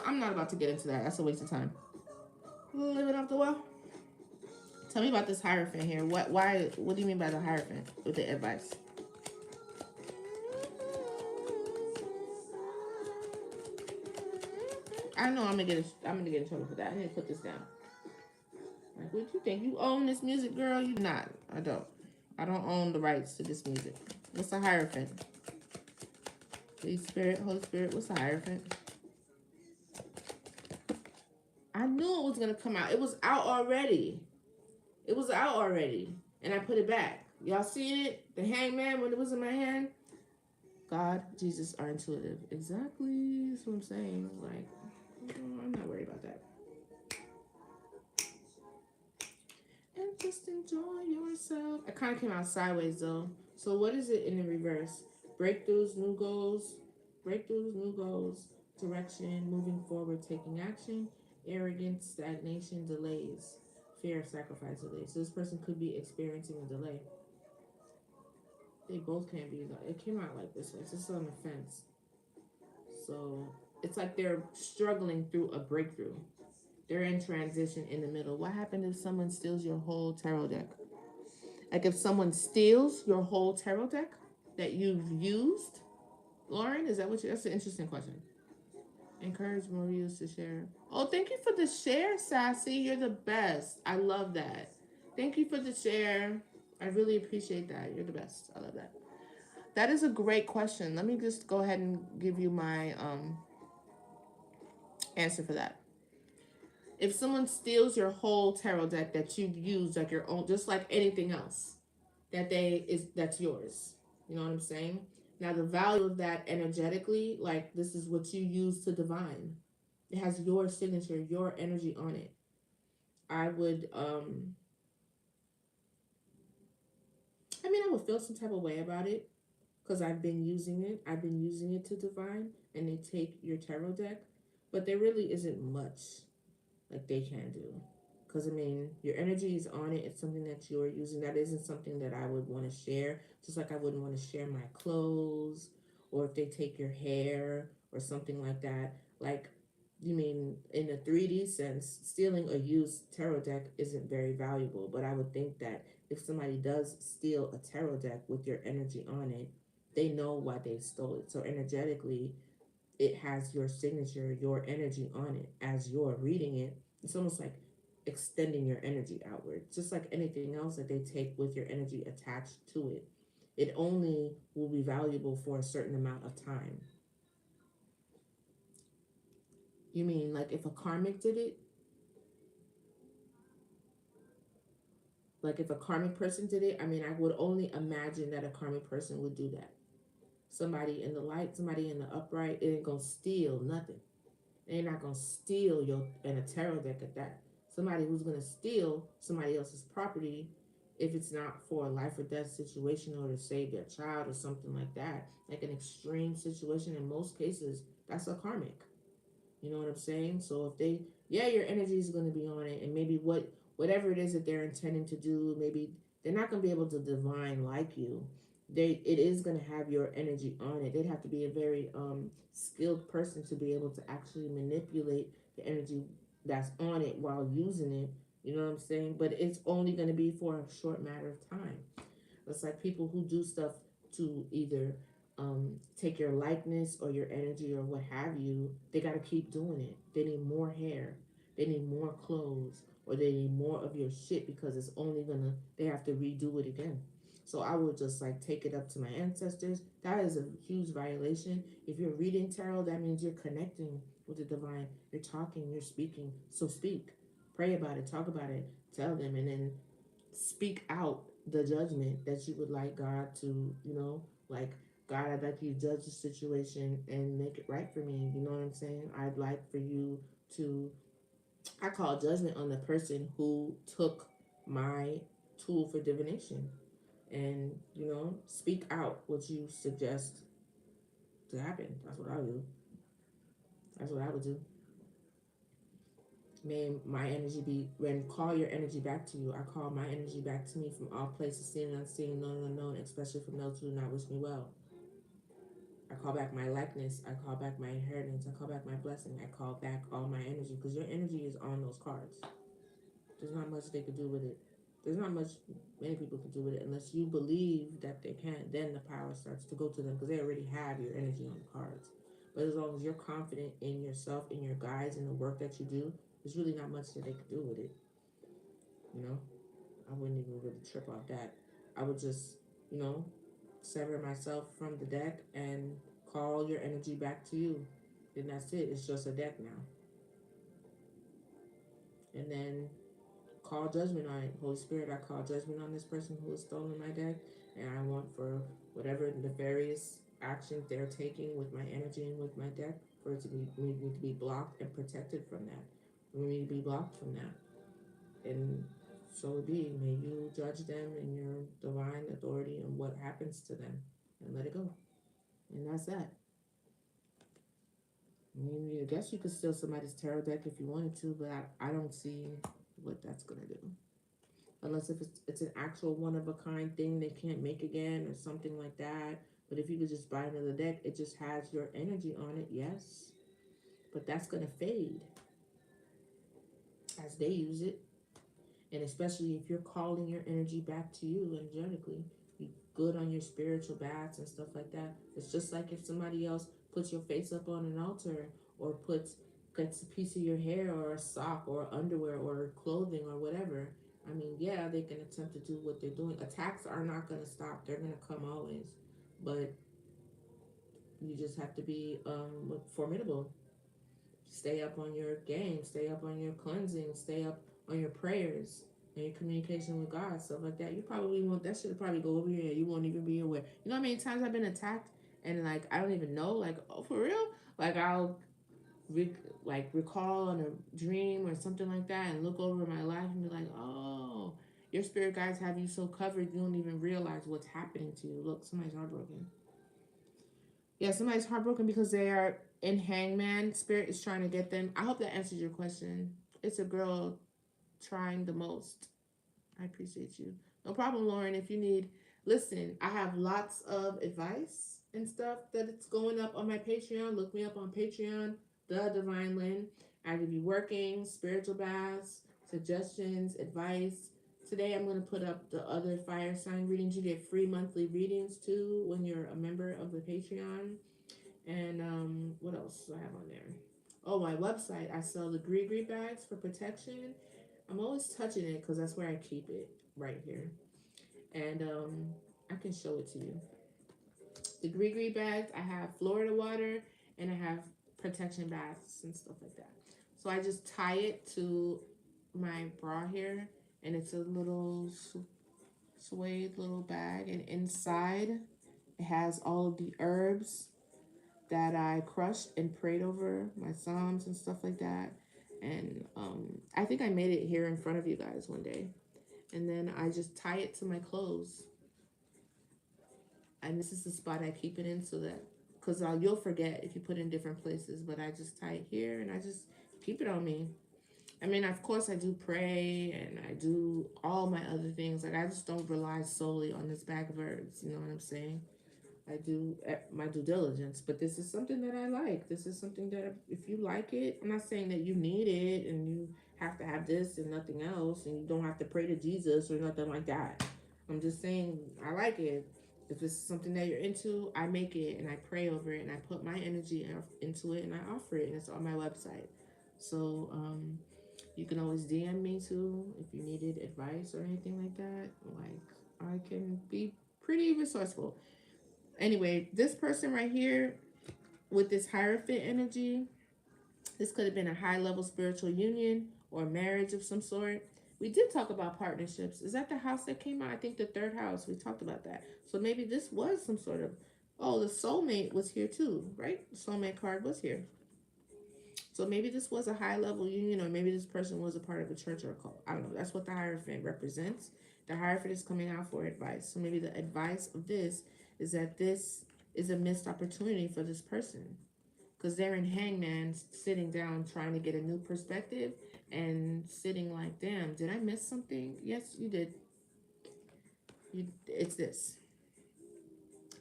I'm not about to get into that. That's a waste of time. Living off the wall. Tell me about this Hierophant here. What do you mean by the Hierophant with the advice? I know I'm gonna get in trouble for that. I need to put this down. Like, what you think? You own this music, girl? You not. I don't. I don't own the rights to this music. What's the Hierophant? Holy Spirit, what's the Hierophant? I knew it was gonna come out. It was out already. It was out already. And I put it back. Y'all seen it? The hangman when it was in my hand? God, Jesus are intuitive. Exactly. That's what I'm saying. Like, I'm not worried about that. And just enjoy yourself. It kind of came out sideways though. So what is it in the reverse? Breakthroughs, new goals. Breakthroughs, new goals. Direction, moving forward, taking action. Arrogance, stagnation, delays. Fear of sacrifice, delays. So this person could be experiencing a delay. They both can be. It came out like this way. It's just on the fence. So it's like they're struggling through a breakthrough. They're in transition in the middle. What happened if someone steals your whole tarot deck? Like if someone steals your whole tarot deck that you've used, Lauren, is that what you? That's an interesting question. Encourage more views to share. Oh, thank you for the share, Sassy. You're the best. I love that. Thank you for the share. I really appreciate that. You're the best. I love that. That is a great question. Let me just go ahead and give you my answer for that. If someone steals your whole tarot deck that you've used like your own, just like anything else, that's yours. You know what I'm saying? Now the value of that energetically, like this is what you use to divine. It has your signature, your energy on it. I would I would feel some type of way about it because I've been using it. I've been using it to divine and they take your tarot deck, but there really isn't much like they can do. Because your energy is on it. It's something that you're using. That isn't something that I would want to share. Just like I wouldn't want to share my clothes or if they take your hair or something like that. Like, you mean in a 3D sense, stealing a used tarot deck isn't very valuable. But I would think that if somebody does steal a tarot deck with your energy on it, they know why they stole it. So energetically, it has your signature, your energy on it as you're reading it. It's almost like extending your energy outward, just like anything else that they take with your energy attached to it. It only will be valuable for a certain amount of time. You mean like if a karmic did it? Like if a karmic person did it, I would only imagine that a karmic person would do that. Somebody in the light, somebody in the upright, it ain't gonna steal nothing. They're not gonna steal your and a tarot deck at that. Somebody who's gonna steal somebody else's property, if it's not for a life or death situation or to save their child or something like that, like an extreme situation. In most cases, that's a karmic. You know what I'm saying? So if your energy is gonna be on it, and maybe whatever it is that they're intending to do, maybe they're not gonna be able to divine like you. It is going to have your energy on it. They'd have to be a very skilled person to be able to actually manipulate the energy that's on it while using it. You know what I'm saying? But it's only going to be for a short matter of time. It's like people who do stuff to either take your likeness or your energy or what have you. They got to keep doing it. They need more hair. They need more clothes, or they need more of your shit because it's only gonna. They have to redo it again. So I would just like take it up to my ancestors. That is a huge violation. If you're reading tarot, that means you're connecting with the divine. You're talking, you're speaking. So speak. Pray about it, talk about it, tell them, and then speak out the judgment that you would like God to, like, God, I'd like you to judge the situation and make it right for me. You know what I'm saying? I'd like for you to, I call judgment on the person who took my tool for divination. And, speak out what you suggest to happen. That's what I would do. That's what I would do. May my energy be, when call your energy back to you. I call my energy back to me from all places, seen and unseen, known and unknown, especially from those who do not wish me well. I call back my likeness. I call back my inheritance. I call back my blessing. I call back all my energy, because your energy is on those cards. There's not much they could do with it. There's not much many people can do with it unless you believe that they can. Then the power starts to go to them, because they already have your energy on the cards. But as long as you're confident in yourself, in your guides, in the work that you do, there's really not much that they could do with it. You know, I wouldn't even really trip off that. I would just, you know, sever myself from the deck and call your energy back to you. And that's it. It's just a deck now. And then call judgment on it. Holy Spirit, I call judgment on this person who has stolen my deck. And I want for whatever nefarious actions they're taking with my energy and with my deck, for it to be, me to be blocked and protected from that. For me to be blocked from that. And so it be. May you judge them in your divine authority and what happens to them, and let it go. And that's that. I mean, I guess you could steal somebody's tarot deck if you wanted to, but I don't see what that's gonna do. Unless if it's an actual one of a kind thing they can't make again or something like that. But if you could just buy another deck, it just has your energy on it, yes. But that's gonna fade as they use it. And especially if you're calling your energy back to you energetically, you good on your spiritual baths and stuff like that. It's just like if somebody else puts your face up on an altar, or gets a piece of your hair or a sock or underwear or clothing or whatever. I mean, yeah, they can attempt to do what they're doing. Attacks are not going to stop. They're going to come always. But you just have to be formidable. Stay up on your game, stay up on your cleansing, stay up on your prayers and your communication with God, stuff like that. You probably won't, that should probably go over your head. You won't even be aware. You know how many times I've been attacked and like I don't even know, like, oh, for real? Like I'll recall on a dream or something like that and look over my life and be like, oh, your spirit guides have you so covered you don't even realize what's happening to you. Look, somebody's heartbroken. Yeah, somebody's heartbroken because they are in hangman. Spirit is trying to get them. I hope that answers your question. It's a girl trying the most. I appreciate you. No problem, Lauren. If you need, listen, I have lots of advice and stuff that it's going up on my Patreon. Look me up on Patreon, the Divine Lyne. I give you working, spiritual baths, suggestions, advice. Today I'm going to put up the other fire sign readings. You get free monthly readings too when you're a member of the Patreon. And what else do I have on there? Oh, my website. I sell the Gree bags for protection. I'm always touching it because that's where I keep it, right here. And I can show it to you. The Gree bags, I have Florida water and I have protection baths and stuff like that. So I just tie it to my bra here, and it's a little suede little bag, and inside it has all of the herbs that I crushed and prayed over, my Psalms and stuff like that. And I think I made it here in front of you guys one day. And then I just tie it to my clothes. And this is the spot I keep it in, so that, because you'll forget if you put it in different places, but I just tie it here and I just keep it on me. I mean, of course, I do pray and I do all my other things. Like, I just don't rely solely on this bag of herbs. You know what I'm saying? I do my due diligence, but this is something that I like. This is something that if you like it, I'm not saying that you need it and you have to have this and nothing else, and you don't have to pray to Jesus or nothing like that. I'm just saying I like it. If it's something that you're into, I make it and I pray over it and I put my energy into it and I offer it, and it's on my website. So you can always DM me too if you needed advice or anything like that. Like, I can be pretty resourceful. Anyway, this person right here with this Hierophant energy, This could have been a high-level spiritual union or marriage of some sort. We did talk about partnerships. Is that the house that came out? I think the third house. We talked about that. So maybe this was some sort of, oh, the soulmate was here too, right? The soulmate card was here. So maybe this was a high-level union, or maybe this person was a part of a church or a cult. I don't know. That's what the Hierophant represents. The Hierophant is coming out for advice. So maybe the advice of this is that this is a missed opportunity for this person, because they're in hangman, sitting down trying to get a new perspective and sitting like, damn, did I miss something? Yes, you did. It's this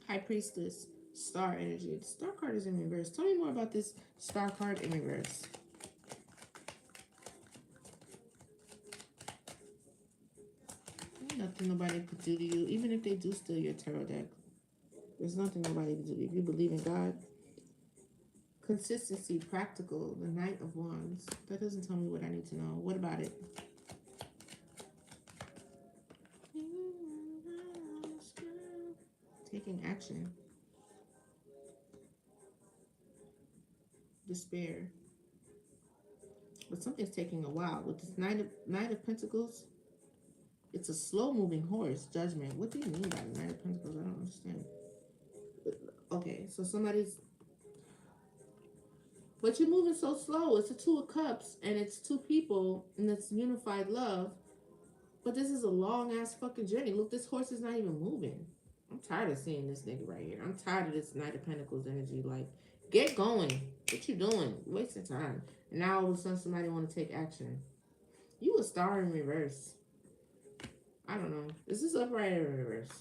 High Priestess, Star energy. The Star card is in reverse. Tell me more about this Star card in reverse. Nothing nobody could do to you, even if they do steal your tarot deck. There's nothing nobody can do. If you believe in God. Consistency, practical, the Knight of Wands. That doesn't tell me what I need to know. What about it? Taking action. Despair. But something's taking a while. With this Knight of Pentacles, it's a slow-moving horse. Judgment. What do you mean by the Knight of Pentacles? I don't understand. Okay, so somebody's... But you're moving so slow. It's a Two of Cups, and it's two people, and it's unified love. But this is a long-ass fucking journey. Look, this horse is not even moving. I'm tired of seeing this nigga right here. I'm tired of this Knight of Pentacles energy. Like, get going. What you doing? Wasting time. And now all of a sudden somebody want to take action. You a Star in reverse. I don't know. Is this upright or in reverse?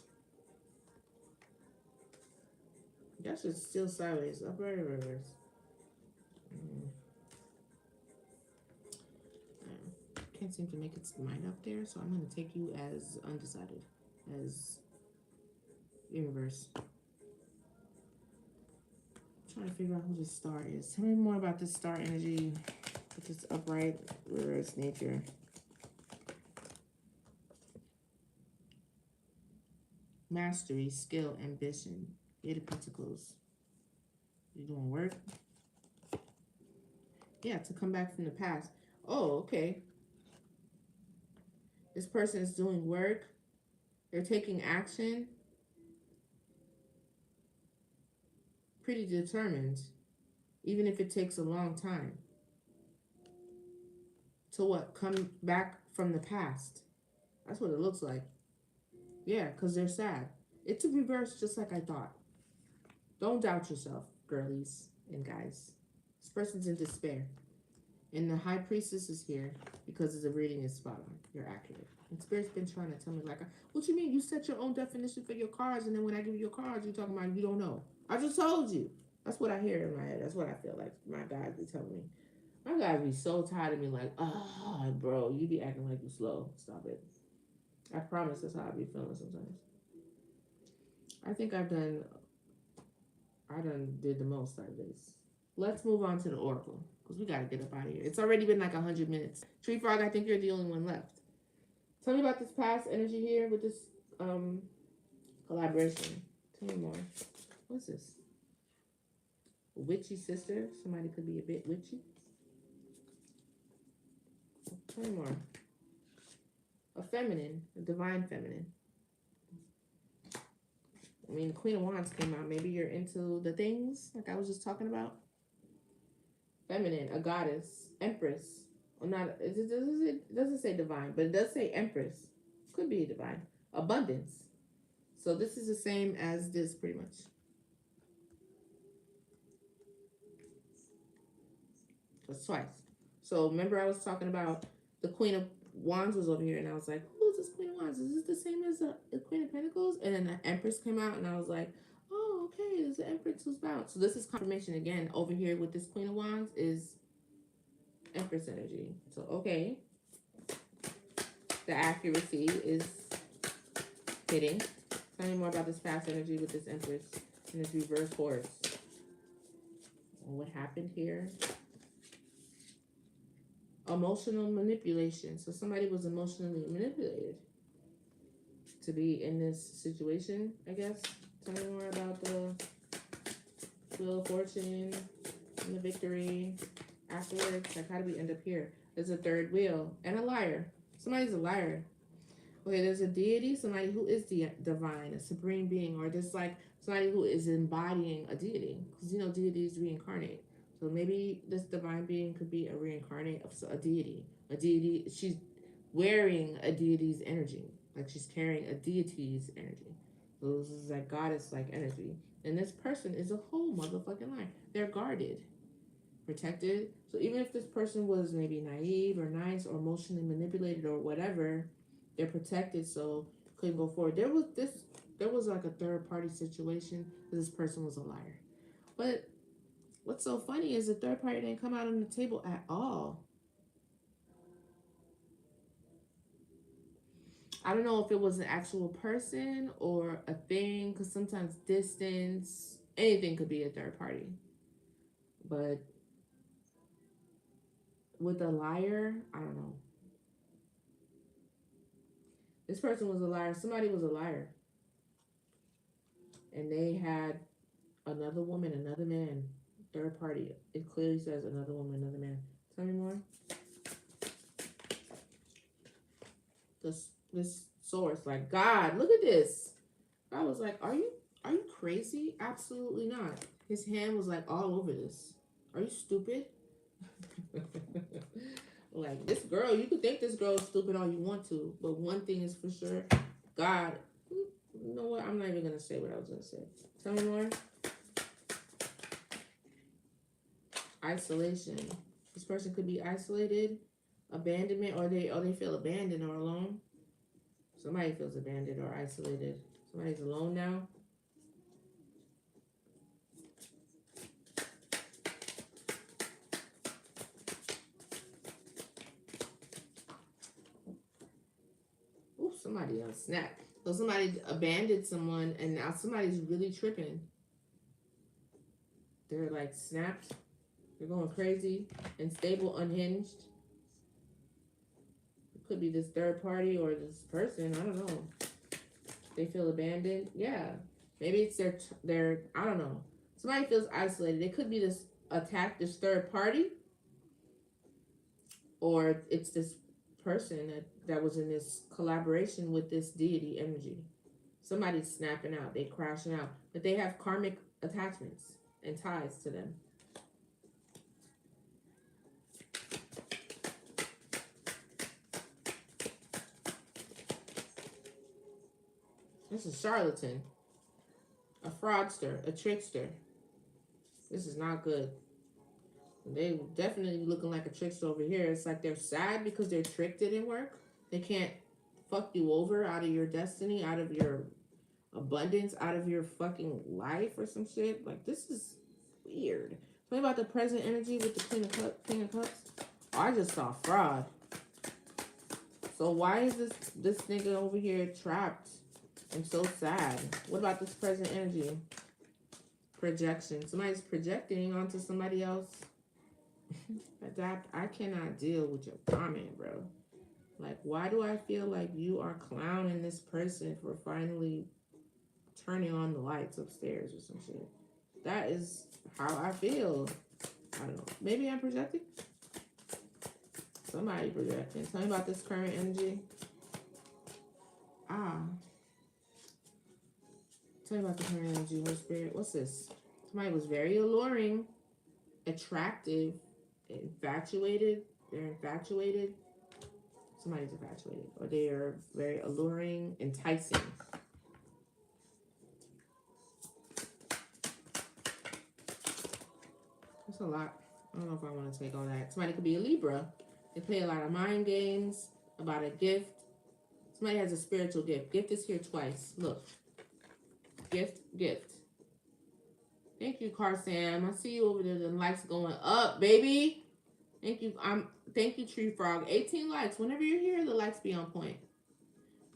That shit's still sideways. Upright or reverse? Can't seem to make its mind up there, so I'm going to take you as undecided, as in reverse. I'm trying to figure out who this Star is. Tell me more about this Star energy with this upright reverse nature. Mastery, skill, ambition. Eight of Pentacles. You doing work? Yeah, to come back from the past. Oh, okay. This person is doing work. They're taking action. Pretty determined. Even if it takes a long time. To what? Come back from the past. That's what it looks like. Yeah, because they're sad. It's a reverse just like I thought. Don't doubt yourself, girlies and guys. This person's in despair. And the High Priestess is here because the reading is spot on. You're accurate. And Spirit's been trying to tell me, like, what you mean? You set your own definition for your cards, and then when I give you your cards, you're talking about you don't know. I just told you. That's what I hear in my head. That's what I feel like my guys be telling me. My guys be so tired of me, like, oh, bro, you be acting like you slow. Stop it. I promise that's how I be feeling sometimes. I think I done did the most out of this. Let's move on to the Oracle, because we got to get up out of here. It's already been like 100 minutes. Tree Frog, I think you're the only one left. Tell me about this past energy here with this collaboration. Tell me more. What's this? A witchy sister. Somebody could be a bit witchy. Tell me more. A feminine. A divine feminine. I mean, Queen of Wands came out. Maybe you're into the things like I was just talking about. Feminine, a goddess, empress. Or not, it doesn't say divine, but it does say empress. Could be divine. Abundance. So this is the same as this pretty much. That's twice. So remember I was talking about the Queen of Wands was over here, and I was like, who's this Queen of Wands? Is this the same as the Queen of Pentacles? And then the Empress came out, and I was like, oh, okay, there's the Empress who's bounced. So this is confirmation again. Over here with this Queen of Wands is Empress energy. So, okay. The accuracy is hitting. Tell me more about this past energy with this Empress and this reverse horse. And what happened here? Emotional manipulation. So somebody was emotionally manipulated to be in this situation, I guess. Tell me more about the Wheel of Fortune and the victory. afterwards? Like, how do we end up here? There's a third wheel and a liar. Somebody's a liar. Okay, there's a deity, somebody who is the divine, a supreme being, or just like somebody who is embodying a deity. Because, you know, deities reincarnate. So maybe this divine being could be a reincarnate of a deity. A deity, she's wearing a deity's energy. Like she's carrying a deity's energy. So this is like goddess-like energy. And this person is a whole motherfucking lie. They're guarded, protected. So even if this person was maybe naive or nice or emotionally manipulated or whatever, they're protected, so couldn't go forward. There was like a third party situation. This person was a liar. But what's so funny is the third party didn't come out on the table at all. I don't know if it was an actual person or a thing, because sometimes distance, anything could be a third party. But with a liar, I don't know. This person was a liar. Somebody was a liar. And they had another woman, another man, third party. It clearly says another woman, another man. Tell me more. This source, like, God, look at this. God was like, are you crazy? Absolutely not. His hand was like all over this. Are you stupid? Like, this girl, you could think this girl is stupid all you want to, but one thing is for sure, God, you know what? I'm not even gonna say what I was gonna say. Tell me more. Isolation. This person could be isolated, abandonment, or they feel abandoned or alone. Somebody feels abandoned or isolated. Somebody's alone now. Ooh, somebody on snap. So somebody abandoned someone and now somebody's really tripping. They're like snapped. They're going crazy, unstable, unhinged. It could be this third party or this person. I don't know. They feel abandoned. Yeah. Maybe it's their I don't know. Somebody feels isolated. It could be this this third party, or it's this person that was in this collaboration with this deity energy. Somebody's snapping out. They crashing out. But they have karmic attachments and ties to them. This is a charlatan, a fraudster, a trickster. This is not good. They definitely looking like a trickster over here. It's like they're sad because they're tricked. It didn't work. They can't fuck you over out of your destiny, out of your abundance, out of your fucking life or some shit. Like, this is weird. Tell me about the present energy with the King of Cups. Oh, I just saw fraud. So why is this nigga over here trapped and so sad? What about this present energy? Projection. Somebody's projecting onto somebody else. Adapt. I cannot deal with your comment, bro. Like, why do I feel like you are clowning this person for finally turning on the lights upstairs or some shit? That is how I feel. I don't know. Maybe I'm projecting? Somebody projecting. Tell me about this current energy. Tell me about the current energy, Holy Spirit. What's this? Somebody was very alluring, attractive, infatuated. They're infatuated. Somebody's infatuated. Or they are very alluring, enticing. That's a lot. I don't know if I want to take all that. Somebody could be a Libra. They play a lot of mind games about a gift. Somebody has a spiritual gift. Gift is here twice. Look. Gift. Thank you, Car Sam. I see you over there. The likes going up, baby. Thank you. Thank you, Tree Frog. 18 likes. Whenever you're here, the likes be on point.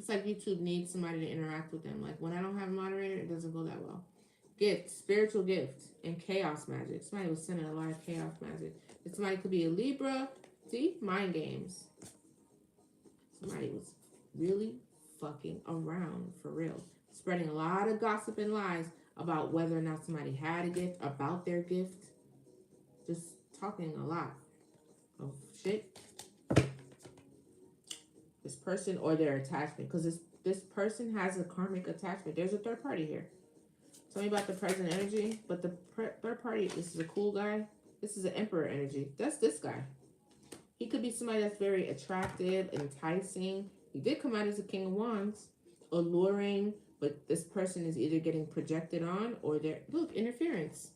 It's like YouTube needs somebody to interact with them. Like, when I don't have a moderator, it doesn't go that well. Gift, spiritual gift, and chaos magic. Somebody was sending a lot of chaos magic. And somebody could be a Libra. See? Mind games. Somebody was really fucking around, for real. Spreading a lot of gossip and lies about whether or not somebody had a gift, about their gift. Just talking a lot. of shit. This person or their attachment, because this person has a karmic attachment. There's a third party here. Tell me about the present energy. But the third party, this is a cool guy. This is an emperor energy. That's this guy. He could be somebody that's very attractive, enticing. He did come out as a king of wands, alluring, but this person is either getting projected on or they're, look, interference.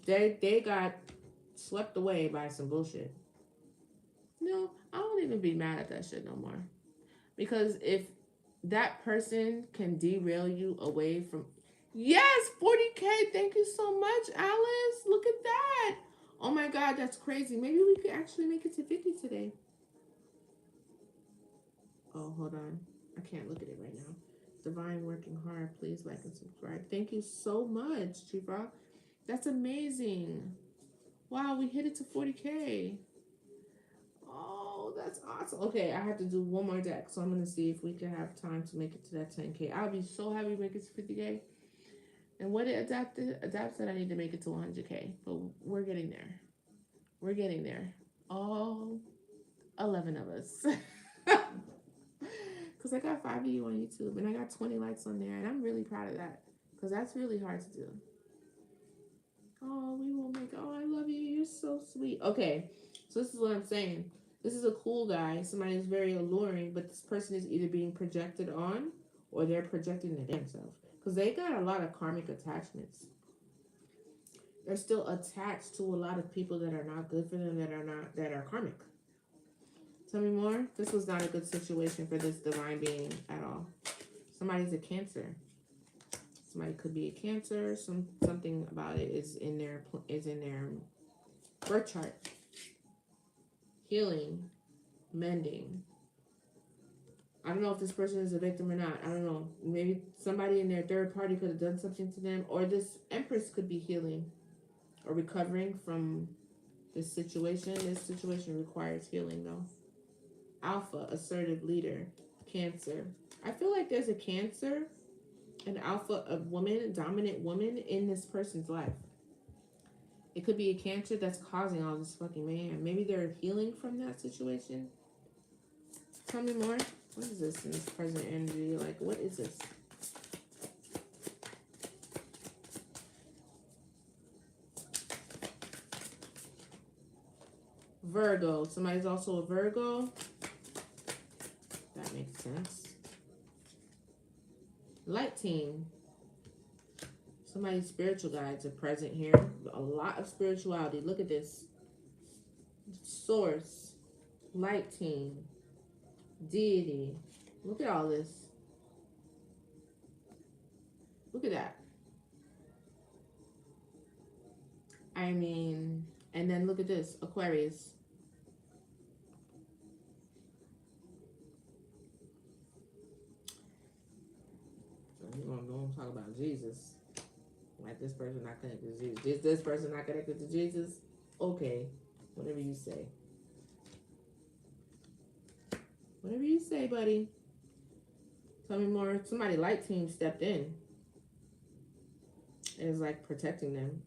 They got swept away by some bullshit. No, I won't even be mad at that shit no more. Because if that person can derail you away from, yes, 40K, thank you so much, Alice. Look at that. Oh my God, that's crazy. Maybe we could actually make it to 50 today. Oh, hold on. I can't look at it right now. Divine working hard. Please like and subscribe. Thank you so much, Chifa. That's amazing. Wow, we hit it to 40K. Oh, that's awesome. Okay, I have to do one more deck, so I'm going to see if we can have time to make it to that 10K. I'll be so happy to make it to 50K. And what it adapted that I need to make it to 100K. But we're getting there. We're getting there. All 11 of us. Because I got 5 of you on YouTube and I got 20 likes on there. And I'm really proud of that. Because that's really hard to do. Oh, we will make. Oh, I love you. You're so sweet. Okay. So this is what I'm saying. This is a cool guy. Somebody who's very alluring. But this person is either being projected on or they're projecting themselves. Because they got a lot of karmic attachments. They're still attached to a lot of people that are not good for them, that are karmic. Tell me more. This was not a good situation for this divine being at all. Somebody's a Cancer. Somebody could be a Cancer. Something about it is in their birth chart. Healing, mending. I don't know if this person is a victim or not. I don't know. Maybe somebody in their third party could have done something to them, or this Empress could be healing or recovering from this situation. This situation requires healing, though. Alpha, assertive leader, Cancer. I feel like there's a Cancer, an alpha, a woman, a dominant woman in this person's life. It could be a Cancer that's causing all this fucking mayhem. Maybe they're healing from that situation. Tell me more. What is this in this present energy? Like, what is this? Virgo. Somebody's also a Virgo. That makes sense. Light team. Somebody's spiritual guides are present here. A lot of spirituality. Look at this. Source. Light team. Deity. Look at all this. Look at that. I mean, and then look at this. Aquarius. We're going to talk about Jesus. Like, this person not connected to Jesus. This person not connected to Jesus? Okay. Whatever you say. Whatever you say, buddy. Tell me more. Somebody light team stepped in. And is like protecting them.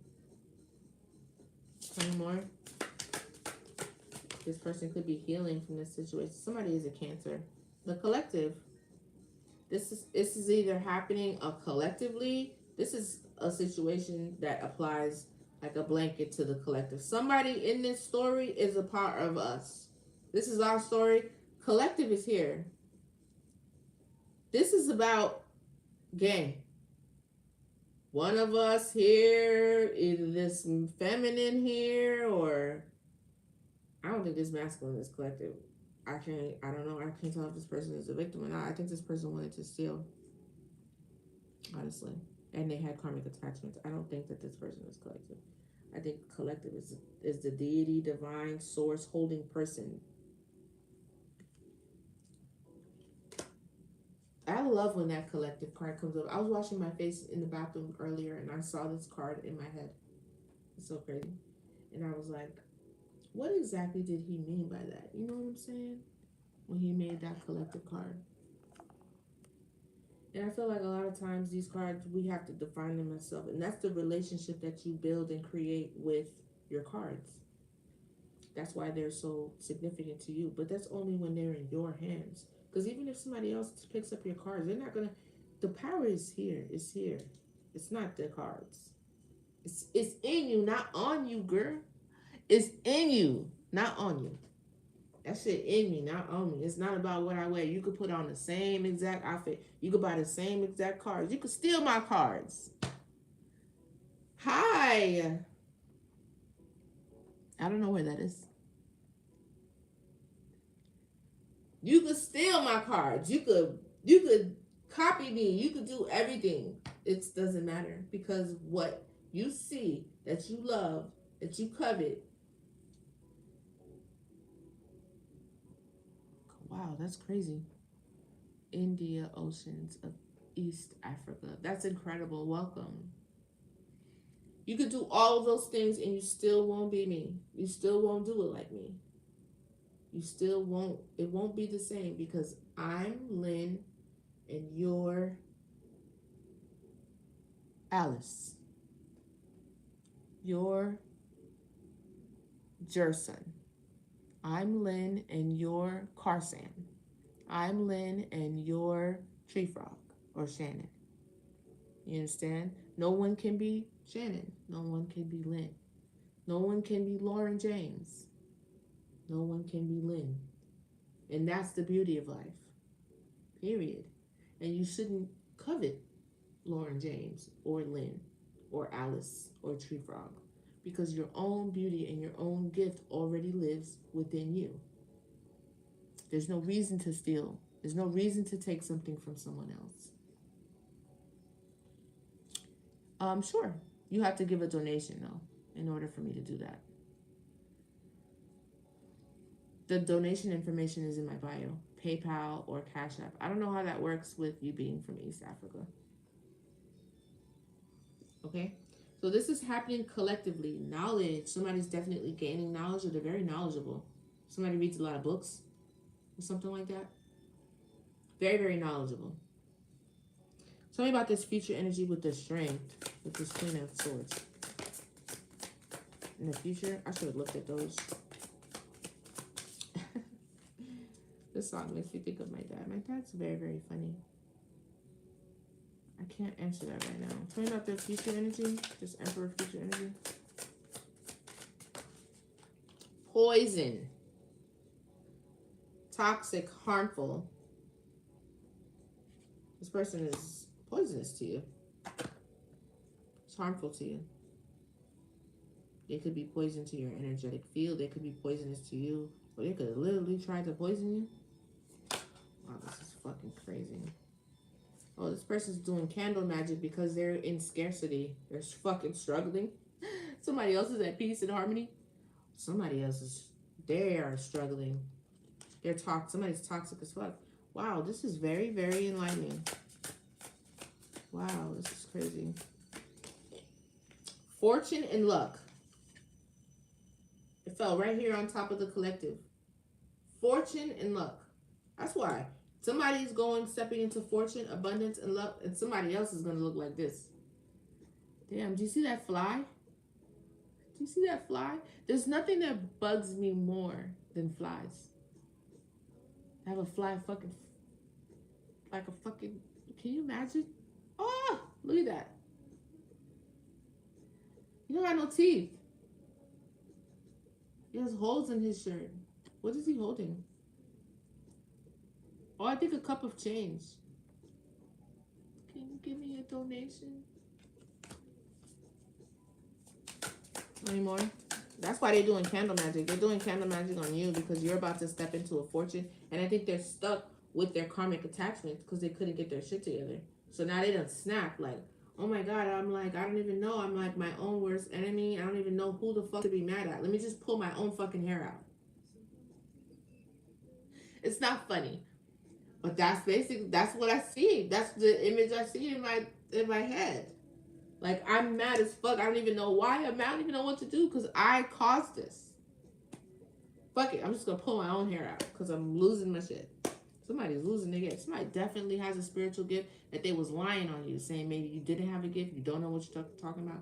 Tell me more. This person could be healing from this situation. Somebody is a Cancer. The collective. This is either happening collectively. This is a situation that applies like a blanket to the collective. Somebody in this story is a part of us. This is our story. Collective is here. This is about gang. One of us here, either this feminine here, or I don't think this masculine is collective. I don't know. I can't tell if this person is a victim or not. I think this person wanted to steal, honestly. And they had karmic attachments. I don't think that this person is collective. I think collective is the deity, divine, source, holding person. I love when that collective card comes up. I was washing my face in the bathroom earlier and I saw this card in my head. It's so crazy. And I was like, what exactly did he mean by that? You know what I'm saying? When he made that collective card. And I feel like a lot of times these cards, we have to define them ourselves. And that's the relationship that you build and create with your cards. That's why they're so significant to you. But that's only when they're in your hands. Because even if somebody else picks up your cards, they're not gonna. The power is here. It's here. It's not the cards. It's in you, not on you, girl. It's in you, not on you. That shit in me, not on me. It's not about what I wear. You could put on the same exact outfit. You could buy the same exact cards. You could steal my cards. Hi. I don't know where that is. You could steal my cards. You could copy me. You could do everything. It doesn't matter because what you see that you love, that you covet. Wow, that's crazy. India Oceans of East Africa. That's incredible. Welcome. You could do all of those things and you still won't be me. You still won't do it like me. You still won't. It won't be the same because I'm Lynn and you're Alice. You're Jerson. I'm Lynn and you're Carson. I'm Lynn and you're Tree Frog or Shannon. You understand? No one can be Shannon. No one can be Lynn. No one can be Lauren James. No one can be Lynn. And that's the beauty of life. Period. And you shouldn't covet Lauren James or Lynn or Alice or Tree Frog because your own beauty and your own gift already lives within you. There's no reason to steal. There's no reason to take something from someone else. Sure. You have to give a donation though in order for me to do that. The donation information is in my bio, PayPal or Cashapp. I don't know how that works with you being from East Africa. Okay? So this is happening collectively. Knowledge. Somebody's definitely gaining knowledge or they're very knowledgeable. Somebody reads a lot of books or something like that. Very, very knowledgeable. Tell me about this future energy with the strength, with this Queen of Swords. In the future, I should have looked at those. This song makes me think of my dad. My dad's very, very funny. I can't answer that right now. Tell me about the future energy, this Emperor future energy. Poison. Toxic, harmful. This person is poisonous to you. It's harmful to you. They could be poison to your energetic field. They could be poisonous to you. Or they could literally try to poison you. Wow, this is fucking crazy. Oh, this person's doing candle magic because they're in scarcity. They're fucking struggling. Somebody else is at peace and harmony. Somebody else is, they are struggling. They're somebody's toxic as fuck. Wow, this is very, very enlightening. Wow, this is crazy. Fortune and luck. It fell right here on top of the collective. Fortune and luck. That's why. Somebody's stepping into fortune, abundance, and luck, and somebody else is going to look like this. Damn, do you see that fly? Do you see that fly? There's nothing that bugs me more than flies. I have a fly fucking, like a fucking, can you imagine? Oh, look at that. He don't got no teeth. He has holes in his shirt. What is he holding? Oh, I think a cup of change. Can you give me a donation? Any more? That's why they're doing candle magic. They're doing candle magic on you because you're about to step into a fortune. And I think they're stuck with their karmic attachments because they couldn't get their shit together. So now they done snap like, oh my God, I'm like, I don't even know. I'm like my own worst enemy. I don't even know who the fuck to be mad at. Let me just pull my own fucking hair out. It's not funny. But that's what I see. That's the image I see in my head. Like, I'm mad as fuck. I don't even know why I'm mad. I don't even know what to do because I caused this. Fuck it. I'm just going to pull my own hair out because I'm losing my shit. Somebody's losing their gift. Somebody definitely has a spiritual gift that they was lying on you, saying maybe you didn't have a gift. You don't know what you're talking about.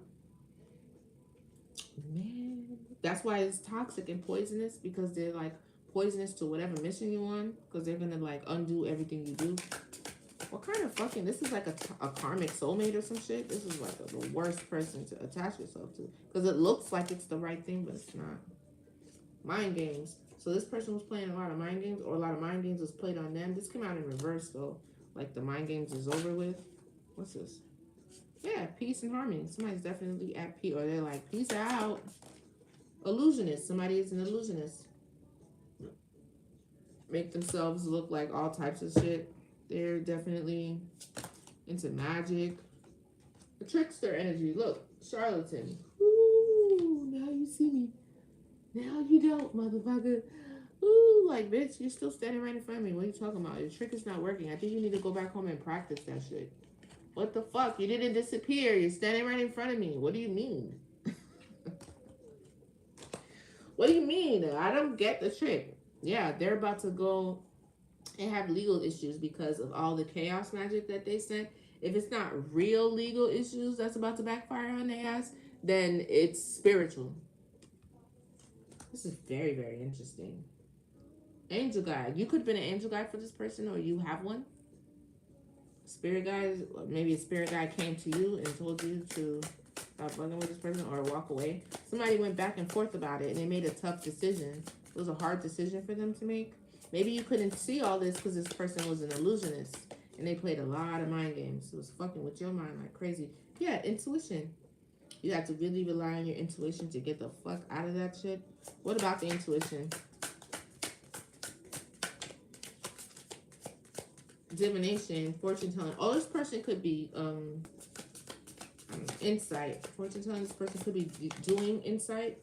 Man, That's why it's toxic and poisonous, because they're like poisonous to whatever mission you on, because they're gonna like undo everything you do. What kind of fucking, this is like a karmic soulmate or some shit. This is like the worst person to attach yourself to, because it looks like it's the right thing, but it's not. Mind games. So this person was playing a lot of mind games, or a lot of mind games was played on them. This came out in reverse though. Like the mind games is over with. What's this? Yeah, peace and harmony. Somebody's definitely at peace, or they're like, peace out. Illusionist. Somebody is an illusionist. Make themselves look like all types of shit. They're definitely into magic. A trickster energy. Look, charlatan. Ooh, now you see me. Now you don't, motherfucker. Ooh, like, bitch, you're still standing right in front of me. What are you talking about? Your trick is not working. I think you need to go back home and practice that shit. What the fuck? You didn't disappear. You're standing right in front of me. What do you mean? What do you mean? I don't get the trick. Yeah, they're about to go and have legal issues because of all the chaos magic that they sent. If it's not real legal issues that's about to backfire on their ass, then it's spiritual. This is very, very interesting. Angel guide. You could have been an angel guide for this person, or you have one. Spirit guide, maybe a spirit guide came to you and told you to stop fucking with this person or walk away. Somebody went back and forth about it and they made a tough decision. It was a hard decision for them to make. Maybe you couldn't see all this because this person was an illusionist and they played a lot of mind games. It was fucking with your mind like crazy. Yeah, intuition. You have to really rely on your intuition to get the fuck out of that shit. What about the intuition? Divination, fortune telling. Oh, this person could be insight. Fortune telling. This person could be doing insight,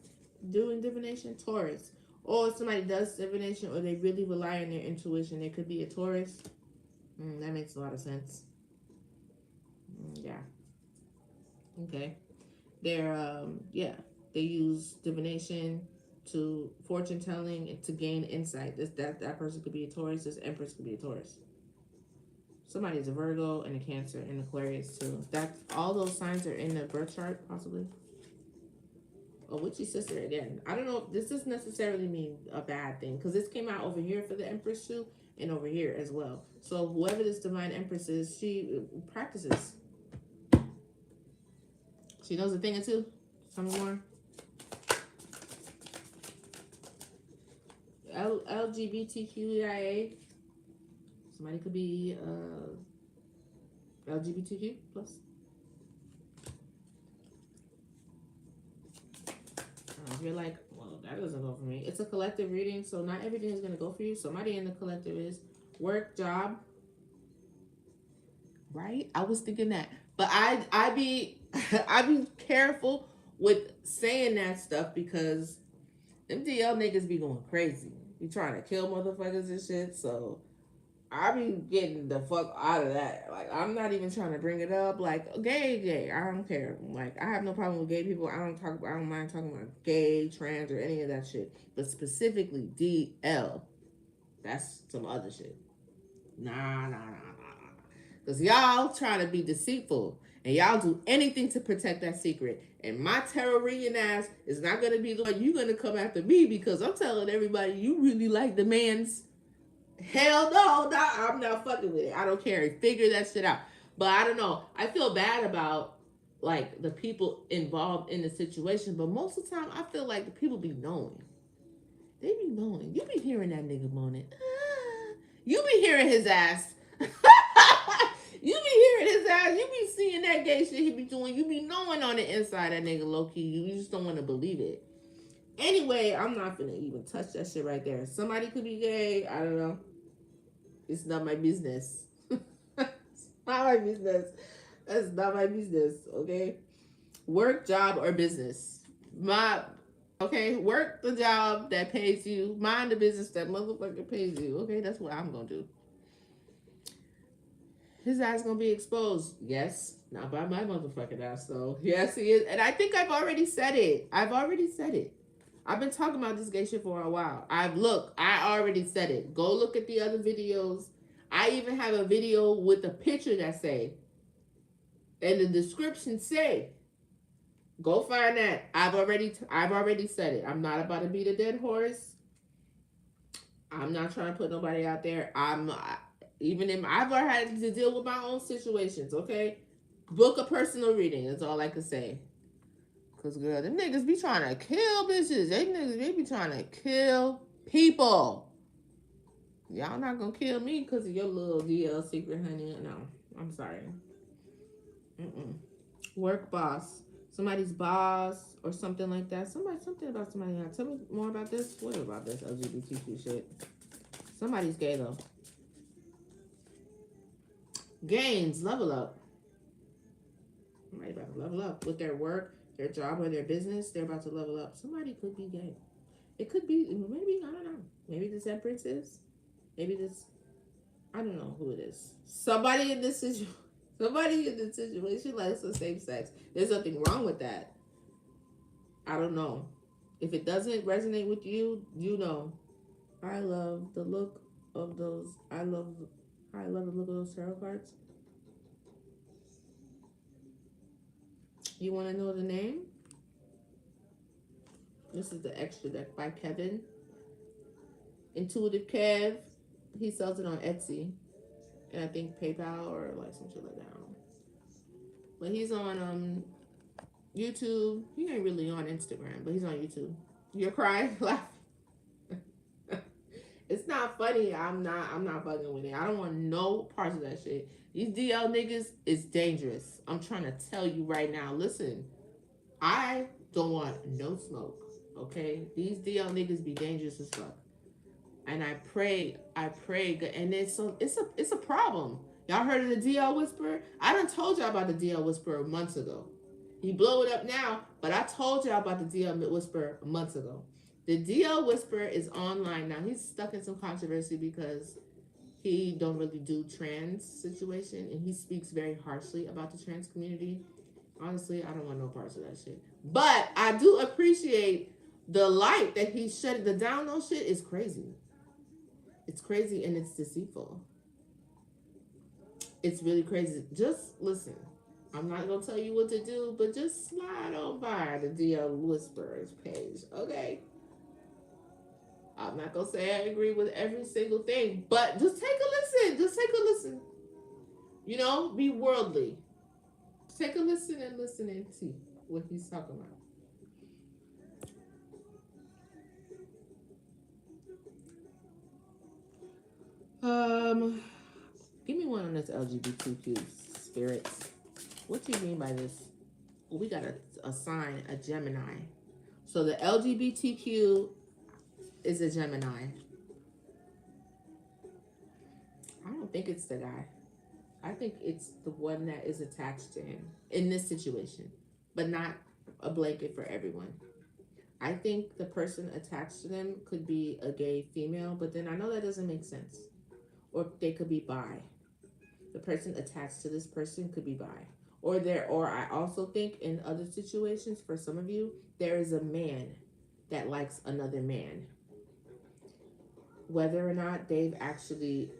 doing divination. Taurus. Or if somebody does divination, or they really rely on their intuition, they could be a Taurus. That makes a lot of sense. Yeah. Okay. They're yeah. They use divination to fortune telling to gain insight. That person could be a Taurus. This Empress could be a Taurus. Somebody's a Virgo and a Cancer and Aquarius too. That all those signs are in the birth chart, possibly. A witchy sister again. I don't know. This doesn't necessarily mean a bad thing, because this came out over here for the Empress too, and over here as well. So whoever this Divine Empress is, she practices. She knows a thing or two. Some more. LGBTQIA. Somebody could be LGBTQ plus. If you're like, well, that doesn't go for me. It's a collective reading, so not everything is going to go for you. Somebody in the collective is work, job. Right? I was thinking that. But I be careful with saying that stuff, because MDL niggas be going crazy. Be trying to kill motherfuckers and shit, so I be getting the fuck out of that. Like, I'm not even trying to bring it up. Like, gay, I don't care. Like, I have no problem with gay people. I don't mind talking about gay, trans, or any of that shit. But specifically DL, that's some other shit. Nah. Because y'all trying to be deceitful, and y'all do anything to protect that secret. And my terror-reading ass is not going to be the one you're going to come after me, because I'm telling everybody you really like the man's. Hell no, I'm not fucking with it. I don't care. Figure that shit out. But I don't know. I feel bad about like the people involved in the situation, but most of the time I feel like the people be knowing. They be knowing. You be hearing that nigga moaning. You be hearing his ass. You be hearing his ass. You be seeing that gay shit he be doing. You be knowing on the inside that nigga low key. You just don't want to believe it. Anyway, I'm not gonna even touch that shit right there. Somebody could be gay. I don't know. It's not my business. It's not my business. That's not my business, okay? Work, job, or business. Okay? Work the job that pays you. Mind the business that motherfucker pays you. Okay? That's what I'm gonna do. His ass gonna be exposed. Yes. Not by my motherfucking ass, though. Yes, he is. And I think I've already said it. I've been talking about this gay shit for a while. I already said it. Go look at the other videos. I even have a video with a picture that say, and the description say, Go find that. I've already said it. I'm not about to beat a dead horse. I'm not trying to put nobody out there. Even if I've already had to deal with my own situations. Okay, book a personal reading. That's all I can say. Cause girl, them niggas be trying to kill bitches. They be trying to kill people. Y'all not gonna kill me because of your little DL secret, honey. No, I'm sorry. Mm-mm. Work boss, somebody's boss or something like that. Something about somebody else. Tell me more about this. What about this LGBTQ shit? Somebody's gay though. Gains, level up. Somebody about to level up with their work, their job, or their business. They're about to level up. Somebody could be gay. It could be, maybe, I don't know. Maybe this Empress is. Maybe this, I don't know who it is. Somebody in this situation likes the same sex. There's nothing wrong with that. I don't know. If it doesn't resonate with you, you know. I love the look of those. I love the look of those tarot cards. You want to know the name? This is the extra deck by Kevin. Intuitive Kev. He sells it on Etsy. And I think PayPal or like some shit like that. I don't know. But he's on YouTube. He ain't really on Instagram, but he's on YouTube. You're crying, laughing. It's not funny. I'm not fucking with it. I don't want no parts of that shit. These DL niggas is dangerous. I'm trying to tell you right now. Listen, I don't want no smoke. Okay? These DL niggas be dangerous as fuck. And I pray, and it's a problem. Y'all heard of the DL Whisperer? I done told y'all about the DL Whisperer months ago. He blow it up now, but I told y'all about the DL Whisperer months ago. The DL Whisperer is online now. He's stuck in some controversy because he don't really do trans situation, and he speaks very harshly about the trans community. Honestly, I don't want no parts of that shit. But I do appreciate the light that he shed. The download shit is crazy. It's crazy and it's deceitful. It's really crazy. Just listen. I'm not going to tell you what to do, but just slide on by the DL Whisperers page, okay? I'm not going to say I agree with every single thing, but just take a listen. Just take a listen. You know, be worldly. Take a listen and see what he's talking about. Give me one on this LGBTQ spirits. What do you mean by this? We got a sign, a Gemini. So the LGBTQ is a Gemini. I don't think it's the guy. I think it's the one that is attached to him in this situation, but not a blanket for everyone. I think the person attached to them could be a gay female, but then I know that doesn't make sense. Or they could be bi. The person attached to this person could be bi. Or I also think in other situations, for some of you, there is a man that likes another man. Whether or not they've actually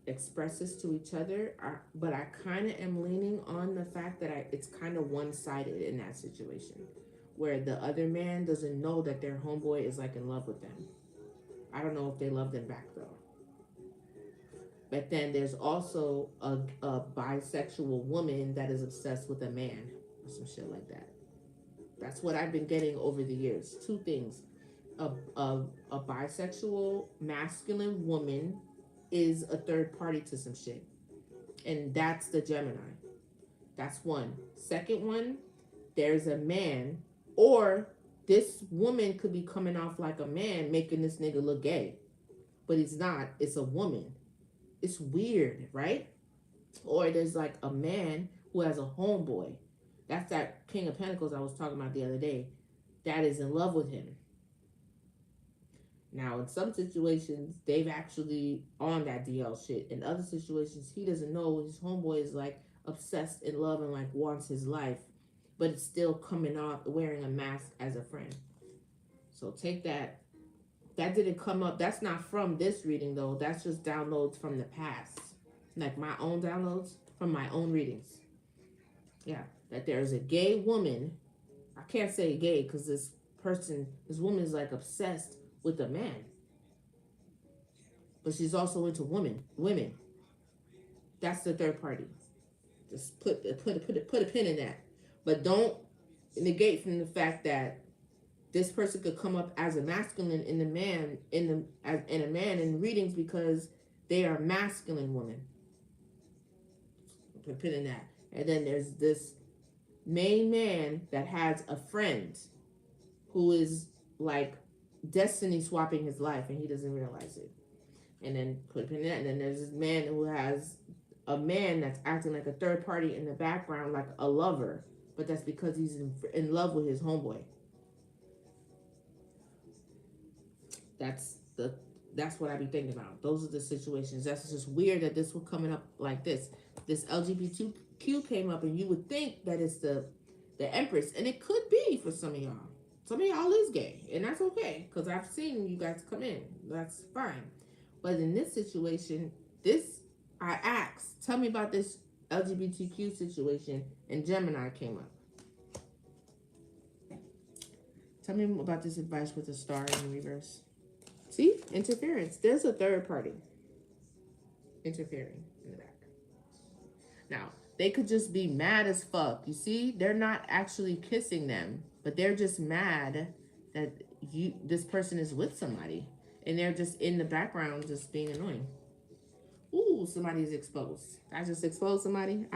expressed this to each other, but I kind of am leaning on the fact that it's kind of one-sided in that situation, where the other man doesn't know that their homeboy is like in love with them. I don't know if they love them back though. But then there's also a bisexual woman that is obsessed with a man or some shit like that. That's what I've been getting over the years. Two things. A bisexual masculine woman is a third party to some shit. And that's the Gemini. That's one. Second one, there's a man, or this woman could be coming off like a man, making this nigga look gay. But he's not. It's a woman. It's weird, right? Or there's like a man who has a homeboy. That's that King of Pentacles I was talking about the other day. That is in love with him. Now, in some situations, they've actually on that DL shit. In other situations, he doesn't know his homeboy is like obsessed in love and like wants his life, but it's still coming off wearing a mask as a friend. So take that. That didn't come up. That's not from this reading, though. That's just downloads from the past. Like my own downloads from my own readings. Yeah. That there is a gay woman I can't say gay because this woman is like obsessed with a man, but she's also into women. That's the third party. Just put a pin in that, but don't negate from the fact that this person could come up as a masculine in the man in a man in readings because they are masculine women. Put a pin in that, and then there's this main man that has a friend who is like destiny swapping his life and he doesn't realize it. And then put a pin in that. And then there's this man who has a man that's acting like a third party in the background, like a lover, but that's because he's in love with his homeboy. That's what I be thinking about. Those are the situations. That's just weird that this was coming up like this. This LGBTQ came up, and you would think that it's the Empress, and it could be for some of y'all. Some of y'all is gay, and that's okay, because I've seen you guys come in. That's fine. But in this situation, I asked, tell me about this LGBTQ situation, and Gemini came up. Tell me about this advice with the star in reverse. See? Interference. There's a third party interfering in the back. Now, they could just be mad as fuck. You see? They're not actually kissing them, but they're just mad that this person is with somebody. And they're just in the background just being annoying. Ooh, somebody's exposed. I just exposed somebody.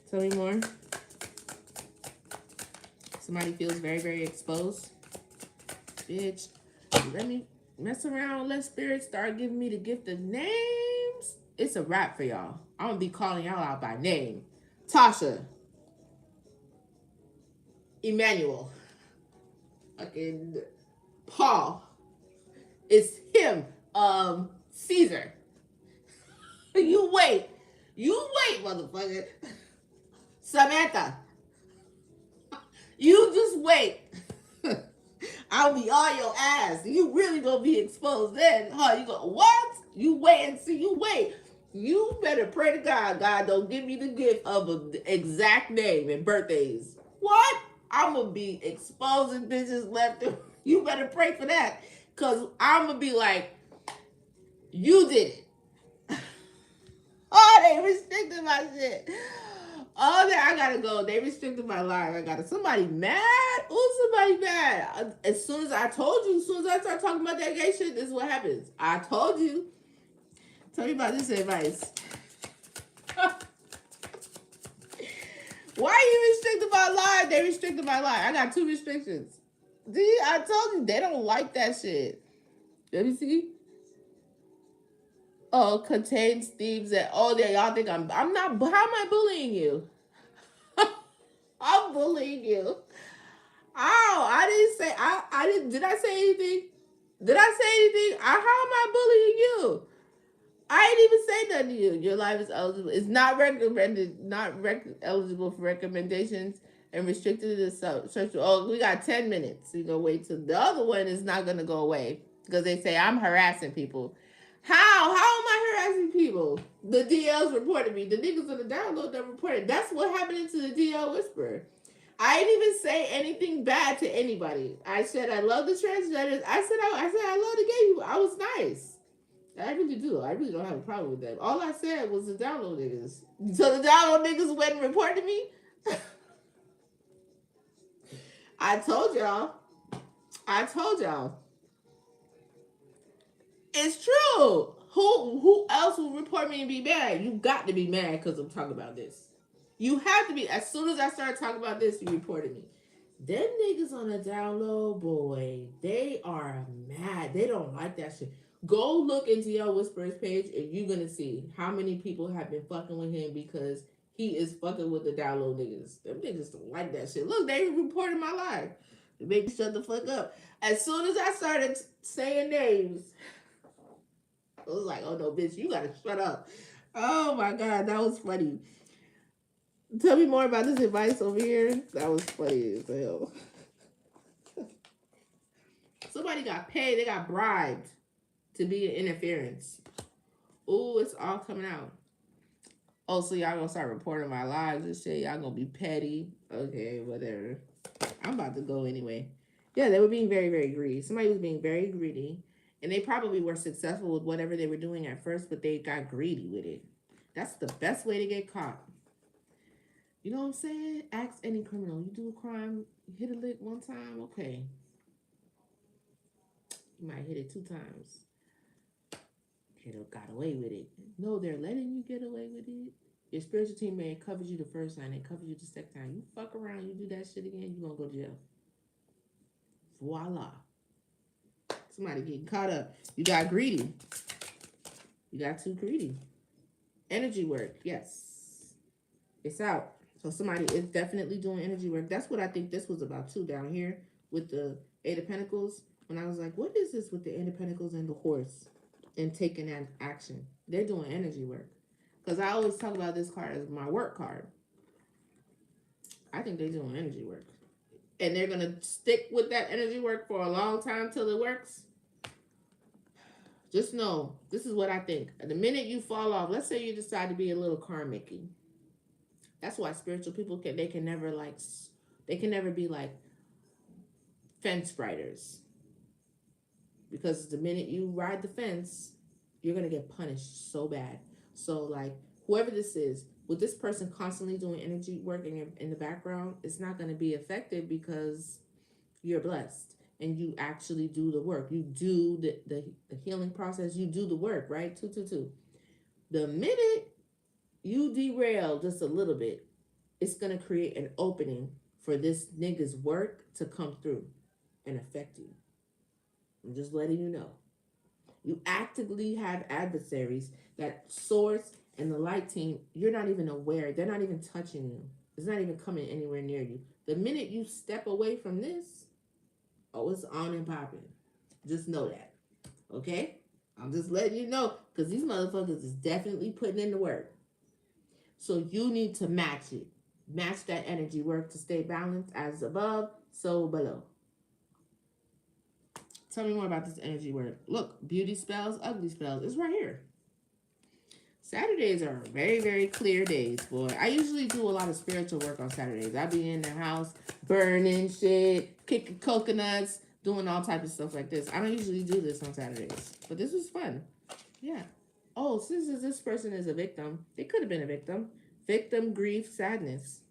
Tell me more. Somebody feels very, very exposed. Bitch, let me mess around. Let spirit start giving me the gift of names. It's a wrap for y'all. I'm gonna be calling y'all out by name. Tasha, Emmanuel, fucking Paul. It's him. Caesar. You wait, motherfucker. Samantha, you just wait. I'll be on your ass. You really gonna be exposed then, huh? You go, what? You wait and see. You wait. You better pray to God. God, don't give me the gift of an exact name and birthdays. What? I'm gonna be exposing bitches left. You better pray for that, cause I'm gonna be like, you did it. Oh, they restricted my shit. Oh, I gotta go. They restricted my live. Somebody mad? Ooh, somebody mad. As soon as I start talking about that gay shit, this is what happens. I told you. Tell me about this advice. Why you restricted my live? They restricted my live. I got 2 restrictions. See, I told you, they don't like that shit. Let me see. Oh, contains themes that, y'all think I'm not, how am I bullying you? I'm bullying you. Oh, I didn't say, did I say anything? How am I bullying you? I didn't even say nothing to you. Your life is eligible. It's not recommended, eligible for recommendations and restricted to search. Oh, we got 10 minutes. You're going to wait till the other one is not going to go away because they say I'm harassing people. How am I harassing people? The DLs reported me. The niggas on the download that reported. That's what happened to the DL Whisperer. I didn't even say anything bad to anybody. I said I love the transgenders. I said I love the gay people. I was nice. I really do. I really don't have a problem with that. All I said was the download niggas. So the download niggas went and reported me. I told y'all. It's true. Who else will report me and be mad? You got to be mad because I'm talking about this. You have to be. As soon as I started talking about this, you reported me. Them niggas on the download, boy, they are mad. They don't like that shit. Go look into your Whisperers page and you're going to see how many people have been fucking with him because he is fucking with the download niggas. Them niggas don't like that shit. Look, they reported my live. They made me shut the fuck up. As soon as I started saying names, I was like, oh no, bitch, you gotta shut up. Oh my God, that was funny. Tell me more about this advice over here. That was funny as hell. Somebody got paid, they got bribed to be an interference. Ooh, it's all coming out. Oh, so y'all gonna start reporting my lives and shit. Y'all gonna be petty. Okay, whatever. I'm about to go anyway. Yeah, they were being very, very greedy. Somebody was being very greedy. And they probably were successful with whatever they were doing at first, but they got greedy with it. That's the best way to get caught. You know what I'm saying? Ask any criminal. You do a crime, hit a lick one time, okay. You might hit it 2 times. Got away with it. No, they're letting you get away with it. Your spiritual teammate covers you the first time, they cover you the second time. You fuck around, you do that shit again, you gonna go to jail. Voila. Somebody getting caught up. You got greedy. You got too greedy. Energy work, yes. It's out. So somebody is definitely doing energy work. That's what I think this was about too down here with the Eight of Pentacles. When I was like, what is this with the Eight of Pentacles and the horse and taking that action? They're doing energy work. Because I always talk about this card as my work card. I think they're doing energy work. And they're going to stick with that energy work for a long time till it works. Just know, this is what I think. The minute you fall off, let's say you decide to be a little karmic-y. That's why spiritual people can never be like fence riders. Because the minute you ride the fence, you're going to get punished so bad. So like whoever this is, with this person constantly doing energy work in the background, it's not going to be effective because you're blessed and you actually do the work. You do the healing process. You do the work, right? 222. The minute you derail just a little bit, it's going to create an opening for this nigga's work to come through and affect you. I'm just letting you know. You actively have adversaries that source and the light team, you're not even aware. They're not even touching you. It's not even coming anywhere near you. The minute you step away from this, oh, it's on and popping. Just know that. Okay? I'm just letting you know because these motherfuckers is definitely putting in the work. So you need to match it. Match that energy work to stay balanced as above, so below. Tell me more about this energy work. Look, beauty spells, ugly spells. It's right here. Saturdays are very, very clear days, boy. I usually do a lot of spiritual work on Saturdays. I be in the house burning shit, kicking coconuts, doing all types of stuff like this. I don't usually do this on Saturdays, but this was fun. Yeah. Oh, since this person is a victim, they could have been a victim. Victim, grief, sadness.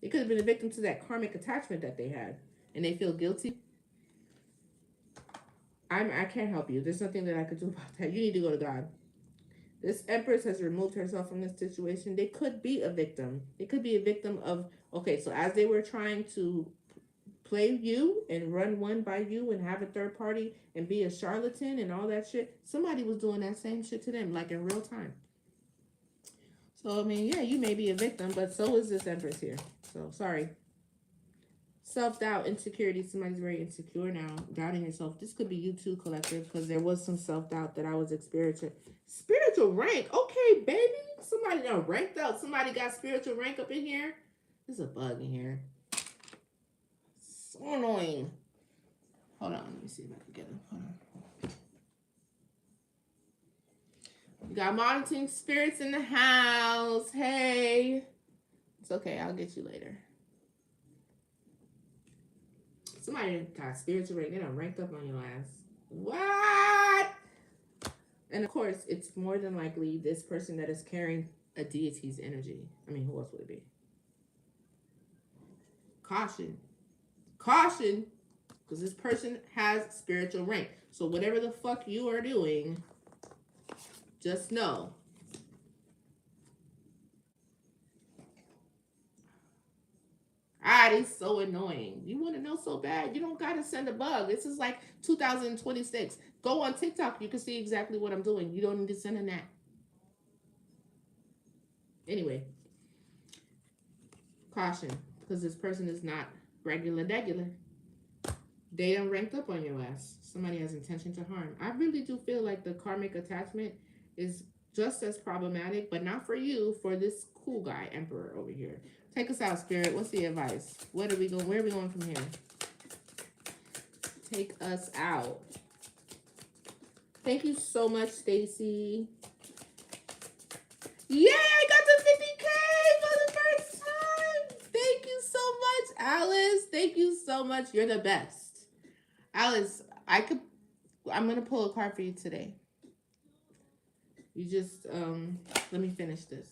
They could have been a victim to that karmic attachment that they had, and they feel guilty. I can't help you. There's nothing that I could do about that. You need to go to God. This Empress has removed herself from this situation. They could be a victim. They could be a victim of, okay, so as they were trying to play you and run one by you and have a third party and be a charlatan and all that shit, somebody was doing that same shit to them, like in real time. So, I mean, yeah, you may be a victim, but so is this Empress here. So, sorry. Self-doubt, insecurity. Somebody's very insecure now, doubting yourself. This could be you too, collective, because there was some self-doubt that I was experiencing. Spiritual rank. Okay, baby. Somebody done ranked up. Somebody got spiritual rank up in here. There's a bug in here. So annoying. Hold on. Let me see if I can get him. Hold on. We got monitoring spirits in the house. Hey. It's okay. I'll get you later. Somebody got spiritual rank. They done ranked up on your ass. What? And of course, it's more than likely this person that is carrying a deity's energy. I mean, who else would it be? Caution. Caution. Because this person has spiritual rank. So whatever the fuck you are doing, just know. It's so annoying. You want to know so bad. You don't got to send a bug. This is like 2026. Go on TikTok. You can see exactly what I'm doing. You don't need to send a gnat. Anyway. Caution. Because this person is not regular. They done ranked up on your ass. Somebody has intention to harm. I really do feel like the karmic attachment is just as problematic, but not for you, for this cool guy, Emperor over here. Take us out, Spirit. What's the advice? Where are we going from here? Take us out. Thank you so much, Stacy. Yay, I got to 50K for the first time. Thank you so Alice, thank you so much. You're the best. Alice, I'm gonna pull a card for you today. You just let me finish this.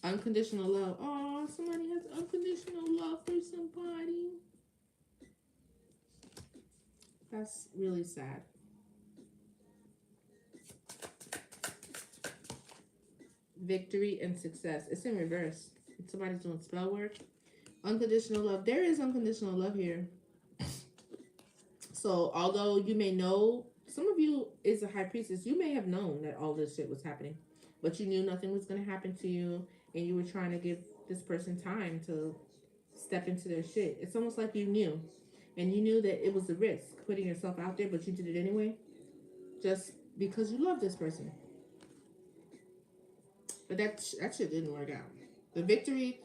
Unconditional love. Oh, somebody has unconditional love for somebody. That's really sad. Victory and success. It's in reverse. Somebody's doing spell work. Unconditional love. There is unconditional love here. So although you may know, some of you is a high priestess, you may have known that all this shit was happening, but you knew nothing was going to happen to you, and you were trying to give this person time to step into their shit. It's almost like you knew, and you knew that it was a risk putting yourself out there, but you did it anyway, just because you love this person. But that shit didn't work out. The victory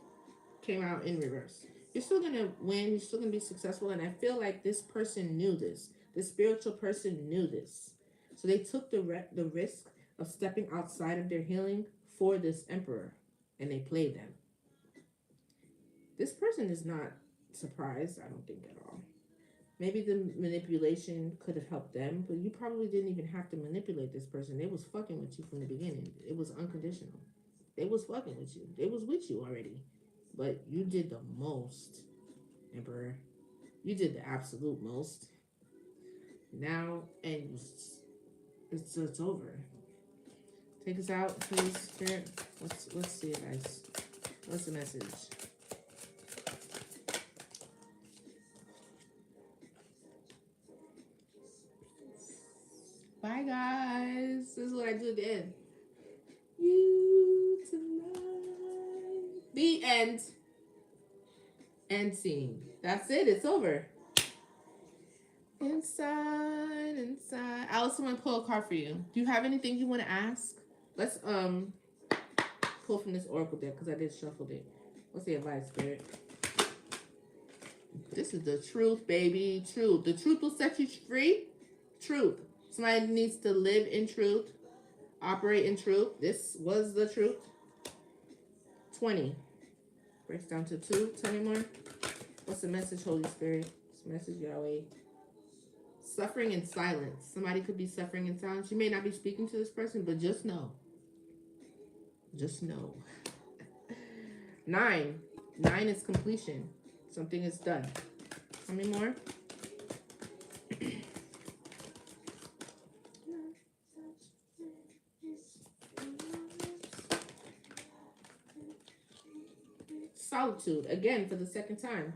came out in reverse. You're still going to win. You're still going to be successful. And I feel like this person knew this. This spiritual person knew this. So they took the risk of stepping outside of their healing for this emperor. And they played them. This person is not surprised, I don't think, at all. Maybe the manipulation could have helped them, but you probably didn't even have to manipulate this person. They was fucking with you from the beginning. It was unconditional. They was fucking with you. They was with you already. But you did the most, Emperor. You did the absolute most. Now, and it's over. Take us out, please, Spirit. Let's see it, guys. What's the message? Bye, guys. This is what I do at the end. You tonight. The end. End scene. That's it. It's over. Inside. Alice, I'm gonna pull a card for you. Do you have anything you want to ask? Let's pull from this oracle deck because I did shuffle it. What's the advice, Spirit? This is the truth, baby. Truth. The truth will set you free. Truth. Somebody needs to live in truth, operate in truth. This was the truth. 20. Breaks down to 2. Tell me more. What's the message, Holy Spirit? What's the message, Yahweh? Suffering in silence. Somebody could be suffering in silence. You may not be speaking to this person, but just know. Just know. 9. 9 is completion. Something is done. Tell me more. Solitude. Again, for the second time.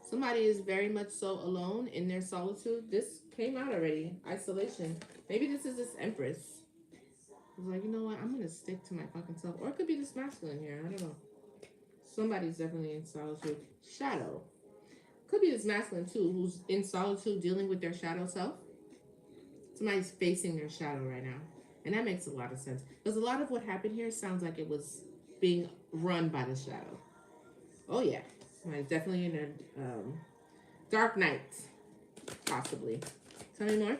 Somebody is very much so alone in their solitude. This came out already. Isolation. Maybe this is this Empress. It's like, you know what? I'm going to stick to my fucking self. Or it could be this masculine here. I don't know. Somebody's definitely in solitude. Shadow. Could be this masculine too, who's in solitude dealing with their shadow self. Somebody's facing their shadow right now. And that makes a lot of sense. Because a lot of what happened here sounds like it was being run by the shadow. Oh, yeah. Somebody's definitely in a dark night. Possibly. Tell me more.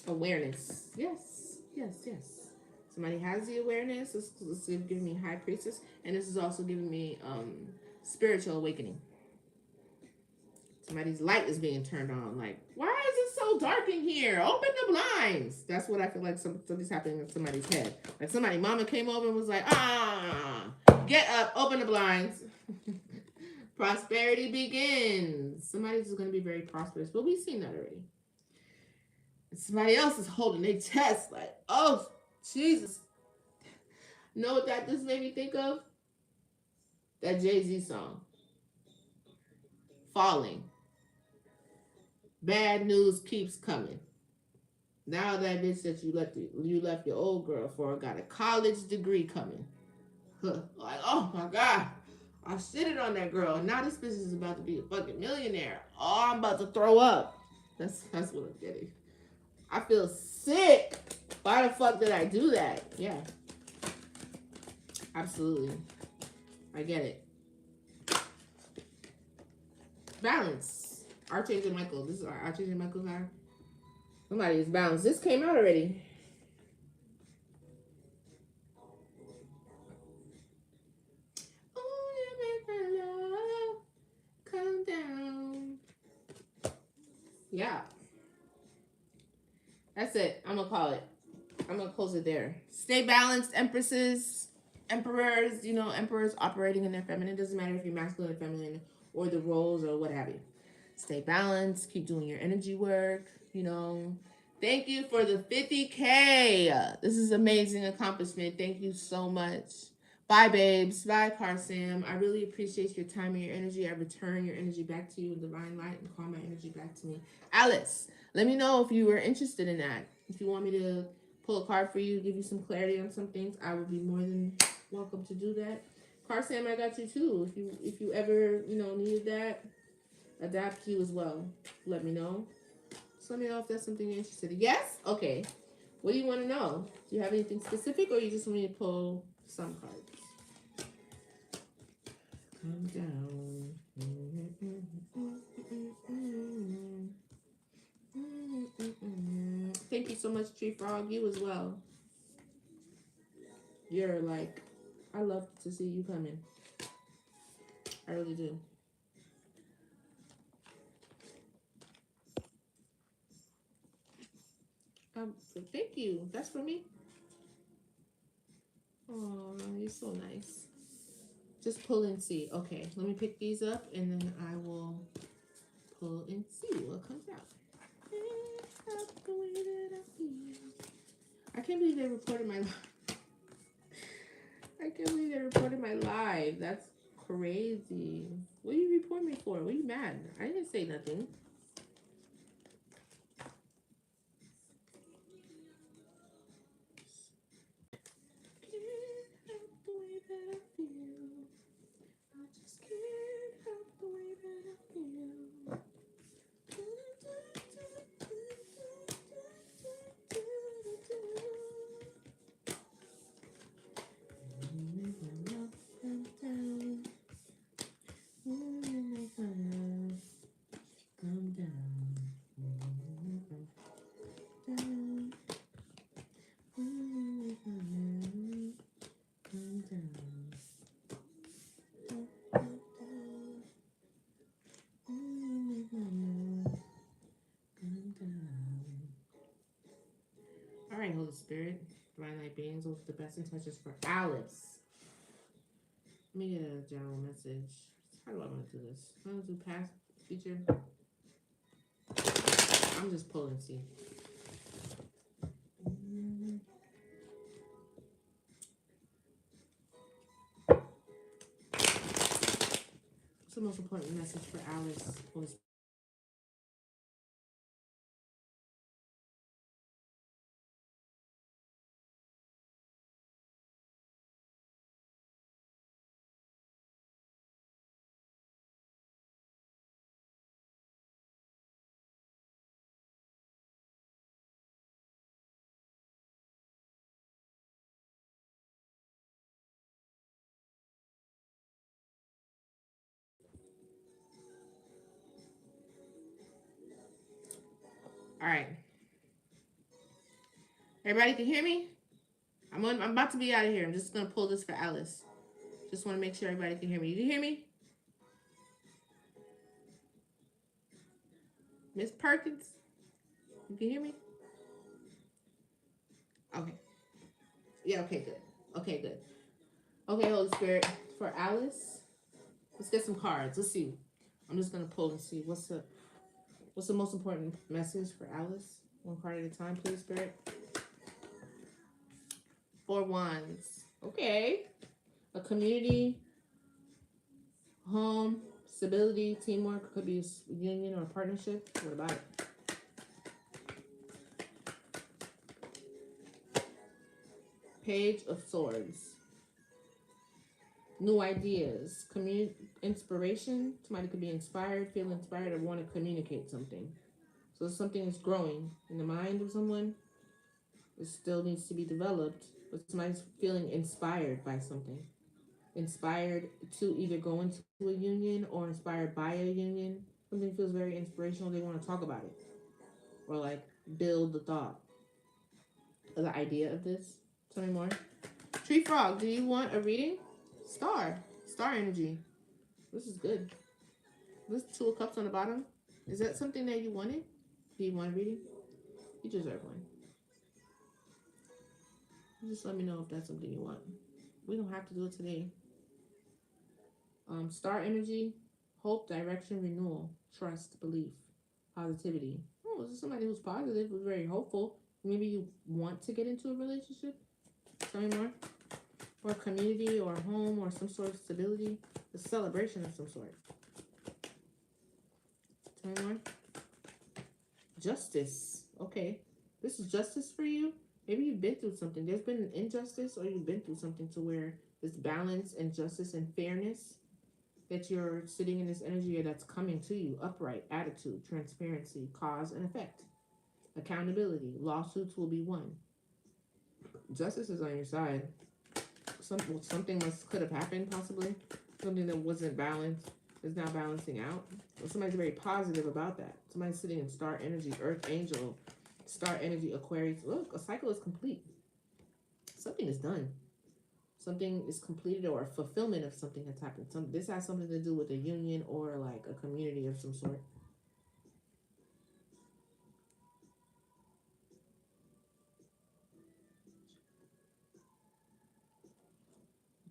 Awareness. Yes. Somebody has the awareness. This is giving me High Priestess. And this is also giving me spiritual awakening. Somebody's light is being turned on. Like, why is it so dark in here? Open the blinds. That's what I feel like something's happening in somebody's head. Like mama came over and was like, get up, open the blinds. Prosperity begins. Somebody's going to be very prosperous. But we've seen that already. And somebody else is holding their chest like, oh, Jesus. Know what that just made me think of? That Jay-Z song. Falling. Bad news keeps coming. Now that bitch that you left your old girl for got a college degree coming. Like, oh my God. I shitted on that girl. And now this bitch is about to be a fucking millionaire. Oh, I'm about to throw up. That's what I'm getting. I feel sick. Why the fuck did I do that? Yeah. Absolutely. I get it. Balance. Archangel Michael. This is our Archangel Michael card. Somebody is balanced. This came out already. Oh, come down. Yeah. That's it. I'm gonna call it. I'm gonna close it there. Stay balanced, empresses, emperors. You know, emperors operating in their feminine. It doesn't matter if you're masculine or feminine or the roles or what have you. Stay balanced. Keep doing your energy work. You know. Thank you for the 50K. This is amazing accomplishment. Thank you so much. Bye, babes. Bye, Carsam. I really appreciate your time and your energy. I return your energy back to you in divine light and call my energy back to me. Alice, let me know if you were interested in that. If you want me to pull a card for you, give you some clarity on some things, I would be more than welcome to do that. Carsam, I got you too. If you ever needed that, adapt to you as well. Let me know. Just let me know if that's something you're interested in. Yes? Okay. What do you want to know? Do you have anything specific, or you just want me to pull some cards? Calm down. Thank you so much, Tree Frog. You as well. You're like, I love to see you coming. I really do. Thank you. That's for me. Oh, you're so nice. Just pull and see. Okay, let me pick these up and then I will pull and see what comes out. I can't believe they reported my live. I can't believe they reported my live. That's crazy. What do you report me for? What are you mad? I didn't say nothing. All right, Holy Spirit, Divine Light beings, with the best intentions for Alice. Let me get a general message. How do I want to do this? I want to do past, future. I'm just pulling, see. What's the most important message for Alice? Holy Spirit? All right. Everybody can hear me? I'm about to be out of here. I'm just going to pull this for Alice. Just want to make sure everybody can hear me. You can hear me? Miss Perkins? You can hear me? Okay. Yeah, okay, good. Okay, good. Okay, Holy Spirit, for Alice, let's get some cards. Let's see. I'm just going to pull and see what's the most important message for Alice. One card at a time, please, Spirit. 4 wands. Okay. A community, home, stability, teamwork. Could be a union or a partnership. What about it? Page of Swords. New ideas. Inspiration. Somebody could be inspired, feel inspired, or want to communicate something. So something is growing in the mind of someone. It still needs to be developed, but somebody's feeling inspired by something. Inspired to either go into a union or inspired by a union. Something feels very inspirational. They want to talk about it. Or like build the thought, the idea of this. Tell me more. Tree Frog, do you want a reading? Star energy. This is good. This 2 of Cups on the bottom. Is that something that you wanted? Do you want a reading? You deserve one. Just let me know if that's something you want. We don't have to do it today. Star energy, hope, direction, renewal, trust, belief, positivity. Oh, this is somebody who's positive, who's very hopeful. Maybe you want to get into a relationship. Tell me more. Or community, or home, or some sort of stability. A celebration of some sort. Tell me more. Justice. Okay. This is justice for you. Maybe you've been through something. There's been an injustice, or you've been through something to where this balance and justice and fairness that you're sitting in this energy that's coming to you. Upright, attitude, transparency, cause and effect, accountability, lawsuits will be won. Justice is on your side. Something could have happened, possibly. Something that wasn't balanced is now balancing out. Well, somebody's very positive about that. Somebody's sitting in star energy, earth angel, star energy, Aquarius. Look, a cycle is complete. Something is done. Something is completed, or a fulfillment of something has happened. This has something to do with a union or like a community of some sort.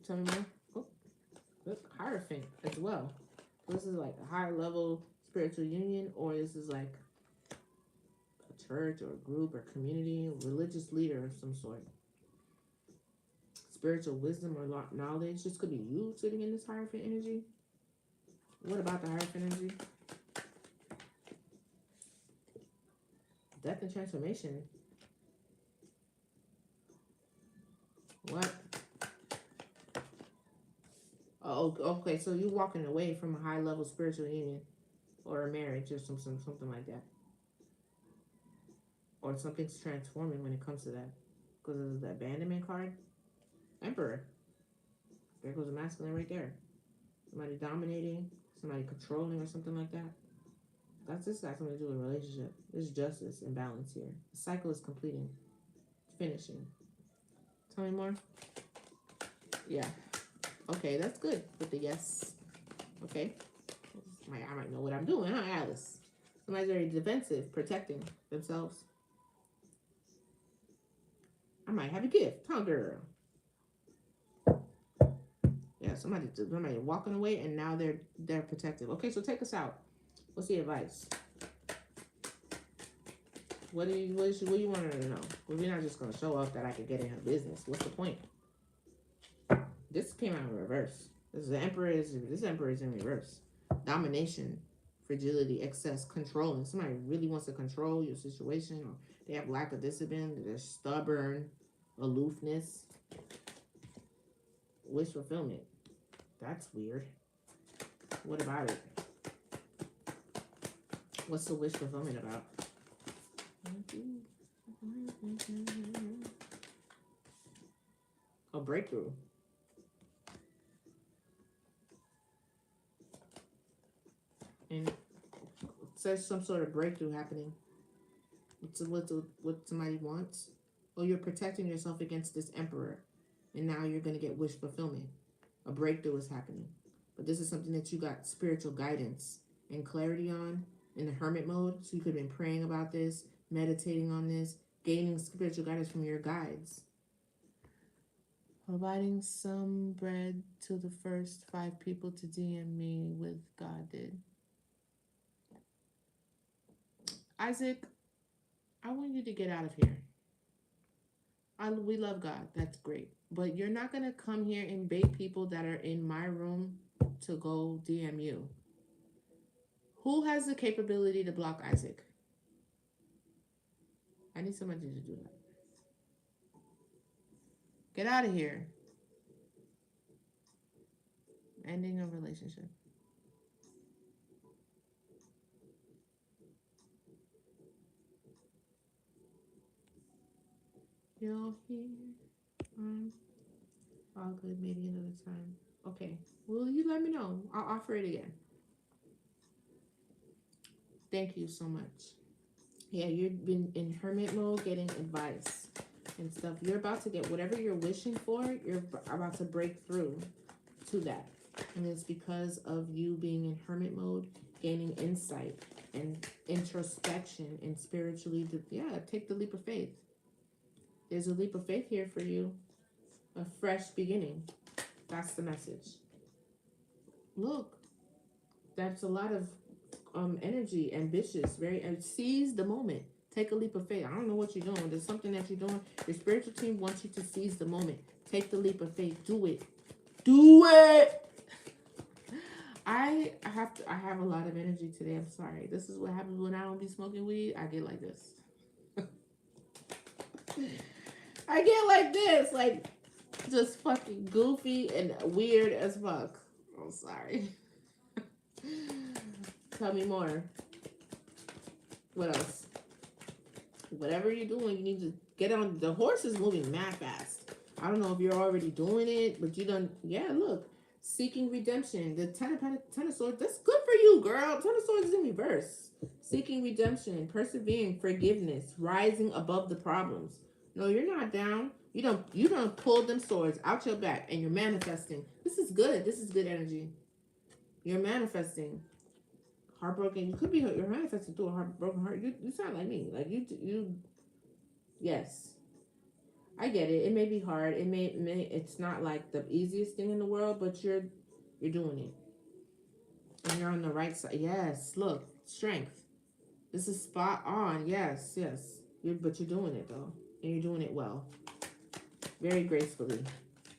Tell me more. Oh, look, Hierophant as well. This is like a higher level spiritual union, or this is like a church or a group or community, religious leader of some sort. Spiritual wisdom or knowledge. This could be you sitting in this Hierophant energy. What about the Hierophant energy? Death and transformation. What? Oh, okay. So you're walking away from a high level spiritual union, or a marriage, or something like that, or something's transforming when it comes to that, because of the abandonment card. Emperor. There goes the masculine right there. Somebody dominating, somebody controlling, or something like that. This got something to do with a relationship. There's justice and balance here. The cycle is completing, finishing. Tell me more. Yeah. Okay, that's good with the yes. Okay. I might know what I'm doing, huh, Alice? Somebody's very defensive, protecting themselves. I might have a gift, huh, girl? Yeah, somebody walking away, and now they're protective. Okay, so take us out. What's the advice? What do you want her to know? Well, we're not just gonna show up that I could get in her business. What's the point? This came out in reverse. This emperor is in reverse. Domination, fragility, excess, controlling. Somebody really wants to control your situation, or they have lack of discipline. They're stubborn, aloofness, wish fulfillment. That's weird. What about it? What's the wish fulfillment about? A breakthrough. And it says some sort of breakthrough happening. What somebody wants. Oh, you're protecting yourself against this emperor. And now you're going to get wish fulfillment. A breakthrough is happening. But this is something that you got spiritual guidance and clarity on in the hermit mode. So you could have been praying about this, meditating on this, gaining spiritual guidance from your guides. Providing some bread to the first 5 people to DM me with God did. Isaac, I want you to get out of here. We love God. That's great. But you're not going to come here and bait people that are in my room to go DM you. Who has the capability to block Isaac? I need somebody to do that. Get out of here. Ending a relationship. You're here. All good. Maybe another time. Okay. Well, you let me know. I'll offer it again. Thank you so much. Yeah, you've been in hermit mode getting advice and stuff. You're about to get whatever you're wishing for, you're about to break through to that. And it's because of you being in hermit mode, gaining insight and introspection and spiritually, yeah, take the leap of faith. There's a leap of faith here for you, a fresh beginning. That's the message. Look, that's a lot of energy, ambitious, very seize the moment. Take a leap of faith. I don't know what you're doing. There's something that you're doing. Your spiritual team wants you to seize the moment. Take the leap of faith. Do it. Do it. I have a lot of energy today. I'm sorry. This is what happens when I don't be smoking weed. I get like this. I get like this, like just fucking goofy and weird as fuck. I'm sorry. Tell me more. What else? Whatever you're doing, you need to get on. The horse is moving mad fast. I don't know if you're already doing it, but you done. Yeah, look. Seeking redemption. The ten of swords. That's good for you, girl. Ten of swords is in reverse. Seeking redemption. Persevering. Forgiveness. Rising above the problems. No, you're not down. You don't pull them swords out your back and you're manifesting. This is good. This is good energy. You're manifesting. Heartbroken. You could be you're manifesting through a heartbroken heart. You sound like me. Like you. Yes, I get it. It may be hard. It's not like the easiest thing in the world, but you're doing it, and you're on the right side. Yes, look, strength. This is spot on. Yes, yes. But you're doing it though, and you're doing it well, very gracefully.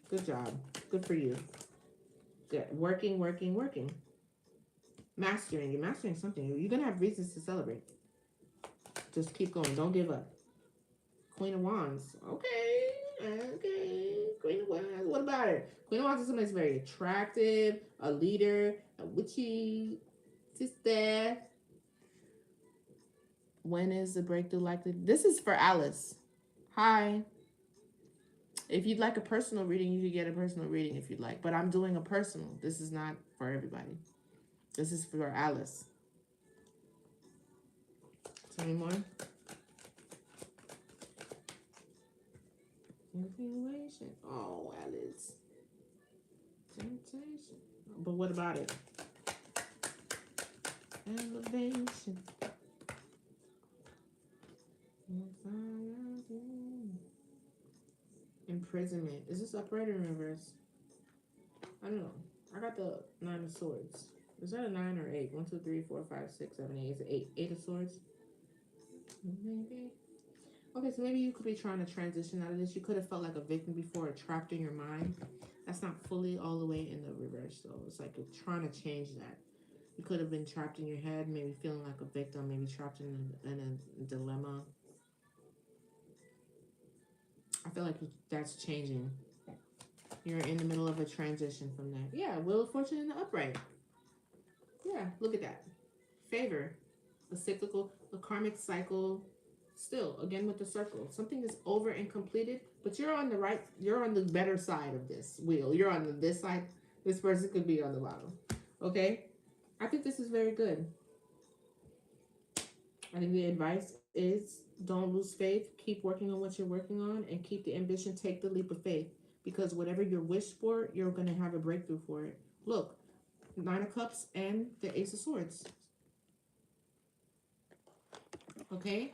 Good job. Good for you. Good. Working, working, working. Mastering. You're mastering something. You're gonna have reasons to celebrate. Just keep going. Don't give up. Queen of Wands. Okay. Okay. Queen of Wands. What about it? Queen of Wands is somebody that's very attractive, a leader, a witchy sister. When is the breakthrough likely? This is for Alice. Hi. If you'd like a personal reading, you could get a personal reading if you'd like. But I'm doing a personal. This is not for everybody. This is for Alice. Tell me more. Continuation. Oh, Alice. Temptation. But what about it? Elevation. Imprisonment. Is this upright or in reverse? I don't know. I got the 9 of swords. Is that a 9 or 8? 1, 2, 3, 4, 5, 6, 7, 8. Is it 8? 8 of swords? Maybe. Okay, so maybe you could be trying to transition out of this. You could have felt like a victim before or trapped in your mind. That's not fully all the way in the reverse, though. It's like you're trying to change that. You could have been trapped in your head, maybe feeling like a victim, maybe trapped in a dilemma. I feel like that's changing. You're in the middle of a transition from that. Yeah, Wheel of Fortune in the upright. Yeah, look at that. Favor. A cyclical, a karmic cycle. Still, again with the circle. Something is over and completed, but you're on the right, you're on the better side of this wheel. You're on this side. This person could be on the bottom. Okay? I think this is very good. I think the advice is don't lose faith. Keep working on what you're working on and keep the ambition. Take the leap of faith because whatever you wish for, you're going to have a breakthrough for it. Look, 9 of Cups and the Ace of Swords. Okay?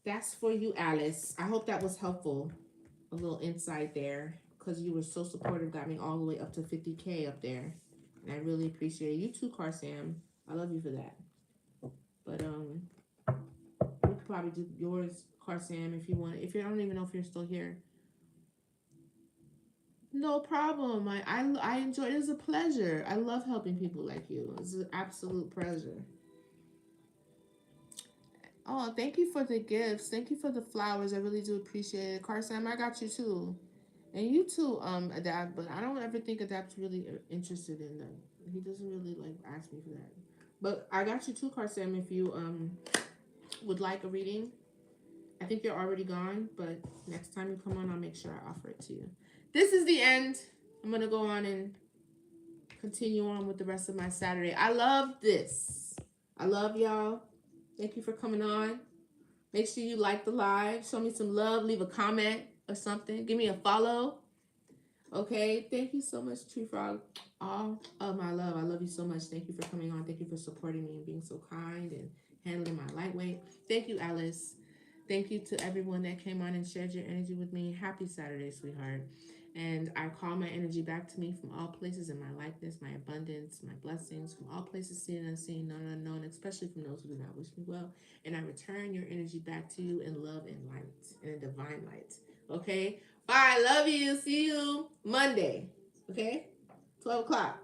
That's for you, Alice. I hope that was helpful. A little insight there because you were so supportive. Got me all the way up to 50K up there. And I really appreciate it. You too, Car Sam. I love you for that. But we could probably do yours, Car Sam, if you want. If you I don't even know if you're still here. No problem. I enjoy it. It's a pleasure. I love helping people like you. It's an absolute pleasure. Oh, thank you for the gifts. Thank you for the flowers. I really do appreciate it. Car Sam, I got you too. And you too, Adapt, but I don't ever think Adapt's really interested in that. He doesn't really like ask me for that. But I got you too, Car Sam, if you would like a reading. I think you're already gone, but next time you come on, I'll make sure I offer it to you. This is the end. I'm gonna go on and continue on with the rest of my Saturday. I love this. I love y'all. Thank you for coming on. Make sure you like the live. Show me some love. Leave a comment or something. Give me a follow. Okay. Thank you so much, Tree Frog. All of my love. I love you so much. Thank you for coming on. Thank you for supporting me and being so kind and handling my lightweight. Thank you, Alice. Thank you to everyone that came on and shared your energy with me. Happy Saturday, sweetheart. And I call my energy back to me from all places in my likeness, my abundance, my blessings, from all places seen and unseen, known and unknown, especially from those who do not wish me well. And I return your energy back to you in love and light, and in divine light. Okay? Bye. Love you. See you Monday. Okay? 12 o'clock.